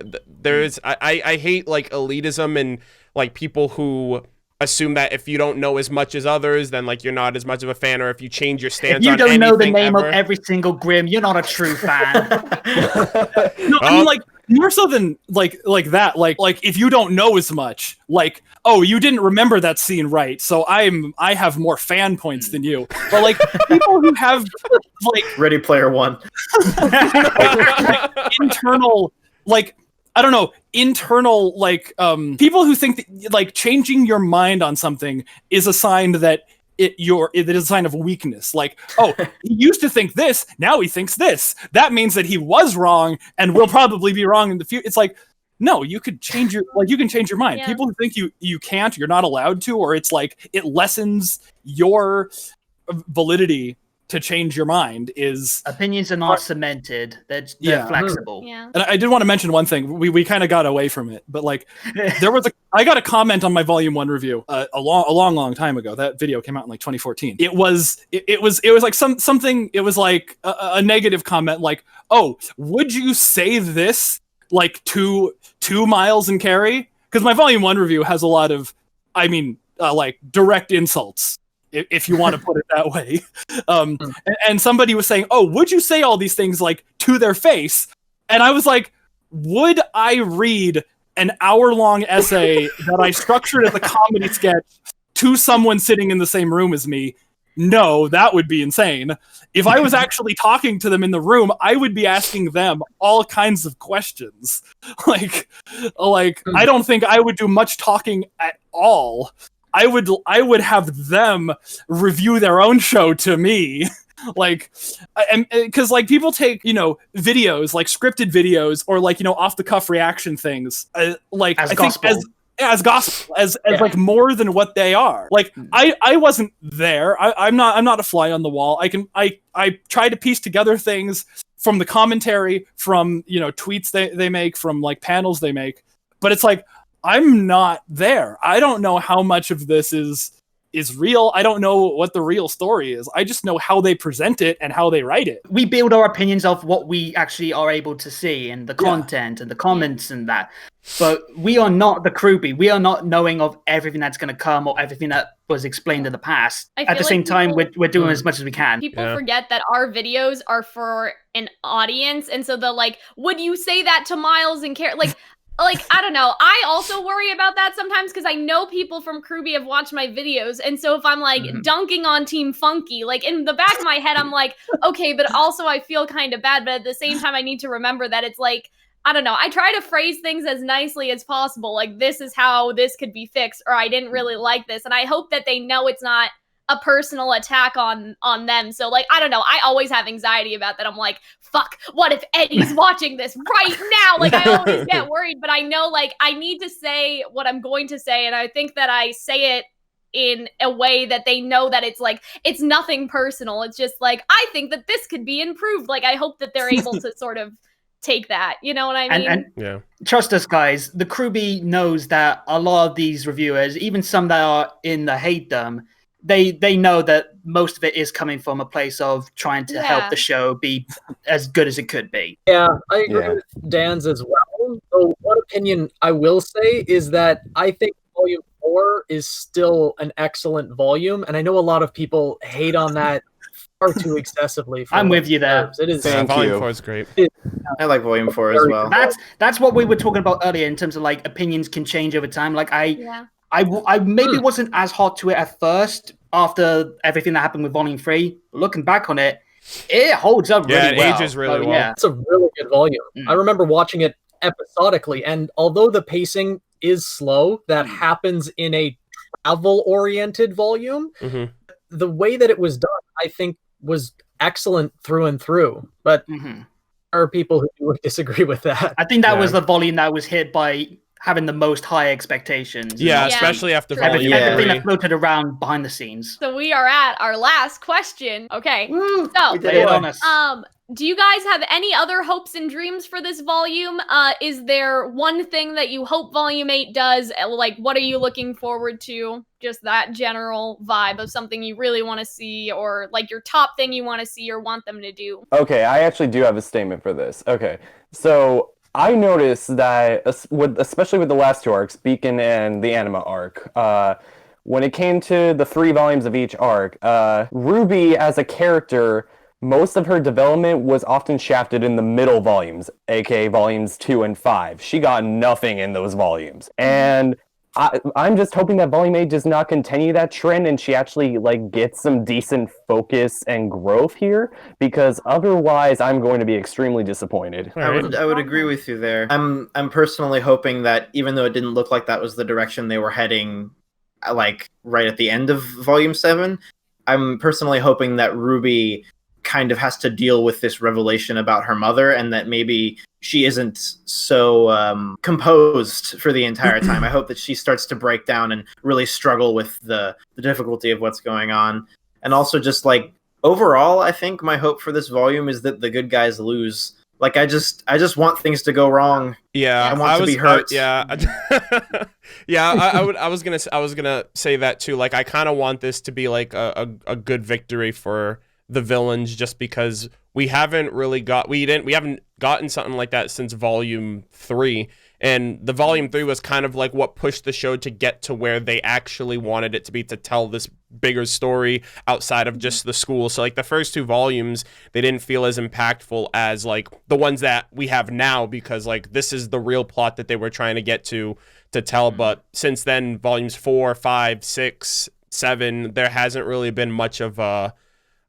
I hate like elitism and like people who assume that if you don't know as much as others, then like you're not as much of a fan, or if you change your stance on anything. You don't know the name of every single Grimm, you're not a true fan. No, I mean like more so than like that. Like if you don't know as much, like, oh, you didn't remember that scene right, so I have more fan points than you. But like people who have like Ready Player One, like, internal like. I don't know, internal, like, people who think that, like, changing your mind on something is a sign that it is a sign of weakness. Like, oh, he used to think this, now he thinks this. That means that he was wrong and will probably be wrong in the future. It's like, no, you could change your mind. Yeah. People who think you can't, you're not allowed to, or it's like, it lessens your validity to change your mind is... Opinions are not cemented. They're flexible. Yeah. And I did want to mention one thing. We kind of got away from it, but like I got a comment on my Volume 1 review a long time ago. That video came out in like 2014. It was like something, it was like a negative comment like, oh, would you say this like two miles and carry? Because my Volume 1 review has a lot of, like direct insults, if you want to put it that way. And somebody was saying, oh, would you say all these things like to their face? And I was like, would I read an hour-long essay that I structured as a comedy sketch to someone sitting in the same room as me? No, that would be insane. If I was actually talking to them in the room, I would be asking them all kinds of questions. Like I don't think I would do much talking at all. I would have them review their own show to me. Like, because like people take, videos, like scripted videos or like, off the cuff reaction things, like as I gospel. think as gospel, as like more than what they are. Like I wasn't there. I'm not a fly on the wall. I try to piece together things from the commentary, from, tweets they make, from like panels they make, but it's like, I'm not there. I don't know how much of this is is real. I don't know what the real story is. I just know how they present it and how they write it. We build our opinions of what we actually are able to see and the content and the comments and that. But we are not the RWBY. We are not knowing of everything that's going to come or everything that was explained in the past. At the same time, we're doing as much as we can. People forget that our videos are for an audience. And so the like, would you say that to Miles and Care? Like, I don't know. I also worry about that sometimes because I know people from RWBY have watched my videos. And so if I'm like dunking on Team Funky, like in the back of my head, I'm like, okay, but also I feel kind of bad. But at the same time, I need to remember that it's like, I don't know. I try to phrase things as nicely as possible. Like, this is how this could be fixed, or I didn't really like this. And I hope that they know it's not a personal attack on them. So like, I don't know. I always have anxiety about that. I'm like, fuck, what if Eddie's watching this right now? Like, I always get worried, but I know like I need to say what I'm going to say. And I think that I say it in a way that they know that it's like, it's nothing personal. It's just like, I think that this could be improved. Like, I hope that they're able to sort of take that. You know what I mean? And trust us, guys. The RWBY knows that a lot of these reviewers, even some that are in the hate them, they know that most of it is coming from a place of trying to help the show be as good as it could be. Yeah, I agree with Dan's as well. So one opinion I will say is that I think Volume 4 is still an excellent volume, and I know a lot of people hate on that far too excessively. I'm with you there. It is. Volume 4 is great. I like Volume 4 as well. That's what we were talking about earlier in terms of like opinions can change over time. Like I maybe wasn't as hot to it at first after everything that happened with Volume 3. Looking back on it, it holds up really well. Yeah, it ages really well. Yeah, it's a really good volume. I remember watching it episodically, and although the pacing is slow, that happens in a travel-oriented volume, the way that it was done, I think, was excellent through and through. But there are people who would disagree with that. I think that was the volume that was hit by having the most high expectations. Yeah, especially after Volume 3. Everything that floated around behind the scenes. So we are at our last question. Okay. So, lay it on us. do you guys have any other hopes and dreams for this volume? Is there one thing that you hope Volume 8 does? Like, what are you looking forward to? Just that general vibe of something you really want to see, or like your top thing you want to see or want them to do. Okay, I actually do have a statement for this. Okay, so I noticed that, especially with the last two arcs, Beacon and the Anima arc, when it came to the 3 volumes of each arc, RWBY as a character, most of her development was often shafted in the middle volumes, aka volumes 2 and 5. She got nothing in those volumes. And I'm just hoping that Volume 8 does not continue that trend and she actually like gets some decent focus and growth here, because otherwise I'm going to be extremely disappointed. I would agree with you there. I'm personally hoping that even though it didn't look like that was the direction they were heading, like right at the end of Volume 7, I'm personally hoping that RWBY kind of has to deal with this revelation about her mother, and that maybe she isn't so composed for the entire time. I hope that she starts to break down and really struggle with the difficulty of what's going on. And also just like overall, I think my hope for this volume is that the good guys lose. Like I just want things to go wrong. Yeah, I want to be hurt. I was gonna say that too. Like I kind of want this to be like a good victory for the villains, just because we haven't gotten something like that since Volume 3, and the Volume 3 was kind of like what pushed the show to get to where they actually wanted it to be, to tell this bigger story outside of just the school. So like the first 2 volumes, they didn't feel as impactful as like the ones that we have now, because like this is the real plot that they were trying to get to tell. But since then, Volumes 4, 5, 6, 7, there hasn't really been much of a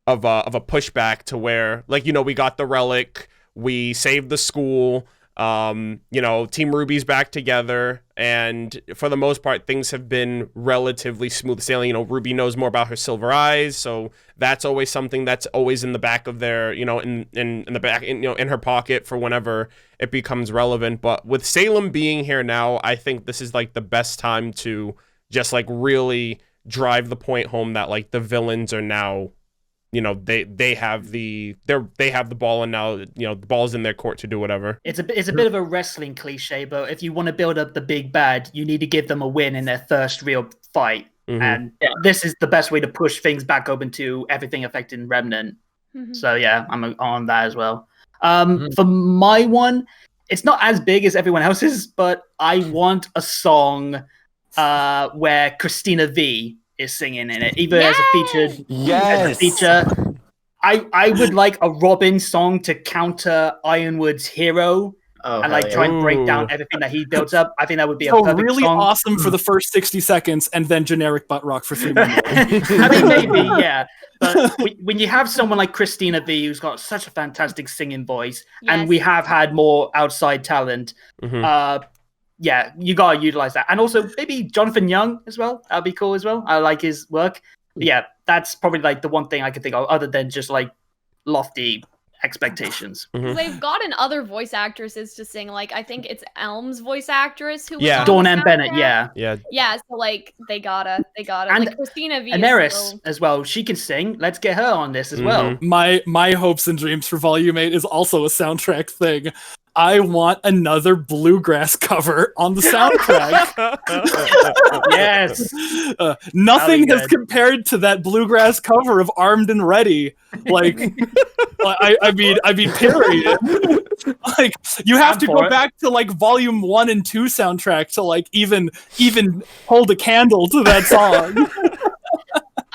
pushback to where, like, you know, we got the Relic, we saved the school, you know, Team RWBY's back together, and for the most part things have been relatively smooth sailing. You know, RWBY knows more about her silver eyes, so that's always something that's always in the back of their, you know, in the back, you know, in her pocket for whenever it becomes relevant. But with Salem being here now, I think this is like the best time to just like really drive the point home that like the villains are now, you know, they have the ball, and now, you know, the ball's in their court to do whatever. It's a bit of a wrestling cliche, but if you want to build up the big bad, you need to give them a win in their first real fight. And this is the best way to push things back open to everything affecting Remnant. So yeah, I'm on that as well. For my one, it's not as big as everyone else's, but I want a song where Christina V is singing in it, either as a featured, as a feature. I would like a Robin song to counter Ironwood's Hero. And like try and break down everything that he builds up. I think that would be a perfect really song. awesome for the first 60 seconds, and then generic butt rock for 3 minutes. I mean, maybe, yeah. But when you have someone like Christina V, who's got such a fantastic singing voice, and we have had more outside talent, yeah, you gotta utilize that. And also maybe Jonathan Young as well. That'd be cool as well. I like his work. But yeah, that's probably like the one thing I could think of, other than just like lofty expectations. They've gotten other voice actresses to sing, like I think it's Elm's voice actress who was on Dawn the M. Bennett, yeah, so like they gotta and like Christina V Daenerys as well, she can sing. Let's get her on this as well. My hopes and dreams for Volume 8 is also a soundtrack thing. I want another bluegrass cover on the soundtrack. Yes. Nothing has compared to that bluegrass cover of Armed and Ready. Like, I mean, period. Like, you have to go back to like Volume 1 and 2 soundtrack to like even hold a candle to that song.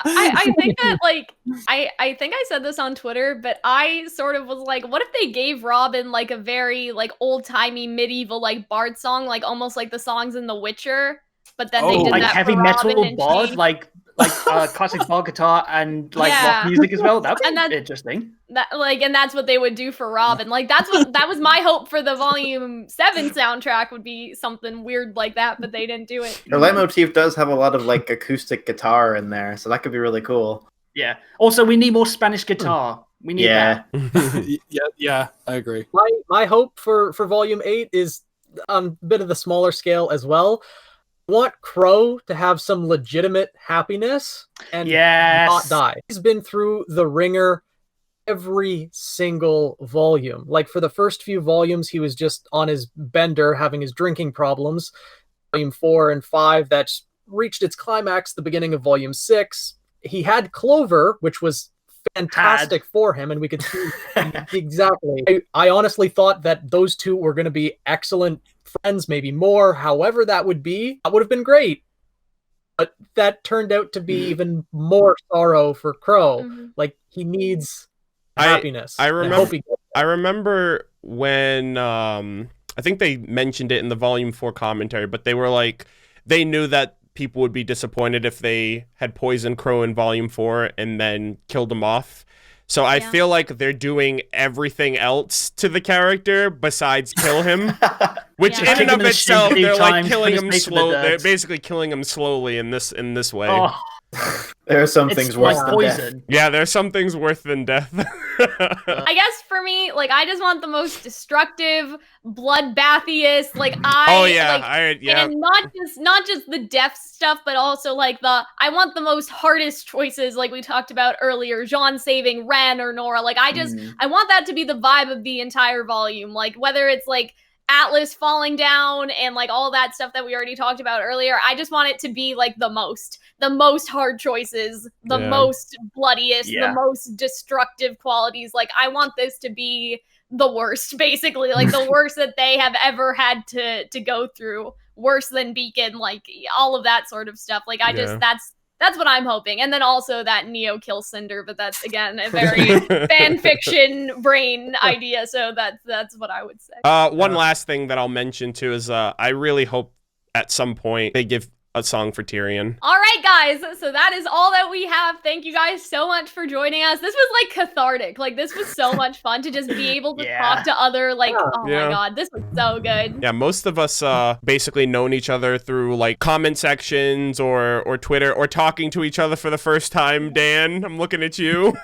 I think that like I think I said this on Twitter, but I sort of was like, what if they gave Robin like a very like old-timey medieval like bard song, like almost like the songs in The Witcher, but then they did like that heavy for metal Robin bard, and like classic bard guitar and like rock music as well. That'd be interesting. And that's what they would do for Robin. Like that was my hope for the Volume 7 soundtrack, would be something weird like that, but they didn't do it. The leitmotif does have a lot of like acoustic guitar in there, so that could be really cool. Yeah. Also, we need more Spanish guitar. We need that. Yeah, I agree. My hope for Volume 8 is on a bit of the smaller scale as well. I want Crow to have some legitimate happiness and not die. He's been through the ringer every single volume. Like for the first few volumes, he was just on his bender having his drinking problems. Volume 4 and 5, that's reached its climax the beginning of Volume 6. He had Clover, which was fantastic for him, and we could see exactly. I honestly thought that those two were going to be excellent friends, maybe more. However that would have been great. But that turned out to be even more sorrow for Crow. Like he needs happiness. I remember when I think they mentioned it in the Volume 4 commentary, but they were like, they knew that people would be disappointed if they had poisoned Crow in Volume 4 and then killed him off. So I feel like they're doing everything else to the character besides kill him, which in and of itself, they're like killing him slowly. They're basically killing him slowly in this way. Oh. There are some things worse than death. Yeah, there are some things worse than death. I guess for me, like, I just want the most destructive, bloodbathiest, like, and not just the death stuff, but also like I want the most hardest choices, like we talked about earlier, Jean saving Ren or Nora. Like, I want that to be the vibe of the entire volume. Like, whether it's like Atlas falling down and like all that stuff that we already talked about earlier, I just want it to be like the most hard choices, the most bloodiest, the most destructive qualities. Like, I want this to be the worst, basically, like the worst that they have ever had to go through, worse than Beacon, like all of that sort of stuff. Like, that's what I'm hoping. And then also that Neo kills Cinder, but that's, again, a very fan fiction brain idea. So that's what I would say. One last thing that I'll mention too is I really hope at some point they give a song for Tyrion. All right, guys. So that is all that we have. Thank you guys so much for joining us. This was like cathartic. Like, this was so much fun to just be able to talk to other, like, my God, this was so good. Yeah, most of us basically known each other through like comment sections or Twitter or talking to each other for the first time. Dan, I'm looking at you.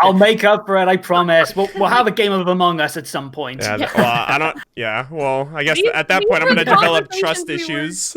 I'll make up for it, I promise. We'll have a game of Among Us at some point. Yeah, well, I guess at that point I'm going to develop trust issues.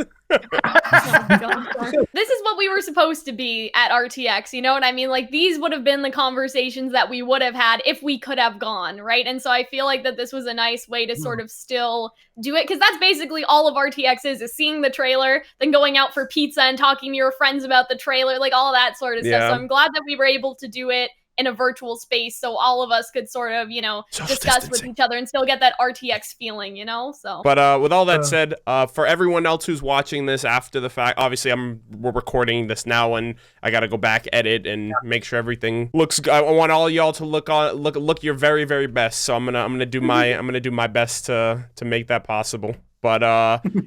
This is what we were supposed to be at RTX, you know what I mean? Like, these would have been the conversations that we would have had if we could have gone, right? And so I feel like that this was a nice way to sort of still do it, because that's basically all of RTX is seeing the trailer, then going out for pizza and talking to your friends about the trailer, like all that sort of stuff. So I'm glad that we were able to do it in a virtual space, so all of us could sort of, you know, discuss with each other and still get that RTX feeling, you know. So, but with all that said, for everyone else who's watching this after the fact, obviously we're recording this now, and I got to go back, edit, and make sure everything looks good. I want all y'all to look your very, very best. So I'm gonna do my best to make that possible. But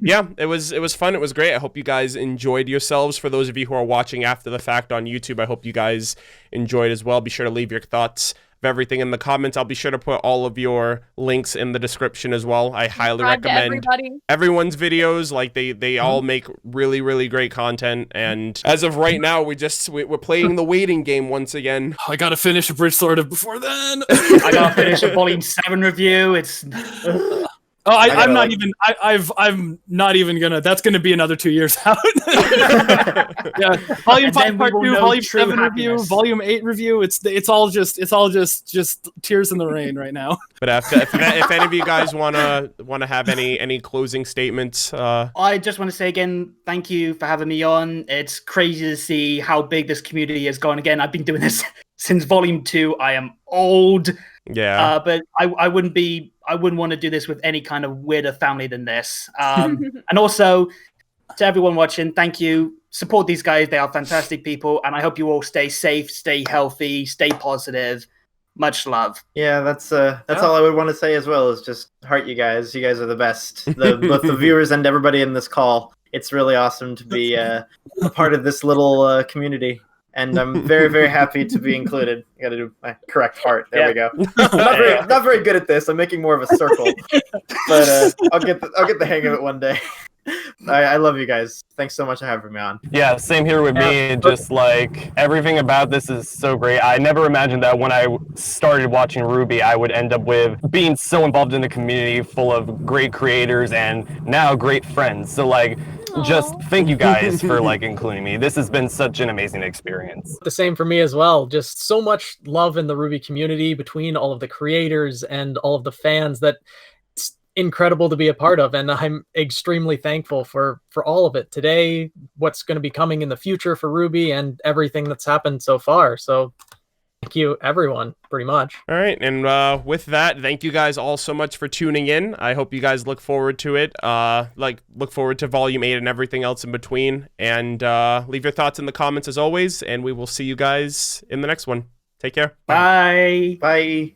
yeah, it was fun. It was great. I hope you guys enjoyed yourselves. For those of you who are watching after the fact on YouTube, I hope you guys enjoyed as well. Be sure to leave your thoughts of everything in the comments. I'll be sure to put all of your links in the description as well. I highly recommend everyone's videos. Like they all make really, really great content. And as of right now, we're playing the waiting game once again. I gotta finish a Bridge Sword before then. I gotta finish a Volume 7 review. It's Oh, I'm not even. I'm not even gonna. That's gonna be another 2 years out. Yeah, Volume 5 Part 2, Volume 7 review, Volume 8 review. It's all just tears in the rain right now. But if any of you guys wanna have any closing statements, I just want to say again, thank you for having me on. It's crazy to see how big this community has gone. Again, I've been doing this since Volume 2. I am old. Yeah. But I wouldn't want to do this with any kind of weirder family than this. And also, to everyone watching, thank you. Support these guys. They are fantastic people. And I hope you all stay safe, stay healthy, stay positive. Much love. Yeah, that's all I would want to say as well, is just heart you guys. You guys are the best. Both the viewers and everybody in this call. It's really awesome to be a part of this little community. And I'm very, very happy to be included. I gotta do my correct heart. There we go. Not very good at this. I'm making more of a circle, but I'll get the hang of it one day. I love you guys. Thanks so much for having me on. Yeah, same here with me. Just like everything about this is so great. I never imagined that when I started watching RWBY, I would end up with being so involved in a community full of great creators and now great friends. So like, just thank you guys for like including me. This has been such an amazing experience. The same for me as well. Just so much love in the RWBY community between all of the creators and all of the fans that it's incredible to be a part of. And I'm extremely thankful for all of it today, what's going to be coming in the future for RWBY and everything that's happened so far. So thank you, everyone, pretty much. All right, and with that, thank you guys all so much for tuning in. I hope you guys look forward to it. Look forward to Volume 8 and everything else in between. And leave your thoughts in the comments as always, and we will see you guys in the next one. Take care. Bye. Bye.